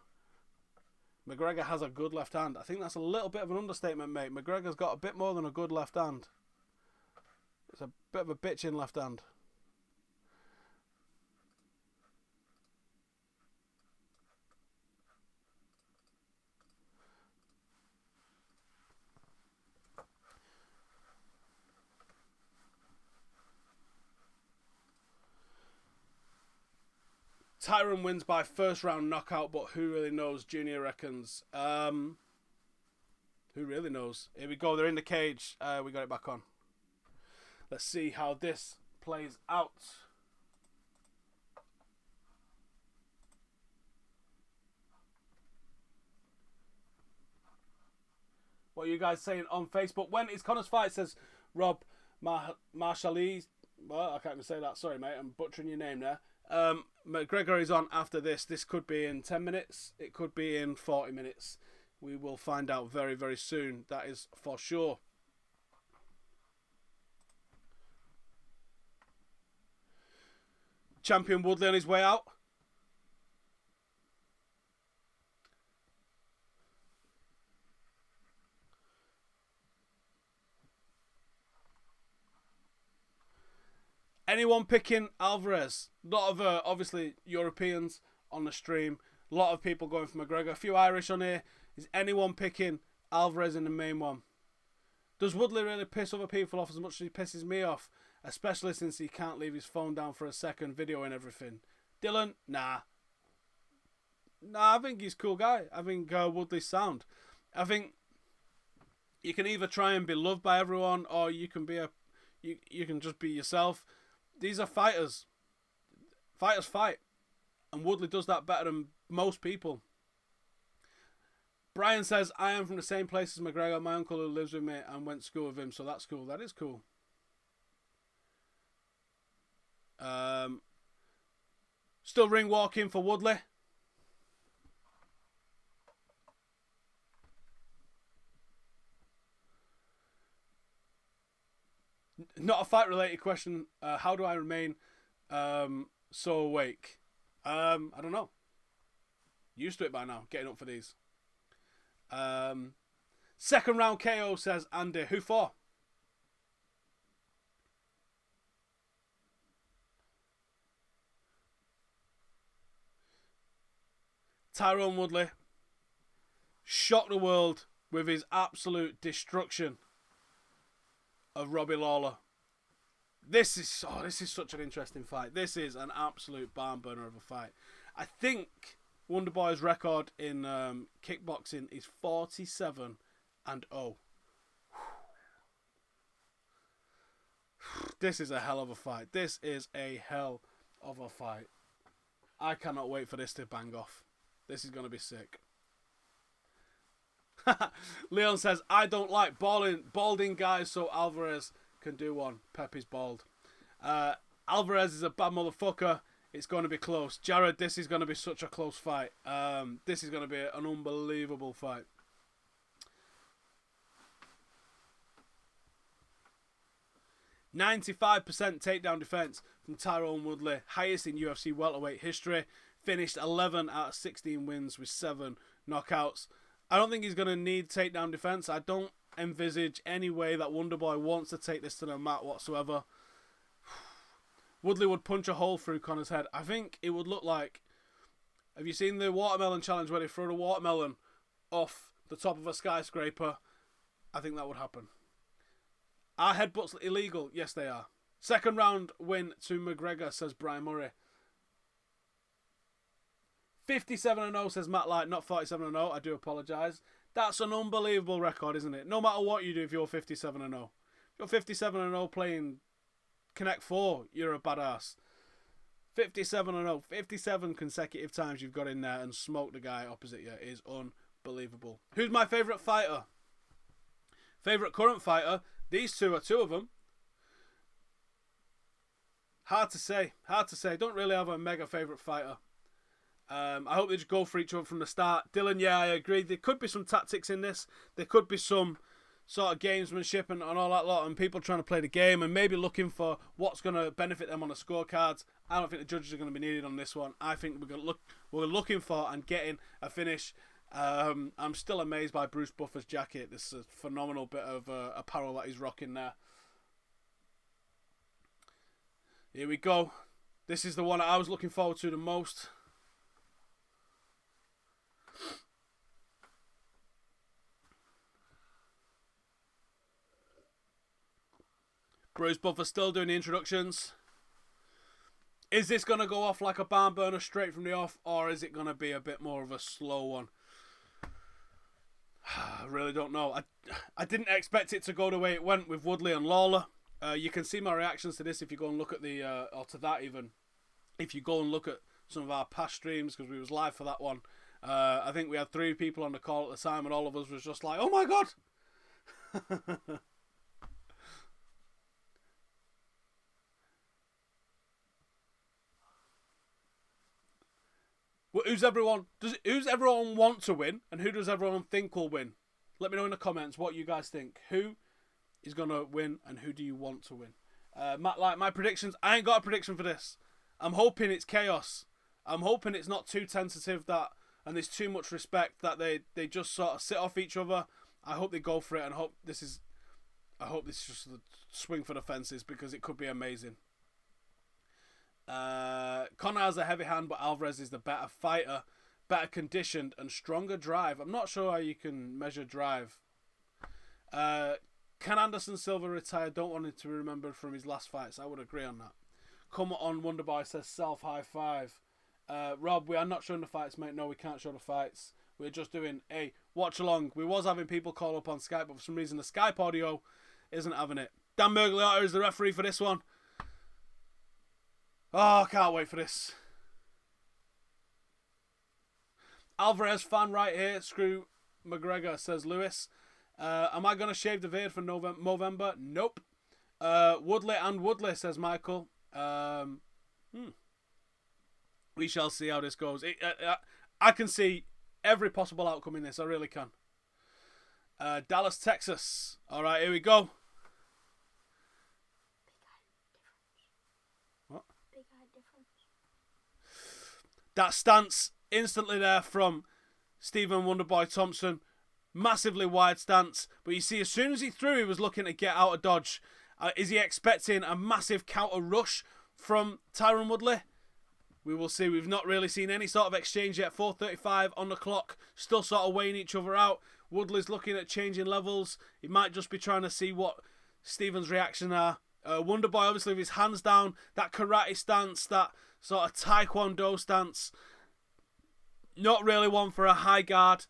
Speaker 1: McGregor has a good left hand. I think that's a little bit of an understatement, mate. McGregor's got a bit more than a good left hand. It's a bit of a bitchin' left hand. Tyron wins by first round knockout, but who really knows? Junior reckons. Who really knows? Here we go. They're in the cage. We got it back on. Let's see how this plays out. What are you guys saying on Facebook? When is Connor's fight? Says Rob Marshall. Well, I can't even say that. Sorry, mate. I'm butchering your name there. McGregor is on after this. This could be in 10 minutes. It could be in 40 minutes. We will find out very, very soon. That is for sure. Champion Woodley on his way out. Anyone picking Alvarez? A lot of obviously Europeans on the stream. A lot of people going for McGregor. A few Irish on here. Is anyone picking Alvarez in the main one? Does Woodley really piss other people off as much as he pisses me off? Especially since he can't leave his phone down for a second, video and everything. Dylan? Nah. Nah, I think he's a cool guy. I think Woodley's sound. I think you can either try and be loved by everyone, or you can be you can just be yourself. These are fighters. Fighters fight. And Woodley does that better than most people. Brian says, I am from the same place as McGregor. My uncle who lives with me and went to school with him, so that's cool. That is cool. Still ring walking for Woodley. Not a fight related question. How do I remain so awake? I don't know. Used to it by now, getting up for these. Second round KO, says Andy. Who for? Tyron Woodley shocked the world with his absolute destruction of Robbie Lawler. This is such an interesting fight. This is an absolute barn burner of a fight. I think Wonderboy's record in kickboxing is 47-0. This is a hell of a fight. This is a hell of a fight. I cannot wait for this to bang off. This is going to be sick. Leon says, I don't like balding guys, so Alvarez can do one. Pep is bald. Alvarez is a bad motherfucker. It's going to be close. Jared, this is going to be such a close fight. This is going to be an unbelievable fight. 95% takedown defense from Tyron Woodley, highest in UFC welterweight history. Finished 11 out of 16 wins with 7 knockouts. I don't think he's going to need takedown defense. I don't envisage any way that Wonderboy wants to take this to the mat whatsoever. Woodley would punch a hole through Conor's head. I think it would look like... Have you seen the watermelon challenge where they throw the watermelon off the top of a skyscraper? I think that would happen. Are headbutts illegal? Yes, they are. Second round win to McGregor, says Brian Murray. 57-0, says Matt Light, not 47-0. I do apologise. That's an unbelievable record, isn't it? No matter what you do, if you're 57-0. If you're 57-0 playing Connect 4, you're a badass. 57-0. 57 consecutive times you've got in there and smoked the guy opposite you is unbelievable. Who's my favourite fighter? Favourite current fighter? These two are two of them. Hard to say. Hard to say. Don't really have a mega favourite fighter. I hope they just go for each other from the start. Dylan, yeah, I agree. There could be some tactics in this. There could be some sort of gamesmanship and all that lot, and people trying to play the game and maybe looking for what's going to benefit them on the scorecards. I don't think the judges are going to be needed on this one. I think we're looking for and getting a finish. I'm still amazed by Bruce Buffer's jacket. This is a phenomenal bit of apparel that he's rocking there. Here we go. This is the one I was looking forward to the most. Bruce Buffer still doing the introductions. Is this going to go off like a barn burner straight from the off, or is it going to be a bit more of a slow one? I really don't know. I didn't expect it to go the way it went with Woodley and Lawler. You can see my reactions to this if you go and look at the, or to that even, if you go and look at some of our past streams, because we was live for that one. I think we had 3 people on the call at the time, and all of us was just like, oh my god! Who's everyone want to win, and who does everyone think will win? Let me know in the comments what you guys think. Who is going to win, and who do you want to win? Matt, like my predictions, I ain't got a prediction for this. I'm hoping it's chaos. I'm hoping it's not too tentative and there's too much respect that they just sort of sit off each other. I hope they go for it, and I hope this is just the swing for the fences, because it could be amazing. Conor has a heavy hand, but Alvarez is the better fighter, better conditioned and stronger drive. I'm not sure how you can measure drive. Can Anderson Silva retire? Don't want him to be remembered from his last fights. I would agree on that. Come on, Wonderboy says self high five. Rob, we are not showing the fights, mate. No, we can't show the fights. We're just doing a watch along. We was having people call up on Skype, but for some reason the Skype audio isn't having it. Dan Mergliata is the referee for this one. Oh, I can't wait for this. Alvarez fan right here. Screw McGregor, says Lewis. Am I going to shave the beard for November? Nope. Woodley and Woodley, says Michael. We shall see how this goes. I can see every possible outcome in this. I really can. Dallas, Texas. All right, here we go. That stance instantly there from Stephen Wonderboy Thompson. Massively wide stance. But you see, as soon as he threw, he was looking to get out of dodge. Is he expecting a massive counter rush from Tyron Woodley? We will see. We've not really seen any sort of exchange yet. 4:35 on the clock. Still sort of weighing each other out. Woodley's looking at changing levels. He might just be trying to see what Stephen's reaction are. Wonderboy, obviously, with his hands down. That karate stance. That sort of taekwondo stance. Not really one for a high guard.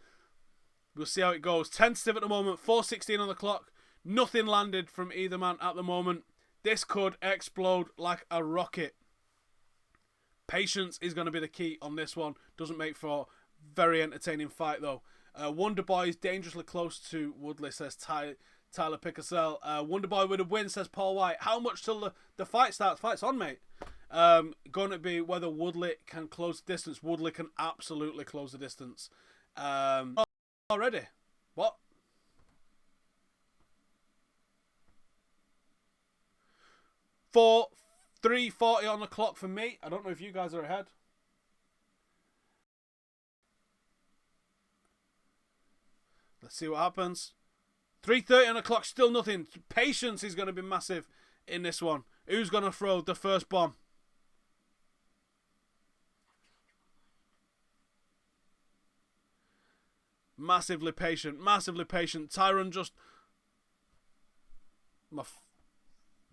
Speaker 1: We'll see how it goes. Tentative at the moment. 4:16 on the clock. Nothing landed from either man at the moment. This could explode like a rocket. Patience is going to be the key on this one. Doesn't make for a very entertaining fight, though. Wonderboy is dangerously close to Woodley, says Tyler Picassel. Wonderboy with a win, says Paul White. How much till the fight starts? Fight's on, mate. Going to be whether Woodley can close the distance. Woodley can absolutely close the distance. Already? What? 3:40 on the clock for me. I don't know if you guys are ahead. Let's see what happens. 3:30 on the clock, still nothing. Patience is going to be massive in this one. Who's going to throw the first bomb? Massively patient. Massively patient. Tyron just...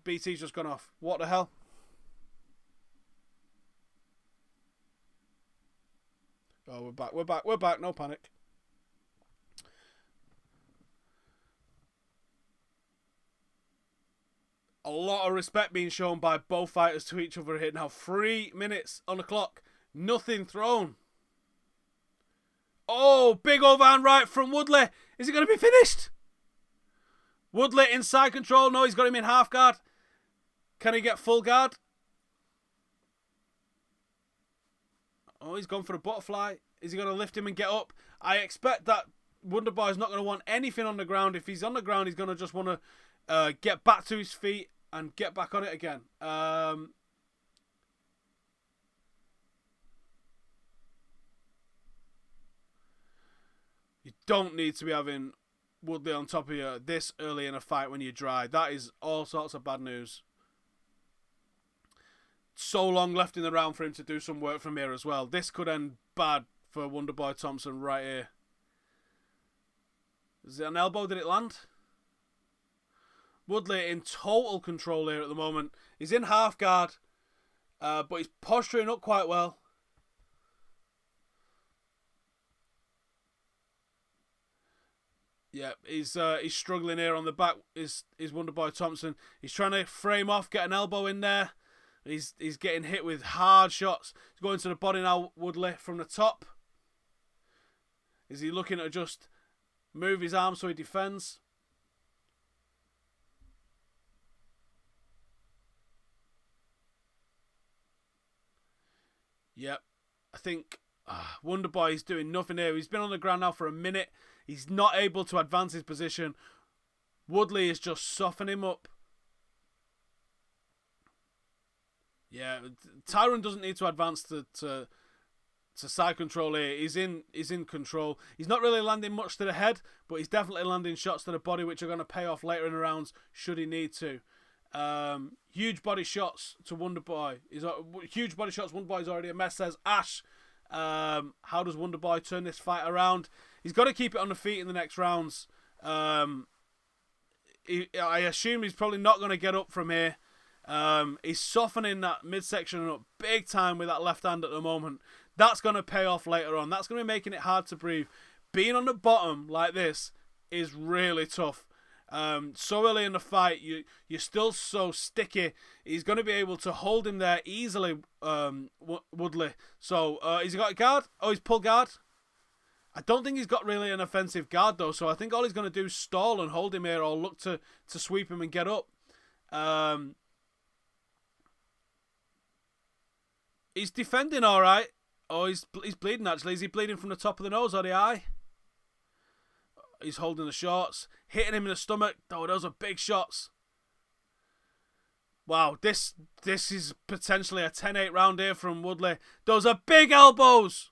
Speaker 1: BT's just gone off. What the hell? Oh, we're back. We're back. We're back. No panic. A lot of respect being shown by both fighters to each other here. Now, 3 minutes on the clock. Nothing thrown. Oh, big overhand right from Woodley. Is it going to be finished? Woodley inside control. No, he's got him in half guard. Can he get full guard? Oh, he's gone for a butterfly. Is he going to lift him and get up? I expect that Wonderboy is not going to want anything on the ground. If he's on the ground, he's going to just want to get back to his feet and get back on it again. You don't need to be having Woodley on top of you this early in a fight when you're dry. That is all sorts of bad news. So long left in the round for him to do some work from here as well. This could end bad for Wonderboy Thompson right here. Is it an elbow? Did it land? Woodley in total control here at the moment. He's in half guard, but he's posturing up quite well. Yeah, he's struggling here on the back. Is Wonderboy Thompson? He's trying to frame off, get an elbow in there. He's getting hit with hard shots. He's going to the body now, Woodley, from the top. Is he looking to just move his arm so he defends? Yep. I think Wonderboy is doing nothing here. He's been on the ground now for a minute. He's not able to advance his position. Woodley is just softening him up. Yeah, Tyron doesn't need to advance to side control here. He's in control. He's not really landing much to the head, but he's definitely landing shots to the body, which are going to pay off later in the rounds should he need to. Huge body shots to Wonderboy. Huge body shots. Wonderboy's already a mess, says Ash. How does Wonderboy turn this fight around? He's got to keep it on the feet in the next rounds. I assume he's probably not going to get up from here. He's softening that midsection up big time with that left hand at the moment. That's going to pay off later on. That's going to be making it hard to breathe. Being on the bottom like this is really tough. So early in the fight, you're still so sticky. He's going to be able to hold him there easily, Woodley. So, has he got a guard? Oh, he's pulled guard. I don't think he's got really an offensive guard, though. So I think all he's going to do is stall and hold him here or look to sweep him and get up. He's defending all right. Oh, he's bleeding, actually. Is he bleeding from the top of the nose or the eye? He's holding the shorts. Hitting him in the stomach. Oh, those are big shots. Wow, this is potentially a 10-8 round here from Woodley. Those are big elbows.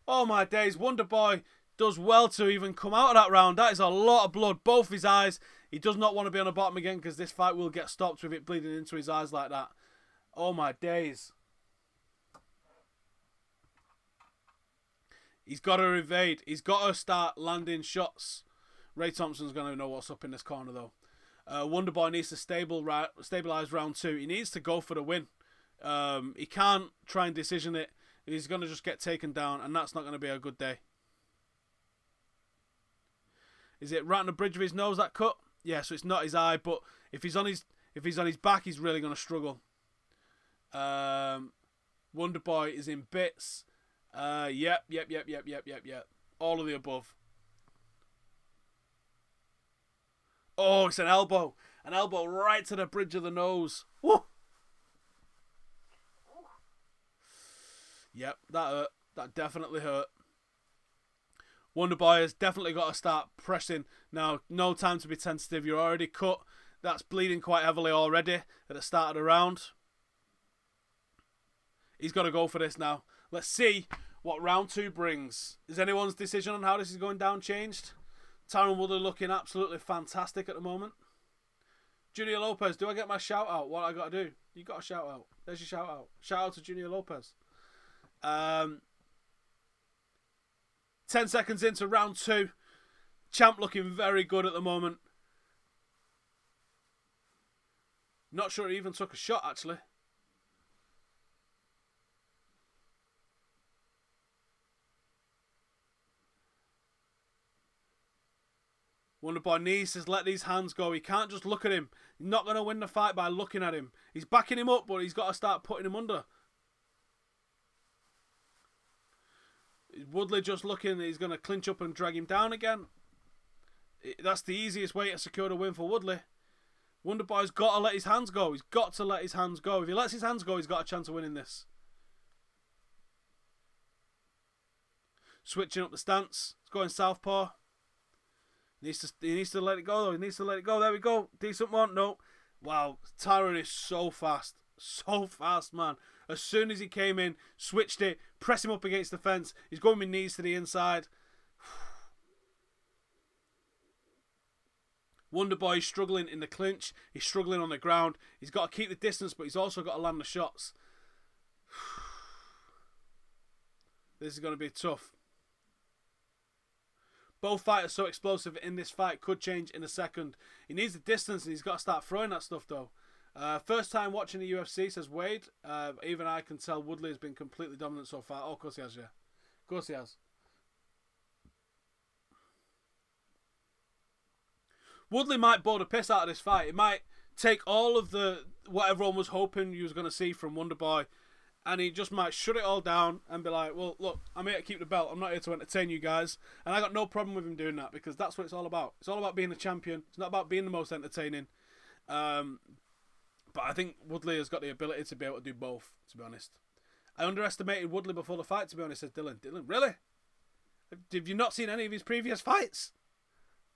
Speaker 1: Oh, my days. Wonderboy does well to even come out of that round. That is a lot of blood. Both his eyes. He does not want to be on the bottom again because this fight will get stopped with it bleeding into his eyes like that. Oh, my days. He's got to evade. He's got to start landing shots. Ray Thompson's going to know what's up in this corner, though. Wonderboy needs to stabilize round 2. He needs to go for the win. He can't try and decision it. He's going to just get taken down, and that's not going to be a good day. Is it right on the bridge of his nose, that cut? Yeah, so it's not his eye, but if he's on his back, he's really going to struggle. Wonderboy is in bits. Yep. All of the above. Oh, it's an elbow. An elbow right to the bridge of the nose. Woo! Yep, that hurt. That definitely hurt. Wonderboy has definitely got to start pressing. Now, no time to be tentative. You're already cut. That's bleeding quite heavily already at the start of the round. He's got to go for this now. Let's see what round 2 brings. Is anyone's decision on how this is going down changed? Tyron Woodley looking absolutely fantastic at the moment. Junior Lopez, do I get my shout out? What I got to do? You got a shout out. There's your shout out. Shout out to Junior Lopez. 10 seconds into round 2. Champ looking very good at the moment. Not sure he even took a shot, actually. Wonderboy needs to let these hands go. He can't just look at him. He's not going to win the fight by looking at him. He's backing him up, but he's got to start putting him under. Woodley just looking. He's going to clinch up and drag him down again. That's the easiest way to secure the win for Woodley. Wonderboy's got to let his hands go. He's got to let his hands go. If he lets his hands go, he's got a chance of winning this. Switching up the stance. He's going southpaw. He needs to let it go, though. He needs to let it go. There we go. Decent one. No. Wow. Tyron is so fast. So fast, man. As soon as he came in, switched it, press him up against the fence. He's going with knees to the inside. Wonderboy is struggling in the clinch. He's struggling on the ground. He's got to keep the distance, but he's also got to land the shots. This is going to be tough. Both fighters so explosive in this fight, could change in a second. He needs the distance and he's got to start throwing that stuff though. First time watching the UFC, says Wade. Even I can tell Woodley has been completely dominant so far. Oh, of course he has, yeah. Of course he has. Woodley might blow the piss out of this fight. It might take all of what everyone was hoping you was going to see from Wonderboy, and he just might shut it all down and be like, well, look, I'm here to keep the belt. I'm not here to entertain you guys. And I got no problem with him doing that because that's what it's all about. It's all about being a champion. It's not about being the most entertaining. But I think Woodley has got the ability to be able to do both, to be honest. I underestimated Woodley before the fight, to be honest, says Dylan. Dylan, really? Have you not seen any of his previous fights?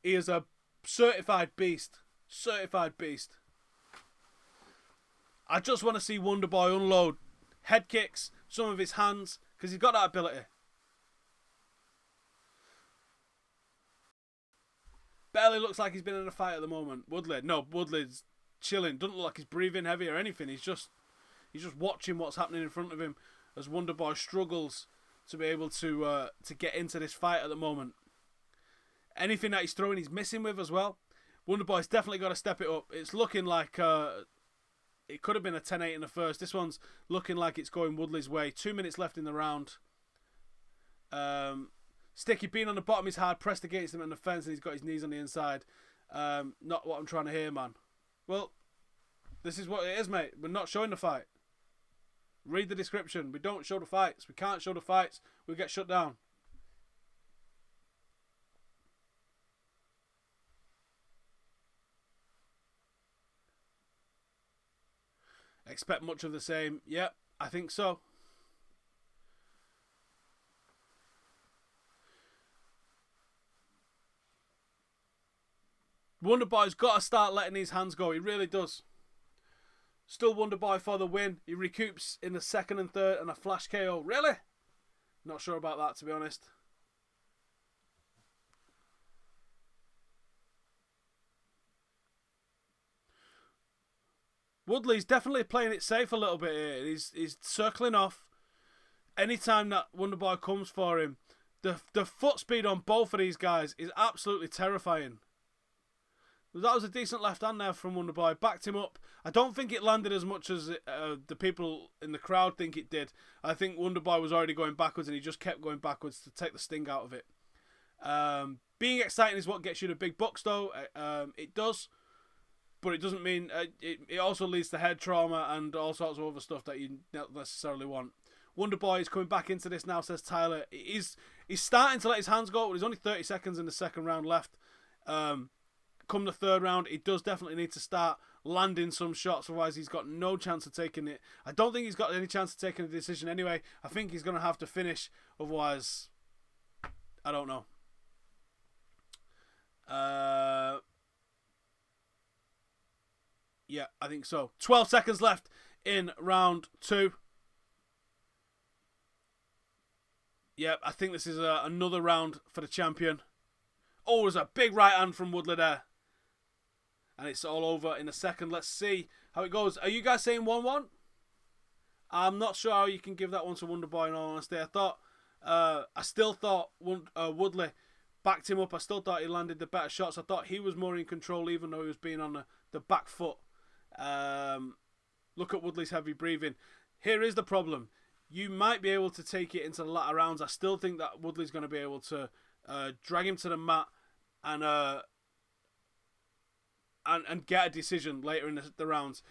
Speaker 1: He is a certified beast. Certified beast. I just want to see Wonderboy unload head kicks, some of his hands, because he's got that ability. Barely looks like he's been in a fight at the moment. Woodley, no, Woodley's chilling. Doesn't look like he's breathing heavy or anything. He's just watching what's happening in front of him as Wonderboy struggles to be able to get into this fight at the moment. Anything that he's throwing, he's missing with as well. Wonderboy's definitely got to step it up. It's looking like it could have been a 10-8 in the first. This one's looking like it's going Woodley's way. 2 minutes left in the round. Sticky being on the bottom is hard, pressed against him on the fence, and he's got his knees on the inside. Not what I'm trying to hear, man. Well, this is what it is, mate. We're not showing the fight. Read the description. We don't show the fights. We can't show the fights. We get shut down. Expect much of the same. Yep, I think so. Wonderboy's got to start letting his hands go. He really does. Still Wonderboy for the win. He recoups in the second and third and a flash KO. Really? Not sure about that, to be honest. Woodley's definitely playing it safe a little bit here. He's circling off. Anytime that Wonderboy comes for him, the foot speed on both of these guys is absolutely terrifying. That was a decent left hand there from Wonderboy. Backed him up. I don't think it landed as much as the people in the crowd think it did. I think Wonderboy was already going backwards and he just kept going backwards to take the sting out of it. Being exciting is what gets you the big bucks, though. It does. But it doesn't mean... it also leads to head trauma and all sorts of other stuff that you don't necessarily want. Wonderboy is coming back into this now, says Tyler. He's starting to let his hands go, but there's only 30 seconds in the second round left. Come the third round, he does definitely need to start landing some shots, otherwise he's got no chance of taking it. I don't think he's got any chance of taking a decision anyway. I think he's going to have to finish, otherwise, I don't know. Yeah, I think so. 12 seconds left in round 2. Yeah, I think this is another round for the champion. Oh, there's a big right hand from Woodley there. And it's all over in a second. Let's see how it goes. Are you guys saying 1-1? I'm not sure how you can give that one to Wonderboy, in all honesty. I still thought Woodley backed him up. I still thought he landed the better shots. I thought he was more in control, even though he was being on the back foot. Look at Woodley's heavy breathing. Here is the problem. You might be able to take it into the latter rounds. I still think that Woodley's going to be able to drag him to the mat and get a decision later in the rounds.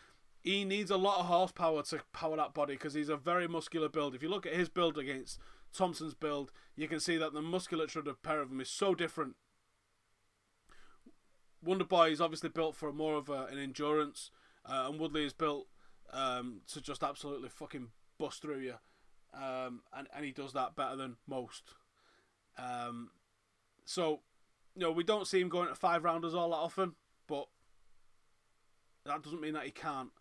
Speaker 1: He needs a lot of horsepower to power that body because he's a very muscular build. If you look at his build against Thompson's build, you can see that the musculature of the pair of them is so different. Wonderboy is obviously built for more of an endurance, and Woodley is built to just absolutely fucking bust through you, and he does that better than most. So, we don't see him going to 5 rounders all that often, but that doesn't mean that he can't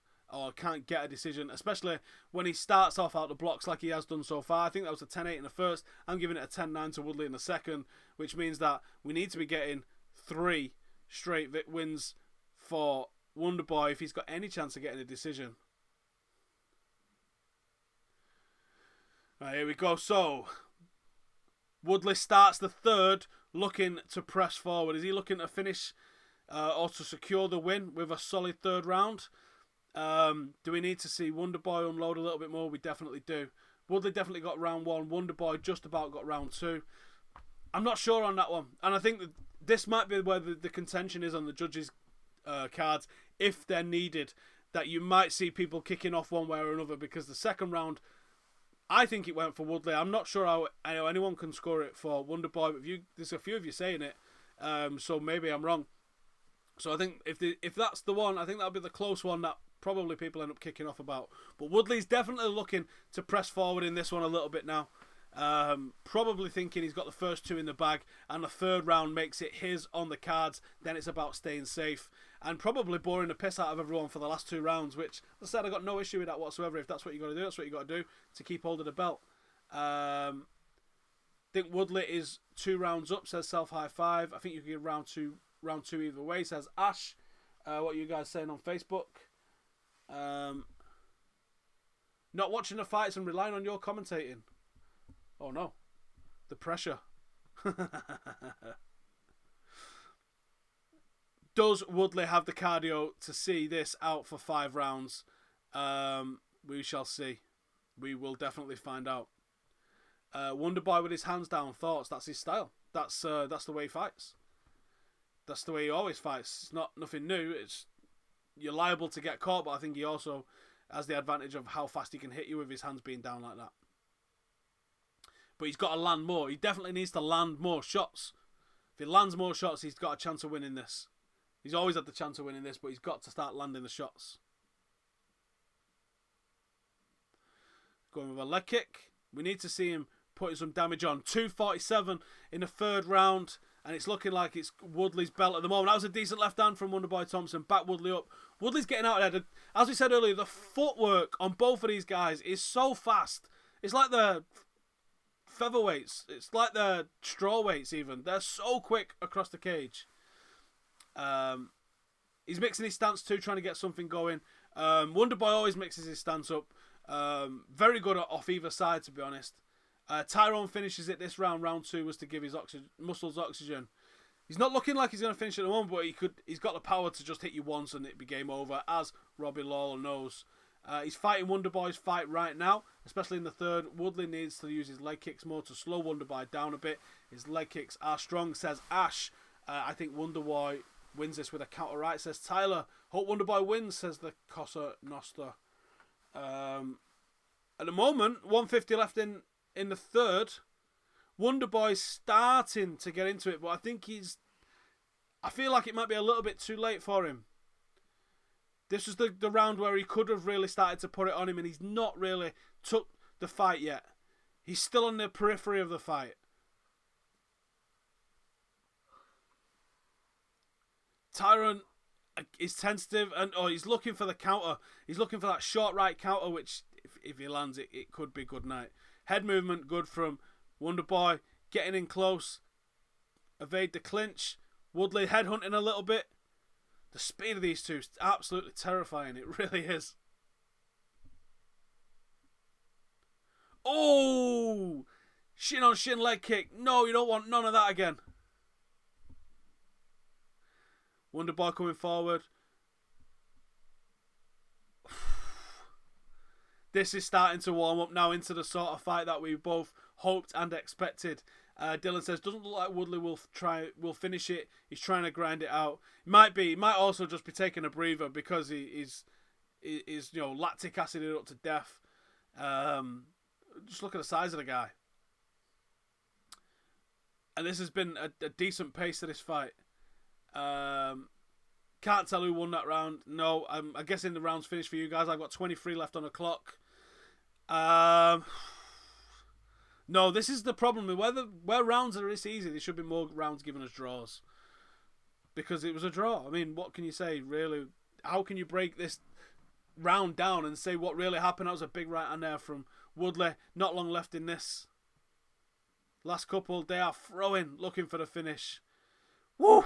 Speaker 1: get a decision, especially when he starts off out the blocks like he has done so far. I think that was a 10-8 in the first. I'm giving it a 10-9 to Woodley in the second, which means that we need to be getting 3 straight wins for Wonderboy if he's got any chance of getting a decision. Right, here we go. So, Woodley starts the third, looking to press forward. Is he looking to finish or to secure the win with a solid third round? Do we need to see Wonderboy unload a little bit more? We definitely do. Woodley definitely got round 1. Wonderboy just about got round 2. I'm not sure on that one. And I think that this might be where the contention is on the judges' cards, if they're needed, that you might see people kicking off one way or another, because the second round, I think it went for Woodley. I'm not sure how anyone can score it for Wonderboy, but there's a few of you saying it, so maybe I'm wrong. So I think if that's the one, I think that'll be the close one that probably people end up kicking off about. But Woodley's definitely looking to press forward in this one a little bit now. Probably thinking he's got the first 2 in the bag, and the third round makes it his on the cards. Then it's about staying safe and probably boring the piss out of everyone for the last 2 rounds, which, as I said, I got no issue with that whatsoever. If that's what you got to do, that's what you got to do to keep hold of the belt. I think Woodley is 2 rounds up, says Self High Five. I think you can give round two either way, says Ash. What are you guys saying on Facebook? Not watching the fights and relying on your commentating. Oh no, the pressure. Does Woodley have the cardio to see this out for 5 rounds? We shall see. We will definitely find out. Wonderboy with his hands down, thoughts. That's his style. That's the way he fights. That's the way he always fights. It's not nothing new. You're liable to get caught, but I think he also has the advantage of how fast he can hit you with his hands being down like that. But he's got to land more. He definitely needs to land more shots. If he lands more shots, he's got a chance of winning this. He's always had the chance of winning this, but he's got to start landing the shots. Going with a leg kick. We need to see him putting some damage on. 2:47 in the third round, and it's looking like it's Woodley's belt at the moment. That was a decent left hand from Wonderboy Thompson. Back Woodley up. Woodley's getting out of there. As we said earlier, the footwork on both of these guys is so fast. It's like the featherweights. It's like the strawweights even. They're so quick across the cage. He's mixing his stance too, trying to get something going. Wonderboy always mixes his stance up. Very good off either side, to be honest. Tyrone finishes it this round. Round 2 was to give his muscles oxygen. He's not looking like he's going to finish at the moment, but he's got the power to just hit you once and it'd be game over, as Robbie Lawler knows. He's fighting Wonderboy's fight right now, especially in the third. Woodley needs to use his leg kicks more to slow Wonderboy down a bit. His leg kicks are strong, says Ash. I think Wonderboy wins this with a counter right, says Tyler. Hope Wonderboy wins, says the Cosa Nostra. At the moment, 150 left in the third. Wonderboy's starting to get into it, but I feel like it might be a little bit too late for him. This was the round where he could have really started to put it on him, and he's not really took the fight yet. He's still on the periphery of the fight. Tyrone He's tentative, and he's looking for the counter. He's looking for that short right counter, which if he lands it, it could be good night. Head movement good from Wonderboy, getting in close, evade the clinch. Woodley headhunting a little bit. The speed of these two is absolutely terrifying. It really is. Oh, shin on shin leg kick. No, you don't want none of that again. Wonderboy coming forward. This is starting to warm up now into the sort of fight that we both hoped and expected. Dylan says, doesn't look like Woodley will finish it. He's trying to grind it out. He might also just be taking a breather because he's lactic acided up to death. Just look at the size of the guy. And this has been a decent pace to this fight. Can't tell who won that round. No, I'm guessing the round's finished for you guys. I've got 23 left on the clock. No, this is the problem. Where rounds are this easy, there should be more rounds given as draws. Because it was a draw. I mean, what can you say, really? How can you break this round down and say what really happened? That was a big right hand there from Woodley. Not long left in this. Last couple, they are throwing, looking for the finish. Woo!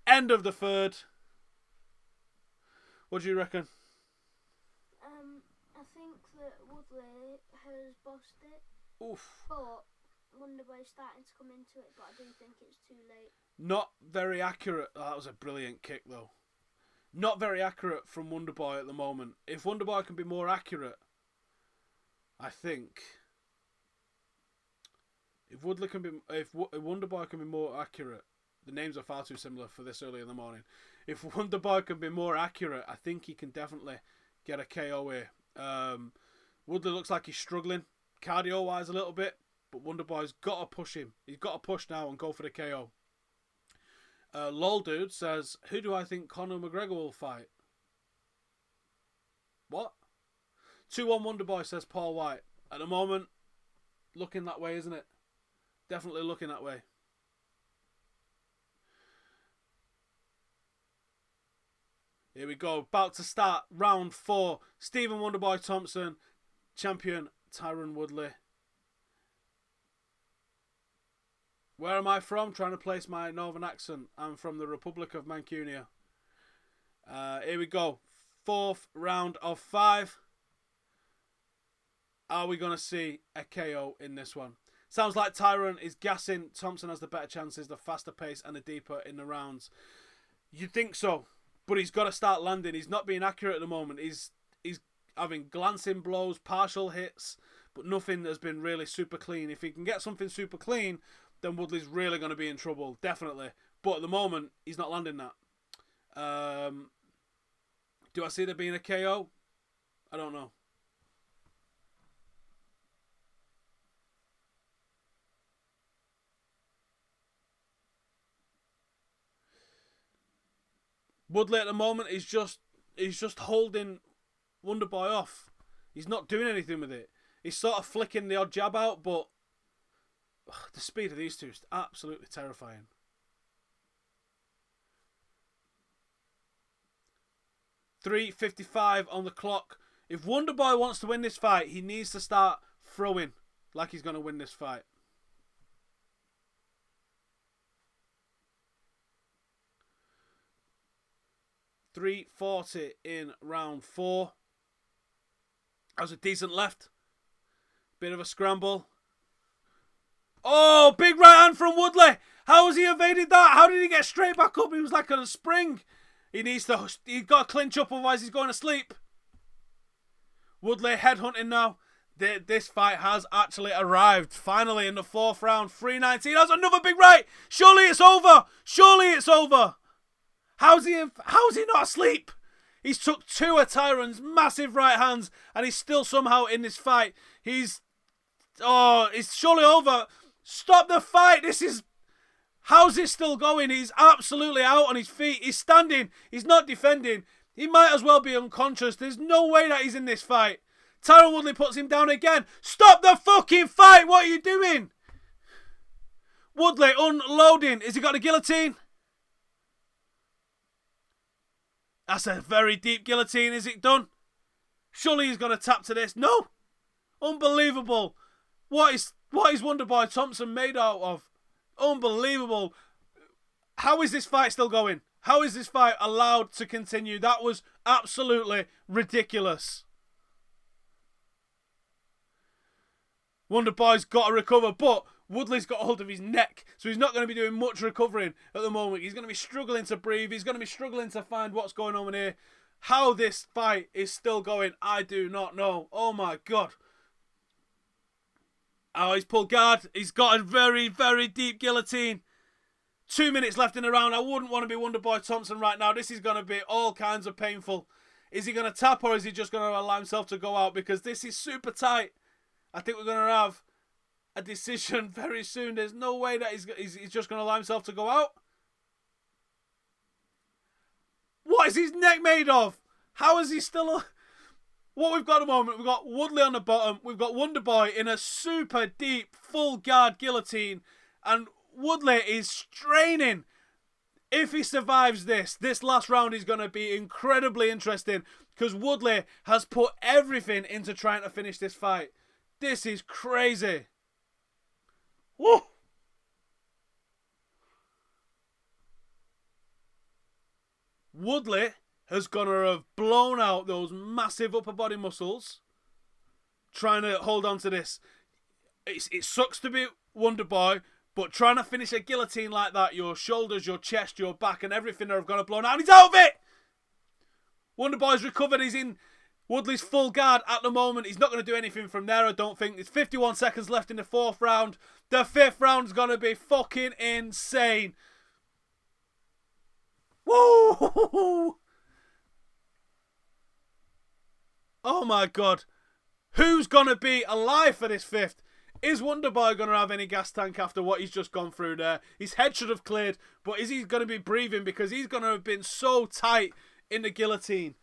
Speaker 1: End of the third. What do you reckon?
Speaker 2: I think that Woodley has bossed it.
Speaker 1: Oof.
Speaker 2: But Wonderboy's starting to come into it, but I do think it's too late.
Speaker 1: Not very accurate. Oh, that was a brilliant kick, though. Not very accurate from Wonderboy at the moment. If Wonderboy can be more accurate, I think. If Wonderboy can be more accurate, the names are far too similar for this early in the morning. If Wonderboy can be more accurate, I think he can definitely get a KO here. Woodley looks like he's struggling cardio-wise a little bit, but Wonderboy's got to push him. He's got to push now and go for the KO. Lol Dude says, who do I think Conor McGregor will fight? What? 2-1 Wonderboy, says Paul White. At the moment, looking that way, isn't it? Definitely looking that way. Here we go. About to start round 4. Stephen Wonderboy Thompson, champion Tyron Woodley. Where am I from? Trying to place my northern accent. I'm from the Republic of Mancunia. Here we go. 4th round of 5. Are we going to see a KO in this one? Sounds like Tyron is gassing. Thompson has the better chances, the faster pace and the deeper in the rounds. You'd think so, but he's got to start landing. He's not being accurate at the moment. He's having glancing blows, partial hits, but nothing has been really super clean. If he can get something super clean, then Woodley's really going to be in trouble, definitely. But at the moment, he's not landing that. Do I see there being a KO? I don't know. Woodley at the moment is just holding Wonderboy off. He's not doing anything with it. He's sort of flicking the odd jab out, but the speed of these two is absolutely terrifying. .3:55 on the clock. If Wonderboy wants to win this fight, he needs to start throwing like he's going to win this fight. .340 in round 4. That was a decent left. Bit of a scramble. Oh, big right hand from Woodley. How has he evaded that? How did he get straight back up? He was like on a spring. He's got to clinch up, otherwise he's going to sleep. Woodley headhunting now. This fight has actually arrived. Finally in the 4th round. 3:19. That's another big right. Surely it's over. Surely it's over. How's he not asleep? He's took 2 of Tyron's massive right hands and he's still somehow in this fight. It's surely over. Stop the fight. How's it still going? He's absolutely out on his feet. He's standing. He's not defending. He might as well be unconscious. There's no way that he's in this fight. Tyron Woodley puts him down again. Stop the fucking fight. What are you doing? Woodley unloading. Has he got a guillotine? That's a very deep guillotine. Is it done? Surely he's going to tap to this. No! Unbelievable. What is Wonderboy Thompson made out of? Unbelievable. How is this fight still going? How is this fight allowed to continue? That was absolutely ridiculous. Wonderboy's got to recover, but Woodley's got a hold of his neck, so he's not going to be doing much recovering at the moment. He's going to be struggling to breathe. He's going to be struggling to find what's going on here. How this fight is still going, I do not know. Oh my God. Oh, he's pulled guard. He's got a very, very deep guillotine. 2 minutes left in the round. I wouldn't want to be Wonderboy Thompson right now. This is going to be all kinds of painful. Is he going to tap or is he just going to allow himself to go out? Because this is super tight. I think we're going to have a decision very soon. There's no way that he's just going to allow himself to go out. What is his neck made of? How is he still... What we've got at the moment, we've got Woodley on the bottom. We've got Wonderboy in a super deep, full guard guillotine. And Woodley is straining. If he survives this last round is going to be incredibly interesting. Because Woodley has put everything into trying to finish this fight. This is crazy. Woo! Woodley has gonna have blown out those massive upper body muscles trying to hold on to this. It sucks to be Wonderboy, but trying to finish a guillotine like that, your shoulders, your chest, your back and everything are gonna blow out. He's out of it! Wonderboy's recovered. He's in Woodley's full guard at the moment. He's not going to do anything from there, I don't think. There's 51 seconds left in the 4th round. The 5th round's going to be fucking insane. Woo! Oh my God. Who's going to be alive for this 5th? Is Wonderboy going to have any gas tank after what he's just gone through there? His head should have cleared, but is he going to be breathing? Because he's going to have been so tight in the guillotine.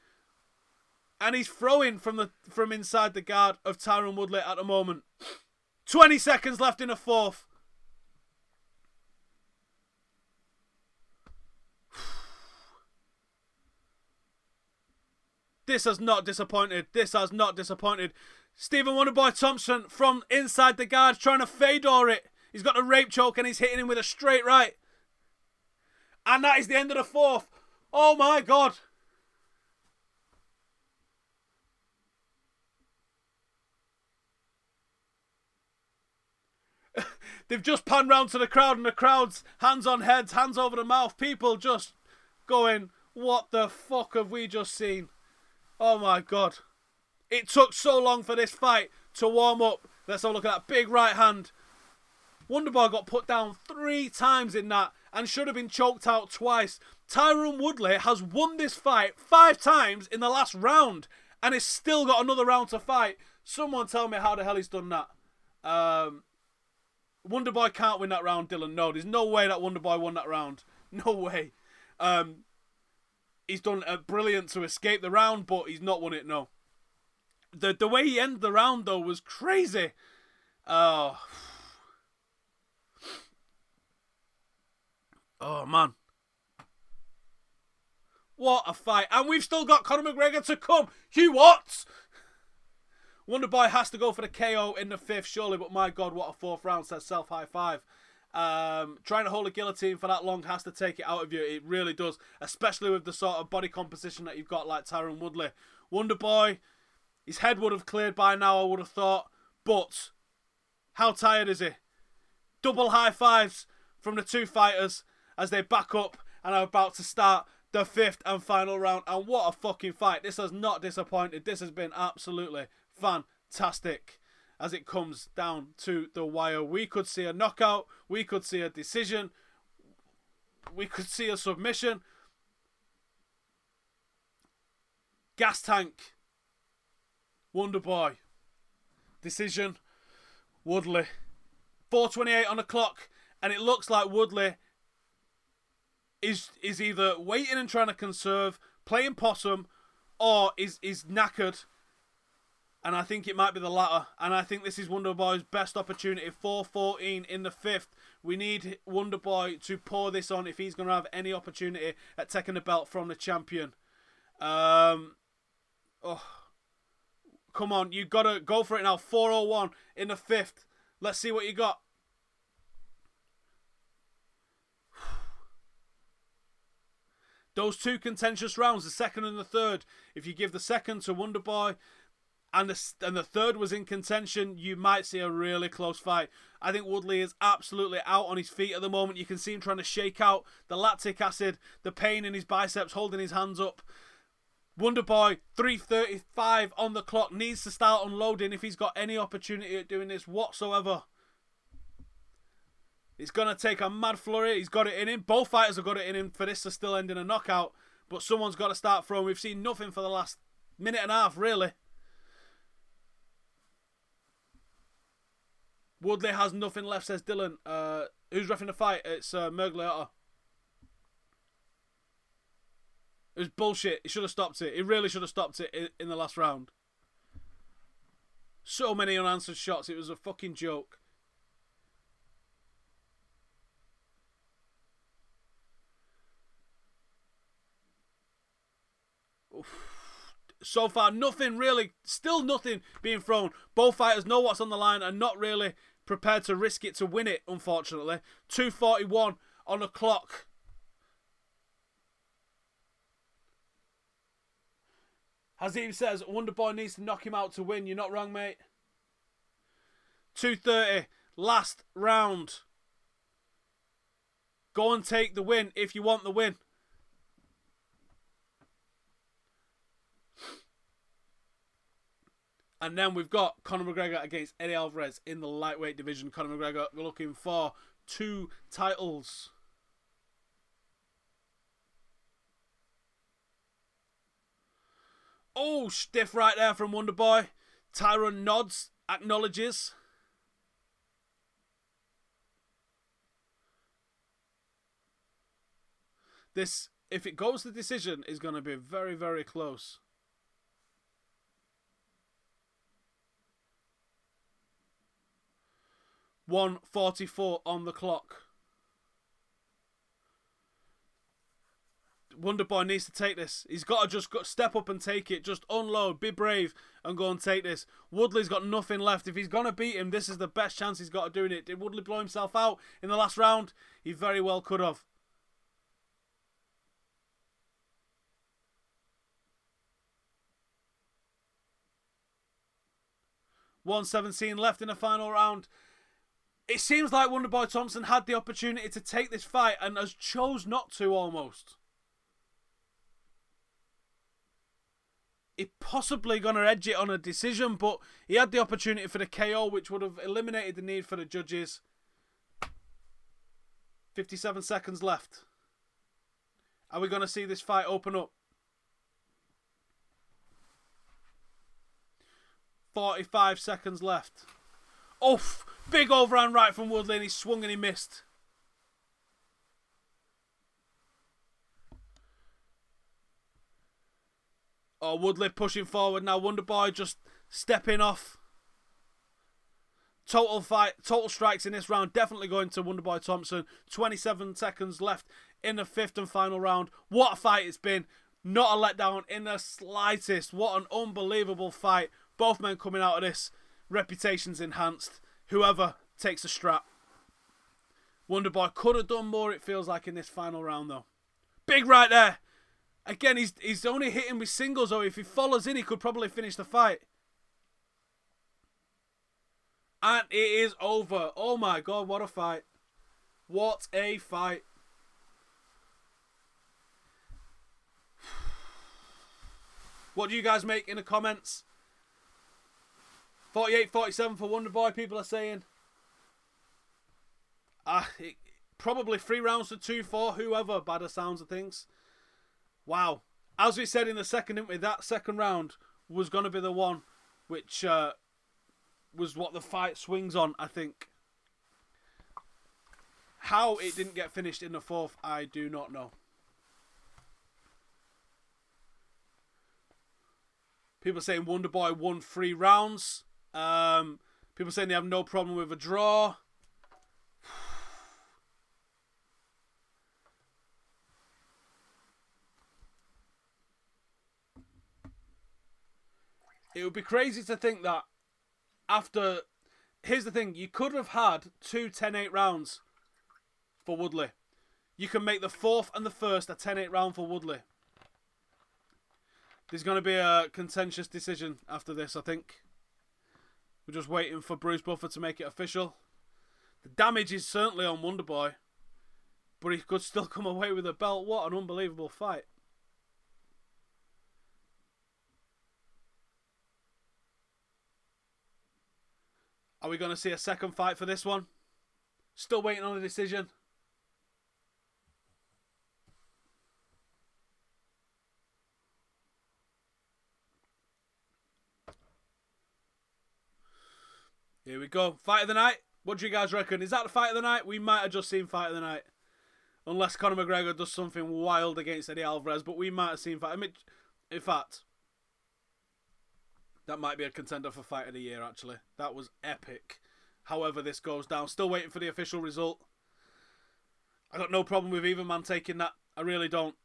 Speaker 1: And he's throwing from inside the guard of Tyron Woodley at the moment. 20 seconds left in the 4th. This has not disappointed. This has not disappointed. Stephen Wonderboy Thompson from inside the guard trying to Fedor it. He's got a rape choke and he's hitting him with a straight right. And that is the end of the 4th. Oh my God. They've just panned round to the crowd and the crowd's hands on heads, hands over the mouth. People just going, what the fuck have we just seen? Oh my God. It took so long for this fight to warm up. Let's have a look at that big right hand. Wonderboy got put down 3 times in that and should have been choked out twice. Tyron Woodley has won this fight 5 times in the last round and has still got another round to fight. Someone tell me how the hell he's done that. Wonderboy can't win that round, Dylan. No, there's no way that Wonderboy won that round. No way. He's done brilliant to escape the round, but he's not won it, no. The way he ended the round, though, was crazy. Oh, man. What a fight. And we've still got Conor McGregor to come. Hugh Watts. Wonderboy has to go for the KO in the 5th, surely. But my God, what a 4th round. Says self high five. Trying to hold a guillotine for that long has to take it out of you. It really does. Especially with the sort of body composition that you've got like Tyron Woodley. Wonderboy, his head would have cleared by now, I would have thought. But how tired is he? Double high fives from the 2 fighters as they back up and are about to start the 5th and final round. And what a fucking fight. This has not disappointed. This has been absolutely fantastic as it comes down to the wire. We could see a knockout. We could see a decision. We could see a submission. Gas tank. Wonderboy. Decision. Woodley. 4:28 on the clock. And it looks like Woodley is either waiting and trying to conserve, playing possum, or is knackered. And I think it might be the latter. And I think this is Wonderboy's best opportunity. 4:14 in the 5th. We need Wonderboy to pour this on if he's going to have any opportunity at taking the belt from the champion. Oh, come on, you gotta go for it now. 4:01 in the 5th. Let's see what you got. Those two contentious rounds, the second and the third. If you give the second to Wonderboy, and the third was in contention, you might see a really close fight. I think Woodley is absolutely out on his feet at the moment. You can see him trying to shake out the lactic acid, the pain in his biceps, holding his hands up. Wonderboy, 3:35 on the clock, needs to start unloading if he's got any opportunity at doing this whatsoever. It's going to take a mad flurry. He's got it in him. Both fighters have got it in him for this to still end in a knockout. But someone's got to start throwing. We've seen nothing for the last minute and a half, really. Woodley has nothing left, says Dylan. Who's reffing the fight? It's McGregor. It was bullshit. He should have stopped it. He really should have stopped it in the last round. So many unanswered shots. It was a fucking joke. So far, nothing really, still nothing being thrown. Both fighters know what's on the line and not really prepared to risk it to win it, unfortunately. 2:41 on the clock. Hazim says, Wonderboy needs to knock him out to win. You're not wrong, mate. 2:30, last round. Go and take the win if you want the win. And then we've got Conor McGregor against Eddie Alvarez in the lightweight division. Conor McGregor looking for 2 titles. Oh, stiff right there from Wonderboy. Tyron nods, acknowledges. This, if it goes to decision, is going to be very, very close. .144 on the clock. Wonderboy needs to take this. He's got to just step up and take it. Just unload, be brave, and go and take this. Woodley's got nothing left. If he's going to beat him, this is the best chance he's got of doing it. Did Woodley blow himself out in the last round? He very well could have. .117 left in the final round. It seems like Wonderboy Thompson had the opportunity to take this fight and has chose not to almost. He possibly going to edge it on a decision, but he had the opportunity for the KO, which would have eliminated the need for the judges. 57 seconds left. Are we going to see this fight open up? 45 seconds left. Oof! Big overhand right from Woodley, and he swung and he missed. Oh, Woodley pushing forward now. Wonderboy just stepping off. Total strikes in this round. Definitely going to Wonderboy Thompson. 27 seconds left in the 5th and final round. What a fight it's been. Not a letdown in the slightest. What an unbelievable fight. Both men coming out of this. Reputations enhanced. Whoever takes the strap. Wonderboy could have done more, it feels like, in this final round, though. Big right there. Again, he's only hitting with singles, though. If he follows in, he could probably finish the fight. And it is over. Oh, my God, what a fight. What a fight. What do you guys make in the comments? 48-47 for Wonderboy, people are saying. Probably 3 rounds to 2-4, whoever, by the sounds of things. Wow. As we said in the second, didn't we? That second round was going to be the one which was what the fight swings on, I think. How it didn't get finished in the 4th, I do not know. People saying Wonderboy won 3 rounds. People saying they have no problem with a draw. It would be crazy to think that after... Here's the thing. You could have had 2 10-8 rounds for Woodley. You can make the 4th and the 1st a 10-8 round for Woodley. There's going to be a contentious decision after this, I think. We're just waiting for Bruce Buffer to make it official. The damage is certainly on Wonderboy, but he could still come away with a belt. What an unbelievable fight. Are we going to see a second fight for this one? Still waiting on a decision. Here we go. Fight of the night. What do you guys reckon? Is that the fight of the night? We might have just seen fight of the night. Unless Conor McGregor does something wild against Eddie Alvarez. But we might have seen fight. I mean, in fact, that might be a contender for fight of the year, actually. That was epic. However this goes down. Still waiting for the official result. I got no problem with either man taking that. I really don't.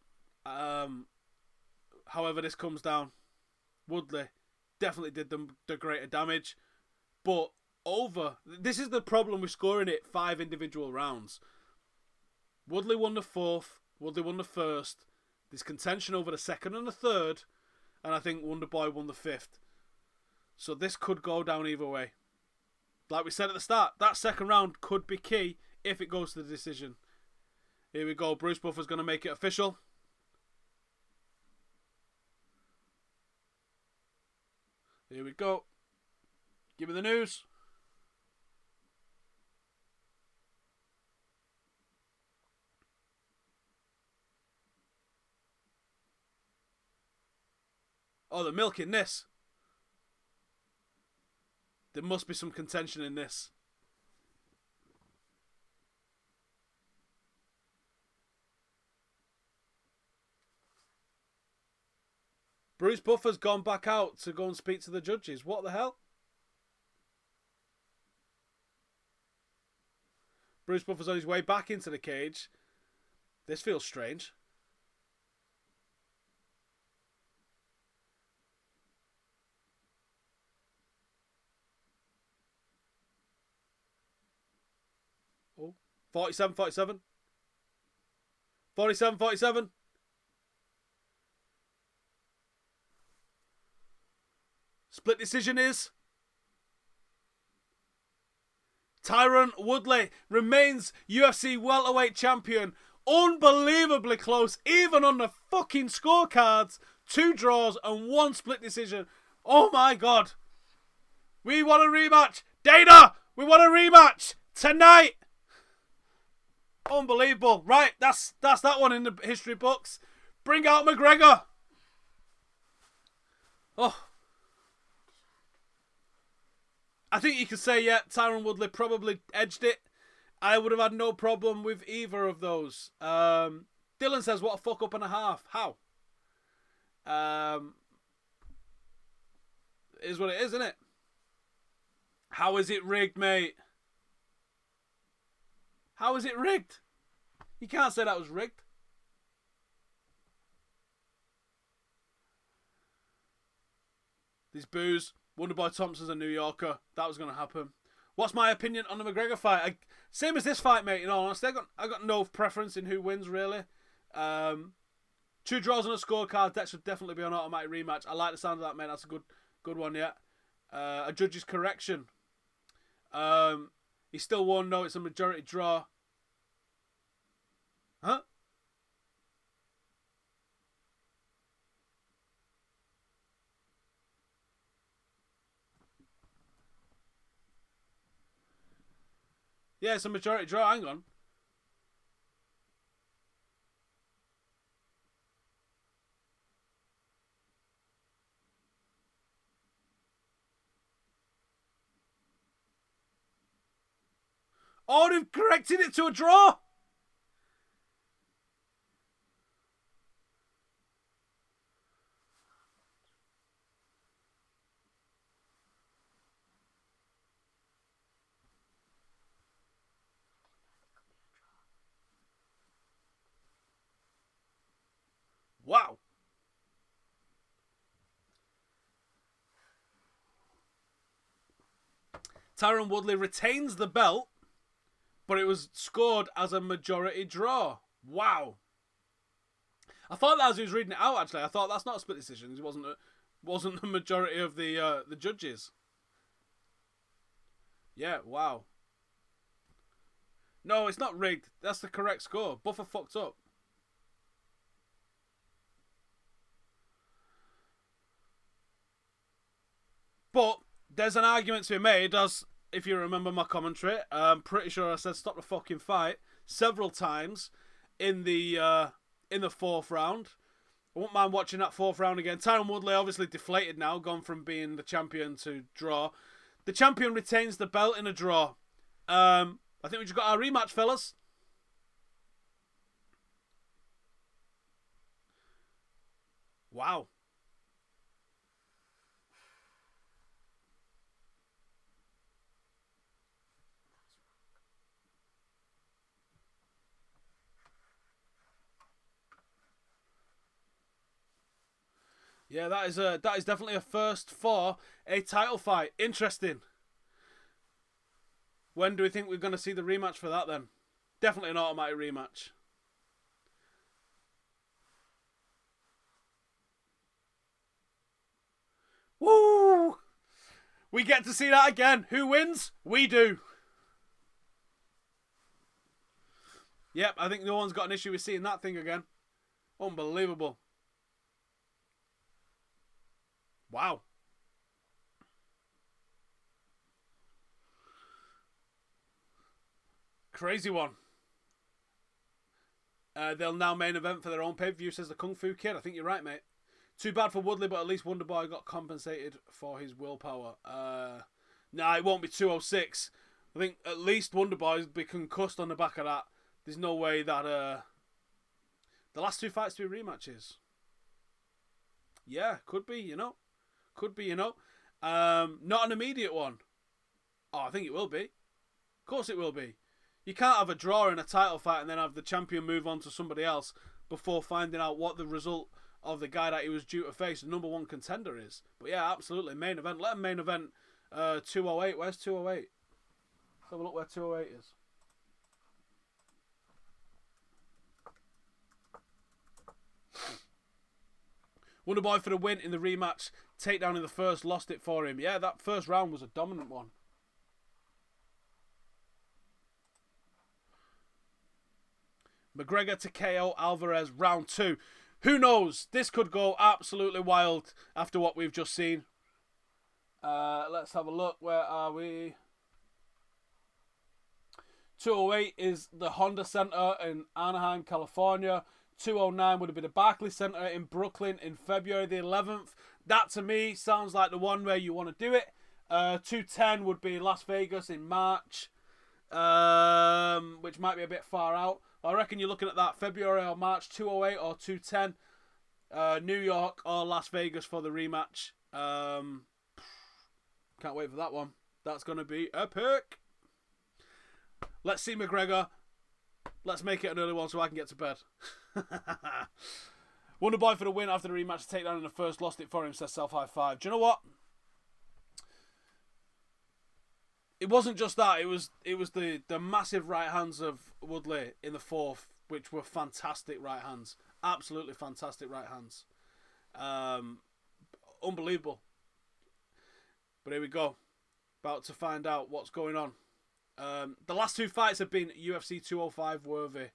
Speaker 1: However this comes down. Woodley definitely did the greater damage. But this is the problem with scoring it 5 individual rounds. Woodley won the 4th. Woodley won the 1st. There's contention over the 2nd and the 3rd. And I think Wonderboy won the 5th. So this could go down either way. Like we said at the start, that 2nd round could be key if it goes to the decision. Here we go. Bruce Buffer's going to make it official. Here we go. Give me the news. Oh, they're milking this. There must be some contention in this. Bruce Buffer's gone back out to go and speak to the judges. What the hell? Bruce Buffer's on his way back into the cage. This feels strange. Oh, 47, 47. 47, 47. Split decision is... Tyron Woodley remains UFC welterweight champion. Unbelievably close, even on the fucking scorecards. 2 draws and 1 split decision. Oh my god. We want a rematch. Dana, we want a rematch tonight. Unbelievable. Right, that's that one in the history books. Bring out McGregor. Oh. I think you could say, yeah, Tyron Woodley probably edged it. I would have had no problem with either of those. Dylan says, what a fuck up and a half. How? It is what it is, isn't it? How is it rigged, mate? How is it rigged? You can't say that was rigged. These boos. Wonderboy Thompson's a New Yorker. That was going to happen. What's my opinion on the McGregor fight? Same as this fight, mate. In all honesty, I got no preference in who wins, really. 2 draws on a scorecard. That should definitely be an automatic rematch. I like the sound of that, mate. That's a good one, yeah. A judge's correction. He still won, no. It's a majority draw. Huh? Yeah, it's a majority draw. Hang on. Oh, they've corrected it to a draw. Wow. Tyron Woodley retains the belt, but it was scored as a majority draw. Wow. I thought that as he was reading it out, actually. I thought that's not a split decision. It wasn't the majority of the judges. Yeah, wow. No, it's not rigged. That's the correct score. Buffer fucked up. But there's an argument to be made, as if you remember my commentary, I'm pretty sure I said stop the fucking fight several times in the 4th round. I wouldn't mind watching that 4th round again. Tyron Woodley obviously deflated now, gone from being the champion to draw. The champion retains the belt in a draw. I think we just got our rematch, fellas. Wow. Yeah, that is definitely a first for a title fight. Interesting. When do we think we're going to see the rematch for that then? Definitely an automatic rematch. Woo! We get to see that again. Who wins? We do. Yep, I think no one's got an issue with seeing that thing again. Unbelievable. Wow. Crazy one. They'll now main event for their own pay-per-view, says the Kung Fu Kid. I think you're right, mate. Too bad for Woodley, but at least Wonderboy got compensated for his willpower. Nah, it won't be 206. I think at least Wonderboy's be concussed on the back of that. There's no way that the last 2 fights to be rematches. Yeah, could be, you know. Could be, you know. Not an immediate one. Oh, I think it will be. Of course it will be. You can't have a draw in a title fight and then have the champion move on to somebody else before finding out what the result of the guy that he was due to face, the number 1 contender, is. But yeah, absolutely. Main event. Let him main event 208. Where's 208? Let's have a look where 208 is. Wonderboy for the win in the rematch. Takedown in the first, lost it for him. Yeah, that first round was a dominant one. McGregor to KO Alvarez, round 2. Who knows? This could go absolutely wild after what we've just seen. Let's have a look. Where are we? 208 is the Honda Center in Anaheim, California. 209 would have been the Barclays Center in Brooklyn in February the 11th. That to me sounds like the one where you want to do it. 210 would be Las Vegas in March, which might be a bit far out. I reckon you're looking at that February or March, 208 or 210. New York or Las Vegas for the rematch. Can't wait for that one. That's going to be epic. Let's see McGregor. Let's make it an early one so I can get to bed. Wonderboy for the win after the rematch. Takedown in the first, lost it for him, says Self High Five. Do you know what? It wasn't just that. It was the massive right hands of Woodley in the 4th, which were fantastic right hands. Absolutely fantastic right hands. Unbelievable. But here we go. About to find out what's going on. The last 2 fights have been UFC 205 worthy.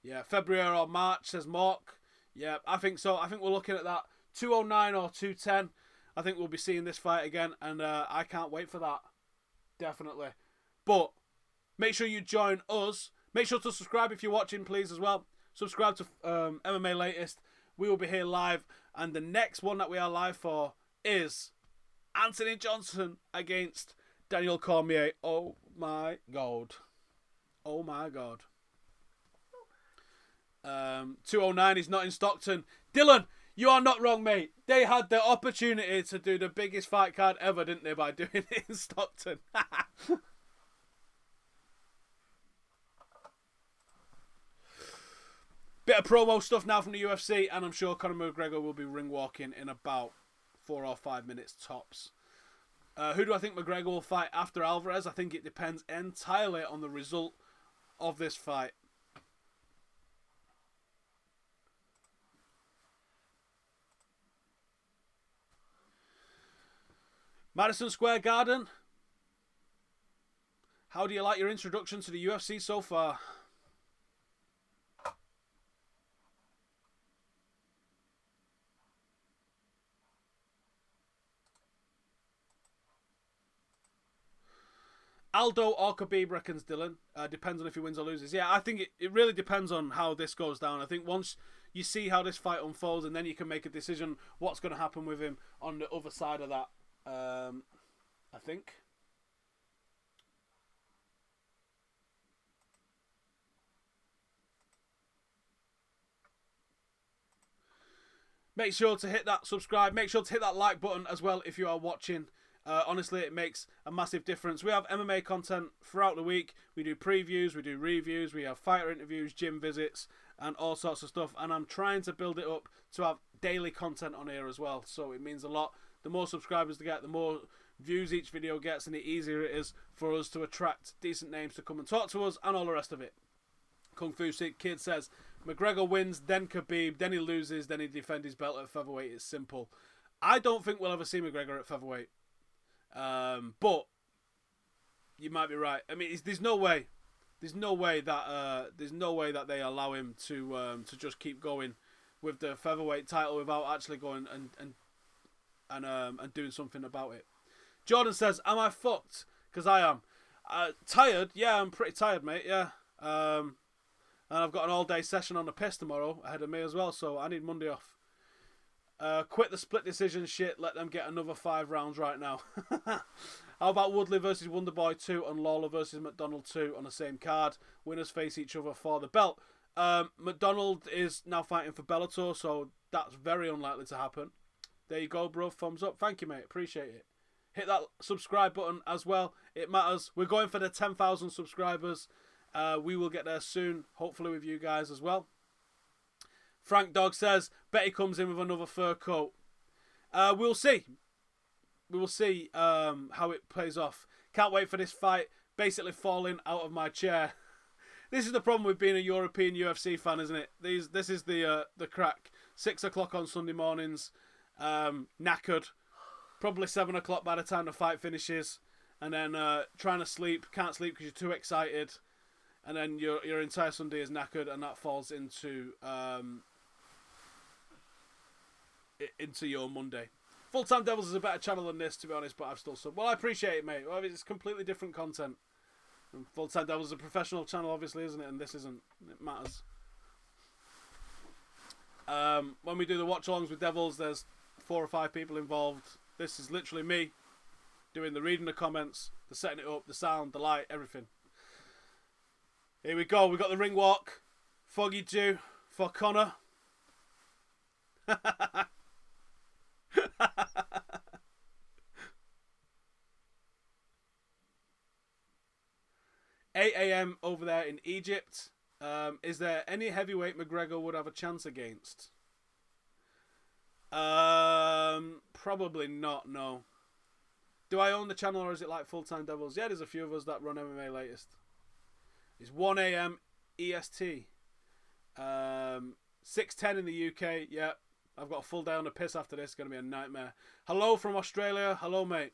Speaker 1: Yeah, February or March, says Mark. Yeah, I think so. I think we're looking at that 209 or 210. I think we'll be seeing this fight again, and I can't wait for that. Definitely. But make sure you join us. Make sure to subscribe if you're watching, please, as well. Subscribe to MMALatest. We will be here live, and the next one that we are live for is Anthony Johnson against Daniel Cormier. Oh my god. Oh my god. 209 is not in Stockton. Dylan, you are not wrong, mate. They had the opportunity to do the biggest fight card ever, didn't they, by doing it in Stockton. Bit of promo stuff now from the UFC, and I'm sure Conor McGregor will be ring walking in about 4 or 5 minutes tops. Who do I think McGregor will fight after Alvarez? I think it depends entirely on the result of this fight. Madison Square Garden. How do you like your introduction to the UFC so far? Aldo or Khabib, reckons Dylan. Depends on if he wins or loses. Yeah, I think it really depends on how this goes down. I think once you see how this fight unfolds, and then you can make a decision what's going to happen with him on the other side of that. I think. Make sure to hit that subscribe. Make sure to hit that like button as well if you are watching. Honestly, it makes a massive difference. We have MMA content throughout the week. We do previews, we do reviews, we have fighter interviews, gym visits, and all sorts of stuff. And I'm trying to build it up to have daily content on here as well. So it means a lot. The more subscribers they get, the more views each video gets, and the easier it is for us to attract decent names to come and talk to us and all the rest of it. Kung Fu Kid says, McGregor wins, then Khabib, then he loses, then he defends his belt at featherweight. It's simple. I don't think we'll ever see McGregor at featherweight. But you might be right. I mean, there's no way that they allow him to just keep going with the featherweight title without actually going and doing something about it. Jordan says, "Am I fucked? Because I am. Tired? Yeah, I'm pretty tired, mate. Yeah. And I've got an all-day session on the piss tomorrow ahead of me as well, so I need Monday off. Quit the split decision shit. Let them get another 5 rounds right now." How about Woodley versus Wonderboy 2 and Lawler versus McDonald 2 on the same card? Winners face each other for the belt. McDonald is now fighting for Bellator, so that's very unlikely to happen. There you go, bro. Thumbs up. Thank you, mate. Appreciate it. Hit that subscribe button as well. It matters. We're going for the 10,000 subscribers. We will get there soon, hopefully with you guys as well. Frank Dog says, bet he comes in with another fur coat. We'll see. We will see how it plays off. Can't wait for this fight. Basically falling out of my chair. This is the problem with being a European UFC fan, isn't it? This is the crack. 6 o'clock on Sunday mornings. Knackered. Probably 7 o'clock by the time the fight finishes. And then trying to sleep. Can't sleep because you're too excited. And then your entire Sunday is knackered, and that falls into your Monday. Full Time Devils is a better channel than this, to be honest, but I've still sub. Well, I appreciate it, mate. Well, it's completely different content. And Full Time Devils is a professional channel, obviously, isn't it? And this isn't. It matters. When we do the watch-alongs with Devils, there's 4 or 5 people involved. This is literally me doing the reading the comments, the setting it up, the sound, the light, everything. Here we go. We got the ring walk. Foggy Dew for Connor. 8 a.m. over there in Egypt. Is there any heavyweight McGregor would have a chance against? Probably not, no. Do I own the channel, or is it like Full Time Devils? Yeah, there's a few of us that run MMALatest. It's 1 a.m. EST. 6:10 in the UK. Yeah, I've got a full day on the piss after this. It's going to be a nightmare. Hello from Australia. Hello, mate.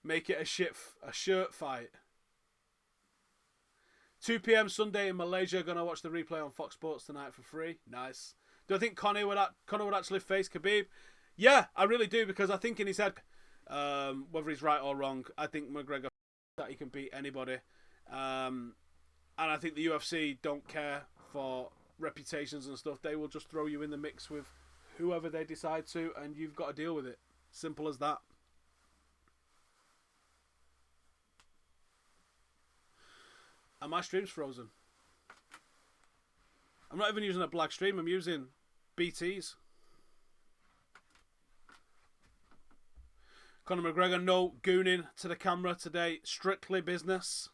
Speaker 1: Make it a shirt fight. 2 p.m. Sunday in Malaysia. Gonna watch the replay on Fox Sports tonight for free. Nice. Do I think Conor would actually face Khabib? Yeah, I really do, because I think in his head, whether he's right or wrong, I think McGregor that he can beat anybody. And I think the UFC don't care for reputations and stuff. They will just throw you in the mix with whoever they decide to, and you've got to deal with it. Simple as that. And my stream's frozen. I'm not even using a black stream. I'm using BT's. Conor McGregor, no gooning to the camera today. Strictly business.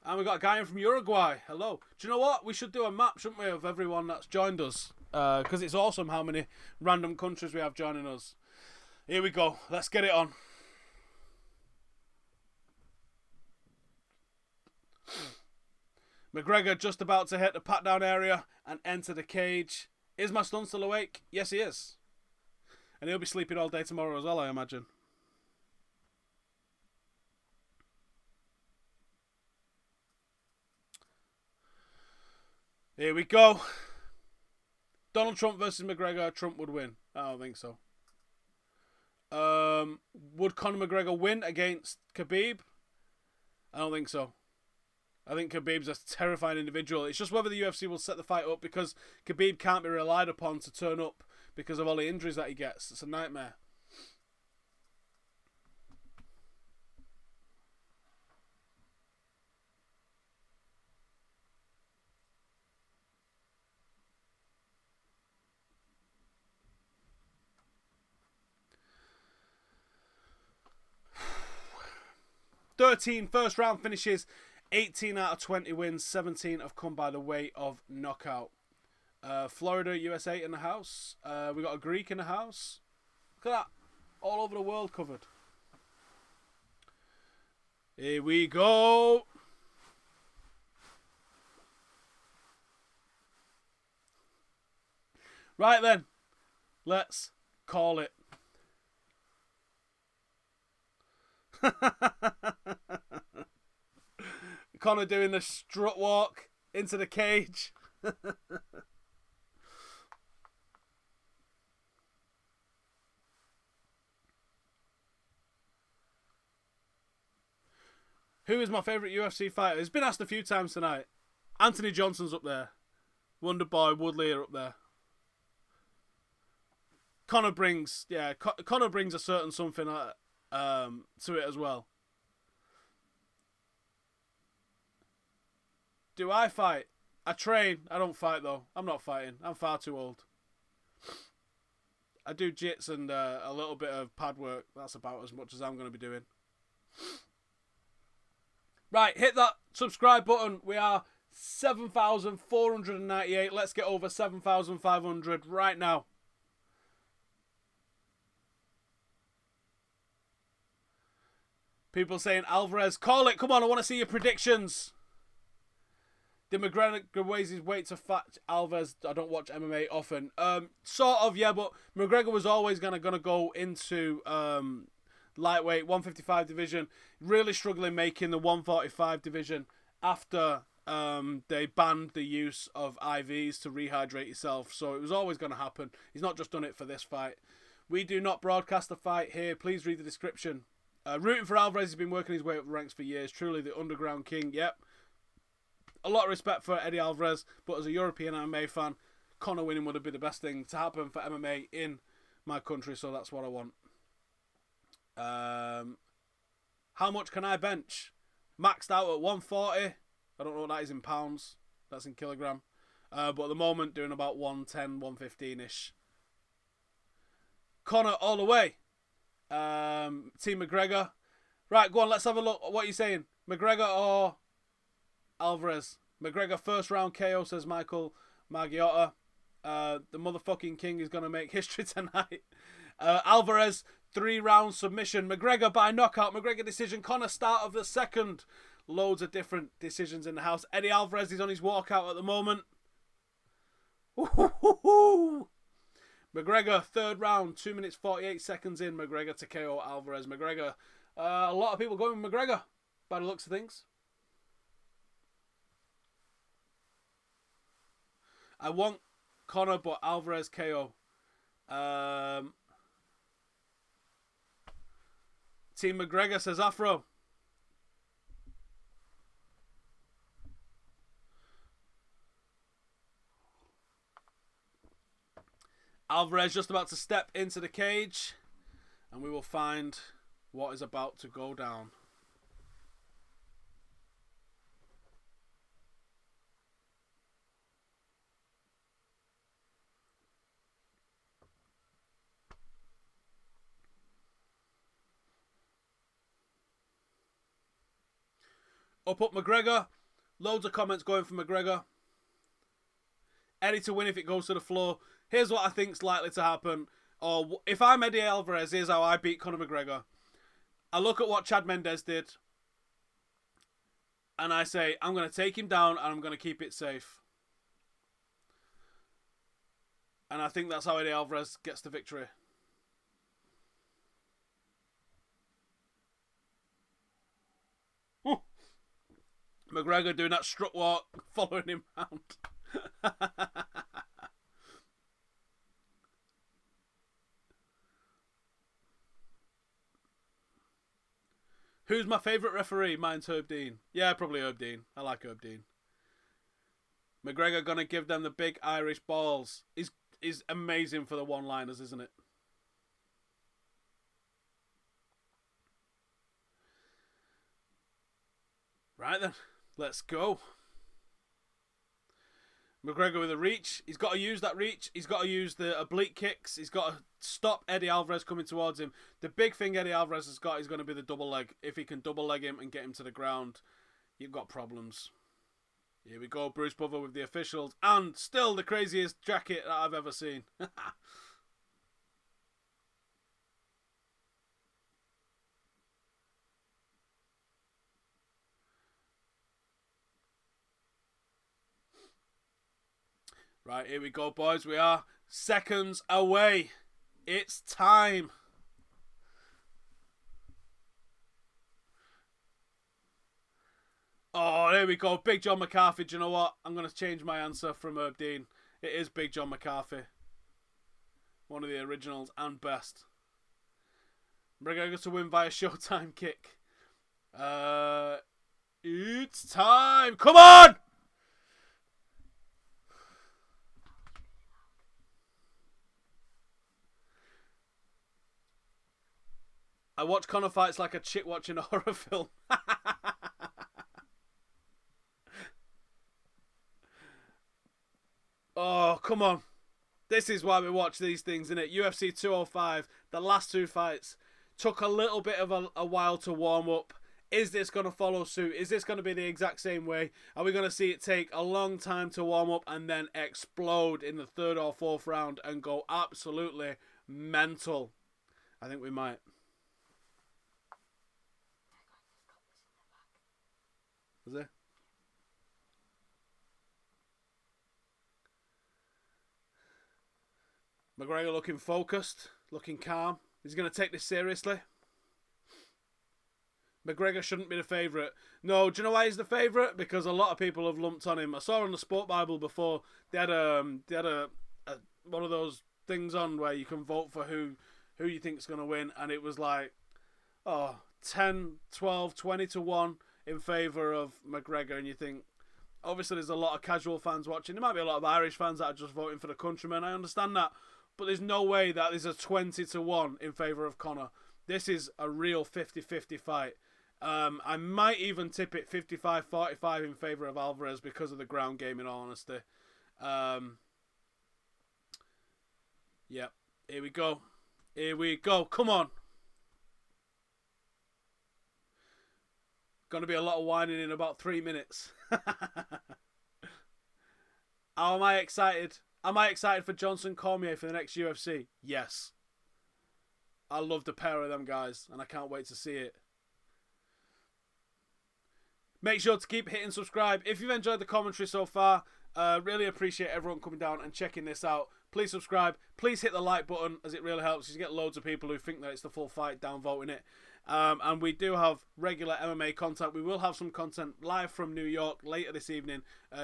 Speaker 1: And we got a guy in from Uruguay. Hello. Do you know what? We should do a map, shouldn't we, of everyone that's joined us. Because it's awesome how many random countries we have joining us. Here we go. Let's get it on. McGregor just about to hit the pat-down area and enter the cage. Is my son still awake? Yes, he is. And he'll be sleeping all day tomorrow as well, I imagine. Here we go. Donald Trump versus McGregor. Trump would win. I don't think so. Would Conor McGregor win against Khabib? I don't think so. I think Khabib's a terrifying individual. It's just whether the UFC will set the fight up, because Khabib can't be relied upon to turn up because of all the injuries that he gets. It's a nightmare. First round finishes. 18 out of 20 wins, 17 have come by the way of knockout. Florida, USA in the house. We got a Greek in the house. Look at that. All over the world covered. Here we go. Right then. Let's call it. Conor doing the strut walk into the cage. Who is my favourite UFC fighter? It's been asked a few times tonight. Anthony Johnson's up there. Wonderboy, Woodley are up there. Conor brings a certain something to it as well. Do I fight? I train. I don't fight though. I'm not fighting. I'm far too old. I do jits and a little bit of pad work. That's about as much as I'm going to be doing. Right, hit that subscribe button. We are 7,498. Let's get over 7,500 right now. People saying, Alvarez, call it. Come on, I want to see your predictions. Did McGregor raise his weight to fight Alvarez? I don't watch MMA often. Sort of, yeah, but McGregor was always gonna go into lightweight 155 division. Really struggling making the 145 division after they banned the use of IVs to rehydrate yourself. So it was always going to happen. He's not just done it for this fight. We do not broadcast the fight here. Please read the description. Rooting for Alvarez. He's been working his way up the ranks for years. Truly the underground king. Yep. A lot of respect for Eddie Alvarez, but as a European MMA fan, Conor winning would have been the best thing to happen for MMA in my country, so that's what I want. How much can I bench? Maxed out at 140. I don't know what that is in pounds. That's in kilogram. But at the moment, doing about 110, 115-ish. Conor all the way. Team McGregor. Right, go on, let's have a look. What are you saying? McGregor or Alvarez? McGregor first round KO, says Michael Margiotta. The motherfucking king is going to make history tonight. Alvarez 3-round submission. McGregor by knockout. McGregor decision. Conor start of the second. Loads of different decisions in the house. Eddie Alvarez is on his walkout at the moment. Ooh. McGregor third round. 2 minutes 48 seconds in. McGregor to KO Alvarez. McGregor. A lot of people going with McGregor by the looks of things. I want Conor, but Alvarez KO. Team McGregor, says Afro. Alvarez just about to step into the cage, and we will find what is about to go down. Up McGregor. Loads of comments going for McGregor. Eddie to win if it goes to the floor. Here's what I think's likely to happen. Or if I'm Eddie Alvarez, here's how I beat Conor McGregor. I look at what Chad Mendes did, and I say, I'm going to take him down, and I'm going to keep it safe. And I think that's how Eddie Alvarez gets the victory. McGregor doing that strut walk, following him round. Who's my favourite referee? Mine's Herb Dean. Yeah, probably Herb Dean. I like Herb Dean. McGregor gonna give them the big Irish balls. He's amazing for the one-liners, isn't it? Right then, let's go. McGregor with a reach. He's got to use that reach. He's got to use the oblique kicks. He's got to stop Eddie Alvarez coming towards him. The big thing Eddie Alvarez has got is going to be the double leg. If he can double leg him and get him to the ground, you've got problems. Here we go, Bruce Buffer with the officials. And still the craziest jacket that I've ever seen. Right, here we go, boys. We are seconds away. It's time. Oh, there we go. Big John McCarthy. Do you know what? I'm going to change my answer from Herb Dean. It is Big John McCarthy. One of the originals and best. McGregor to win via Showtime kick. It's time. Come on! I watch Conor fights like a chick watching a horror film. Oh, come on. This is why we watch these things, innit? UFC 205, the last two fights, took a little bit of a while to warm up. Is this going to follow suit? Is this going to be the exact same way? Are we going to see it take a long time to warm up and then explode in the third or fourth round and go absolutely mental? I think we might. Is there? McGregor looking focused, looking calm. He's going to take this seriously. McGregor shouldn't be the favourite. No, do you know why he's the favourite? Because a lot of people have lumped on him. I saw on the Sport Bible before, they had a one of those things on where you can vote for who you think is going to win, and it was like, 10, 12, 20 to 1 in favour of McGregor, and you think, obviously there's a lot of casual fans watching. There might be a lot of Irish fans that are just voting for the countrymen. I understand that. But there's no way that there's a 20 to 1 in favour of Conor. This is a real 50-50 fight. I might even tip it 55-45 in favour of Alvarez because of the ground game, in all honesty. Yep. Here we go. Here we go. Come on. Going to be a lot of whining in about 3 minutes. How am I excited? Am I excited for Johnson Cormier for the next UFC? Yes. I love the pair of them guys, and I can't wait to see it. Make sure to keep hitting subscribe. If you've enjoyed the commentary so far, really appreciate everyone coming down and checking this out. Please subscribe. Please hit the like button, as it really helps. You get loads of people who think that it's the full fight downvoting it. And we do have regular MMA content. We will have some content live from New York later this evening.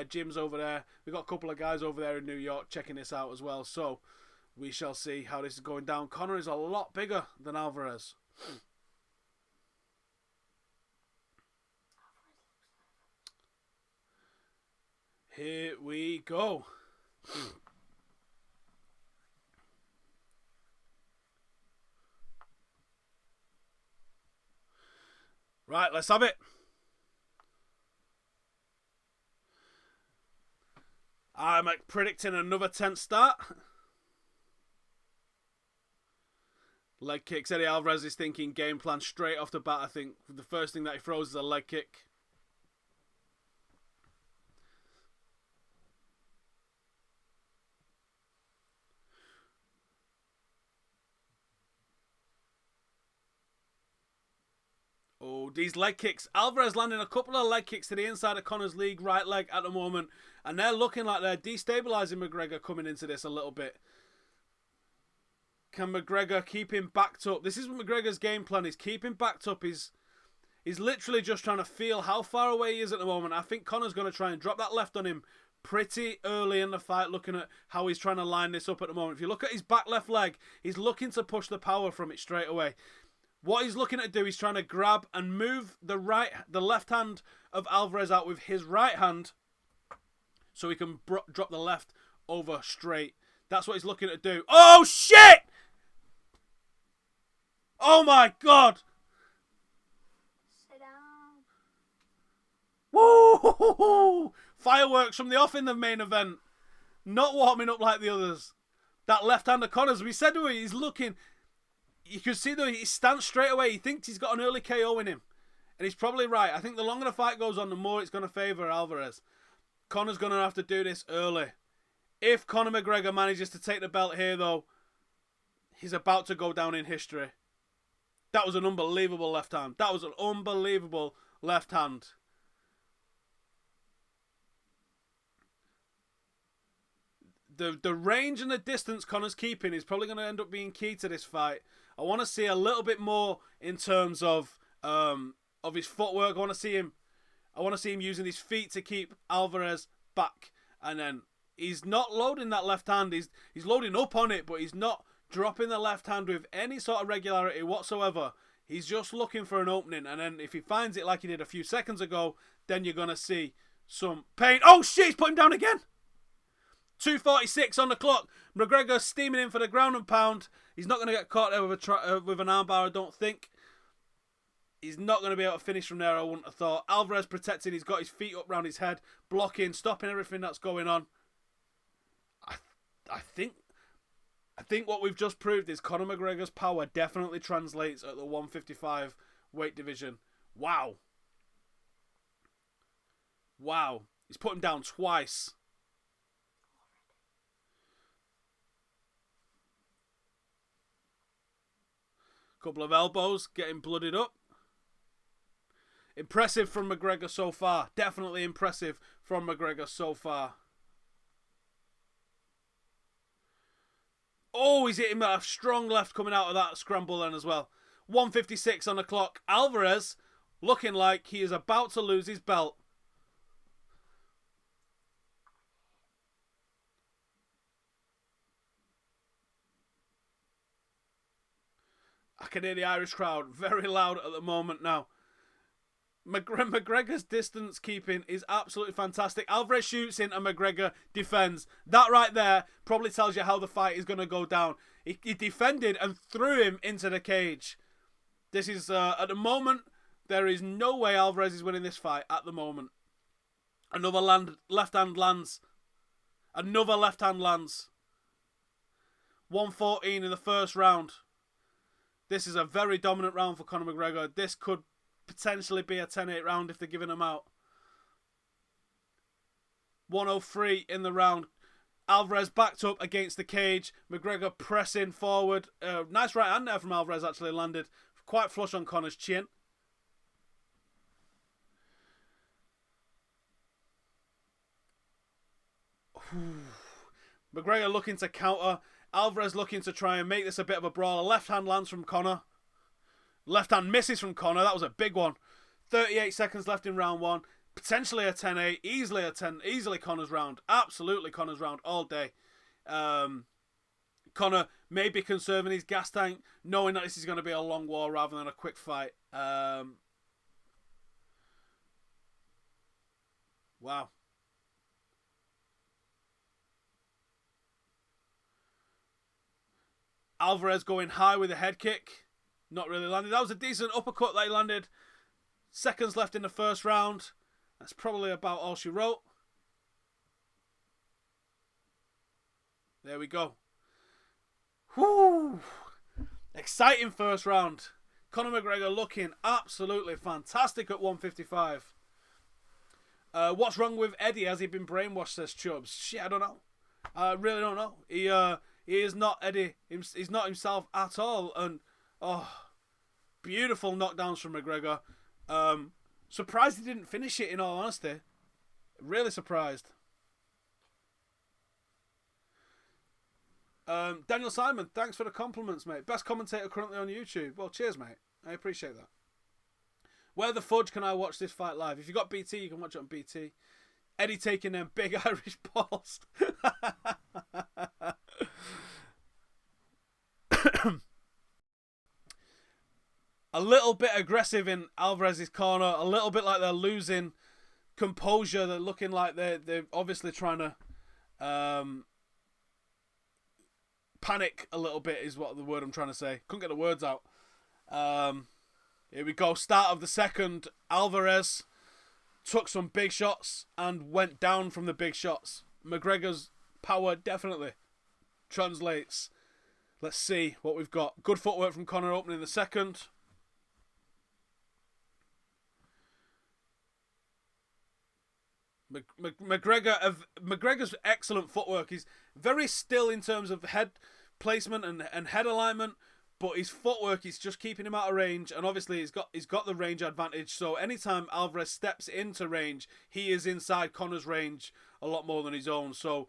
Speaker 1: Jim's over there. We've got a couple of guys over there in New York checking this out as well. So we shall see how this is going down. Conor is a lot bigger than Alvarez. Here we go. Right, let's have it. I'm predicting another tense start. Leg kicks. Eddie Alvarez is thinking game plan straight off the bat. I think the first thing that he throws is a leg kick. Oh, these leg kicks. Alvarez landing a couple of leg kicks to the inside of Conor's league right leg at the moment. And they're looking like they're destabilising McGregor coming into this a little bit. Can McGregor keep him backed up? This is McGregor's game plan. He's keeping backed up. He's literally just trying to feel how far away he is at the moment. I think Conor's going to try and drop that left on him pretty early in the fight, looking at how he's trying to line this up at the moment. If you look at his back left leg, he's looking to push the power from it straight away. What he's looking to do, he's trying to grab and move the left hand of Alvarez out with his right hand so he can drop the left over straight. That's what he's looking to do. Oh, shit! Oh, my God!
Speaker 2: Sit down.
Speaker 1: Woo! Fireworks from the off in the main event. Not warming up like the others. That left hand of Conor's, we said to him, he's looking... You can see though he stands straight away. He thinks he's got an early KO in him. And he's probably right. I think the longer the fight goes on, the more it's going to favour Alvarez. Conor's going to have to do this early. If Conor McGregor manages to take the belt here though, he's about to go down in history. That was an unbelievable left hand. That was an unbelievable left hand. The range and the distance Conor's keeping is probably going to end up being key to this fight. I want to see a little bit more in terms of his footwork. I want to see him using his feet to keep Alvarez back. And then he's not loading that left hand. He's loading up on it, but he's not dropping the left hand with any sort of regularity whatsoever. He's just looking for an opening. And then if he finds it like he did a few seconds ago, then you're going to see some pain. Oh shit, he's put him down again. 2:46 on the clock. McGregor steaming in for the ground and pound. He's not going to get caught there with an armbar, I don't think. He's not going to be able to finish from there, I wouldn't have thought. Alvarez protecting. He's got his feet up round his head, blocking, stopping everything that's going on. I think what we've just proved is Conor McGregor's power definitely translates at the 155 weight division. Wow. Wow. He's put him down twice. Couple of elbows, getting blooded up. Impressive from McGregor so far. Definitely impressive from McGregor so far. Oh, he's hitting a strong left coming out of that scramble then as well. 1:56 on the clock. Alvarez looking like he is about to lose his belt. I can hear the Irish crowd very loud at the moment now. McGregor's distance keeping is absolutely fantastic. Alvarez shoots in and McGregor defends. That right there probably tells you how the fight is going to go down. He defended and threw him into the cage. This is, at the moment, there is no way Alvarez is winning this fight at the moment. Another left hand lands. Another left hand lands. 1:14 in the first round. This is a very dominant round for Conor McGregor. This could potentially be a 10-8 round if they're giving him out. 1:03 in the round. Alvarez backed up against the cage. McGregor pressing forward. Nice right hand there from Alvarez actually landed. Quite flush on Conor's chin. McGregor looking to counter. Alvarez looking to try and make this a bit of a brawl. A left hand lands from Conor. Left hand misses from Conor. That was a big one. 38 seconds left in round one. Potentially a 10-8. Easily Conor's round. Absolutely Conor's round all day. Conor may be conserving his gas tank, knowing that this is going to be a long war rather than a quick fight. Wow. Alvarez going high with a head kick. Not really landed. That was a decent uppercut that he landed. Seconds left in the first round. That's probably about all she wrote. There we go. Whoo! Exciting first round. Conor McGregor looking absolutely fantastic at 155. What's wrong with Eddie? Has he been brainwashed, says Chubbs? Shit, I don't know. I really don't know. He is not Eddie. He's not himself at all. And, oh, Beautiful knockdowns from McGregor. Surprised he didn't finish it, in all honesty. Really surprised. Daniel Simon, thanks for the compliments, mate. Best commentator currently on YouTube. Well, cheers, mate. I appreciate that. Where the fudge can I watch this fight live? If you got BT, you can watch it on BT. Eddie taking them big Irish balls. A little bit aggressive in Alvarez's corner. A little bit like they're losing composure. They're looking like they're obviously trying to panic a little bit is what the word I'm trying to say. Couldn't get the words out. Here we go. Start of the second. Alvarez took some big shots and went down from the big shots. McGregor's power definitely translates. Let's see what we've got. Good footwork from Conor opening the second. McGregor's excellent footwork. He's very still in terms of head placement and head alignment, but his footwork is just keeping him out of range, and obviously he's got the range advantage. So anytime Alvarez steps into range, he is inside Conor's range a lot more than his own. So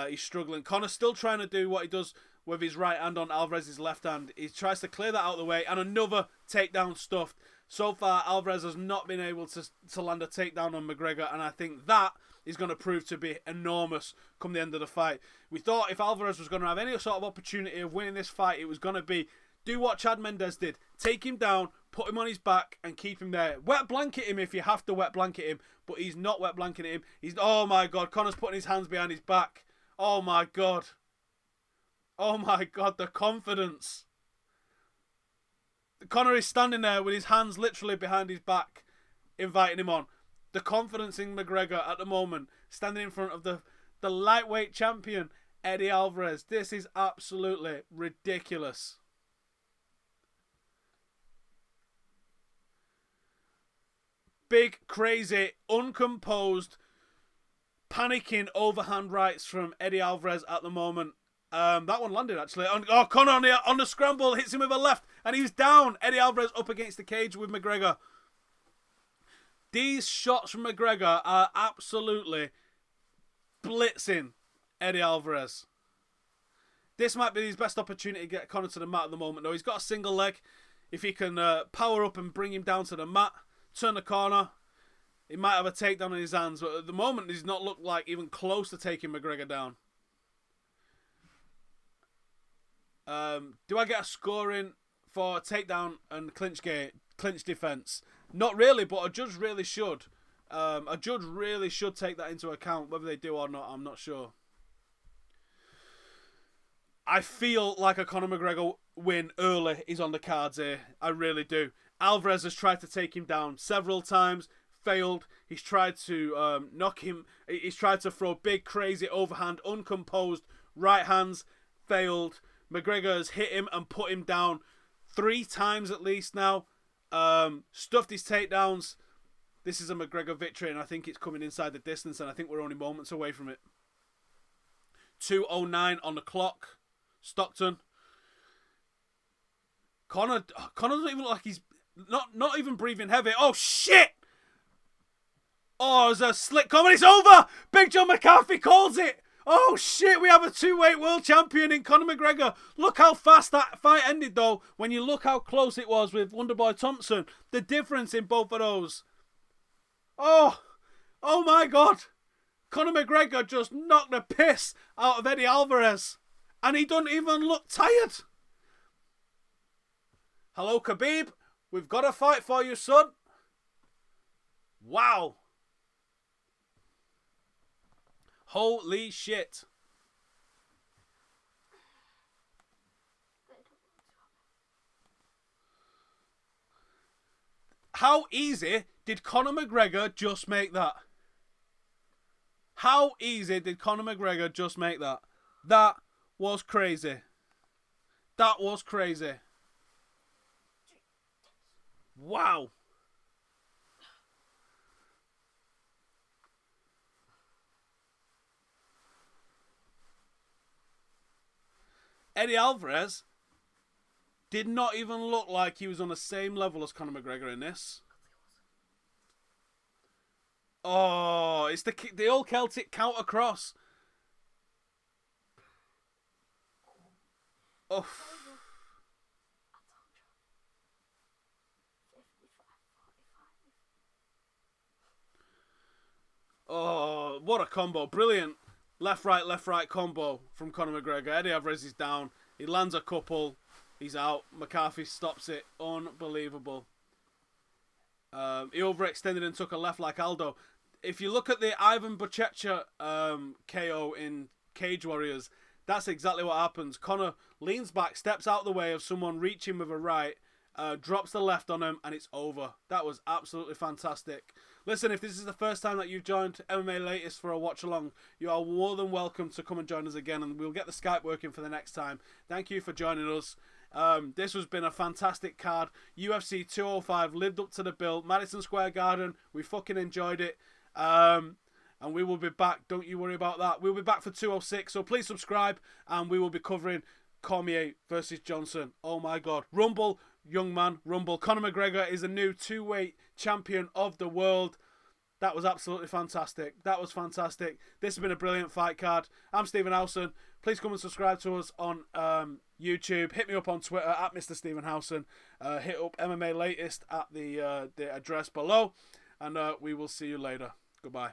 Speaker 1: he's struggling. Conor's still trying to do what he does with his right hand on Alvarez's left hand. He tries to clear that out of the way, and another takedown stuffed. So far, Alvarez has not been able to land a takedown on McGregor, and I think that is going to prove to be enormous come the end of the fight. We thought if Alvarez was going to have any sort of opportunity of winning this fight, it was going to be do what Chad Mendes did. Take him down, put him on his back, and keep him there. Wet blanket him if you have to wet blanket him, but he's not wet blanketing him. Oh my God, Conor's putting his hands behind his back. Oh my God. Oh my God, the confidence. Conor is standing there with his hands literally behind his back, inviting him on. The confidence in McGregor at the moment, standing in front of the lightweight champion, Eddie Alvarez. This is absolutely ridiculous. Big, crazy, uncomposed, panicking overhand rights from Eddie Alvarez at the moment. That one landed actually. Conor on the scramble hits him with a left, and he's down. Eddie Alvarez up against the cage with McGregor. These shots from McGregor are absolutely blitzing Eddie Alvarez. This might be his best opportunity to get Conor to the mat at the moment, though. He's got a single leg. If he can power up and bring him down to the mat, turn the corner, he might have a takedown in his hands. But at the moment, he's not looked like even close to taking McGregor down. Do I get a scoring for a takedown and clinch defense? Not really, but a judge really should. A judge really should take that into account. Whether they do or not, I'm not sure. I feel like a Conor McGregor win early is on the cards here. I really do. Alvarez has tried to take him down several times, failed. He's tried to knock him. He's tried to throw big, crazy overhand, uncomposed right hands, failed. McGregor has hit him and put him down 3 times at least now. Stuffed his takedowns. This is a McGregor victory, and I think it's coming inside the distance, and I think we're only moments away from it. 2:09 on the clock. Stockton. Conor doesn't even look like he's not even breathing heavy. Oh shit! Oh, there's a slick comment. It's over. Big John McCarthy calls it. Oh shit, we have a 2-weight world champion in Conor McGregor. Look how fast that fight ended though, when you look how close it was with Wonderboy Thompson. The difference in both of those. Oh my God. Conor McGregor just knocked the piss out of Eddie Alvarez. And he doesn't even look tired. Hello Khabib, we've got a fight for you, son. Wow. Holy shit. How easy did Conor McGregor just make that? How easy did Conor McGregor just make that? That was crazy. That was crazy. Wow. Eddie Alvarez did not even look like he was on the same level as Conor McGregor in this. Oh, it's the old Celtic counter cross. Oh. Oh, what a combo. Brilliant. Left, right combo from Conor McGregor. Eddie Alvarez is down. He lands a couple. He's out. McCarthy stops it. Unbelievable. He overextended and took a left like Aldo. If you look at the Ivan Bochecha KO in Cage Warriors, that's exactly what happens. Conor leans back, steps out of the way of someone reaching with a right, drops the left on him, and it's over. That was absolutely fantastic. Listen, if this is the first time that you've joined MMA Latest for a watch along, you are more than welcome to come and join us again, and we'll get the Skype working for the next time. Thank you for joining us. This has been a fantastic card. UFC 205 lived up to the bill. Madison Square Garden, we fucking enjoyed it. And we will be back. Don't you worry about that. We'll be back for 206. So please subscribe, and we will be covering Cormier versus Johnson. Oh my God. Rumble, young man, Rumble. Conor McGregor is a new 2-weight champion of the world. That was absolutely fantastic. That was fantastic. This has been a brilliant fight card. I'm Stephen Howson. Please come and subscribe to us on YouTube. Hit me up on Twitter at Mr. Stephen Howson. Hit up MMA Latest at the address below. And we will see you later. Goodbye.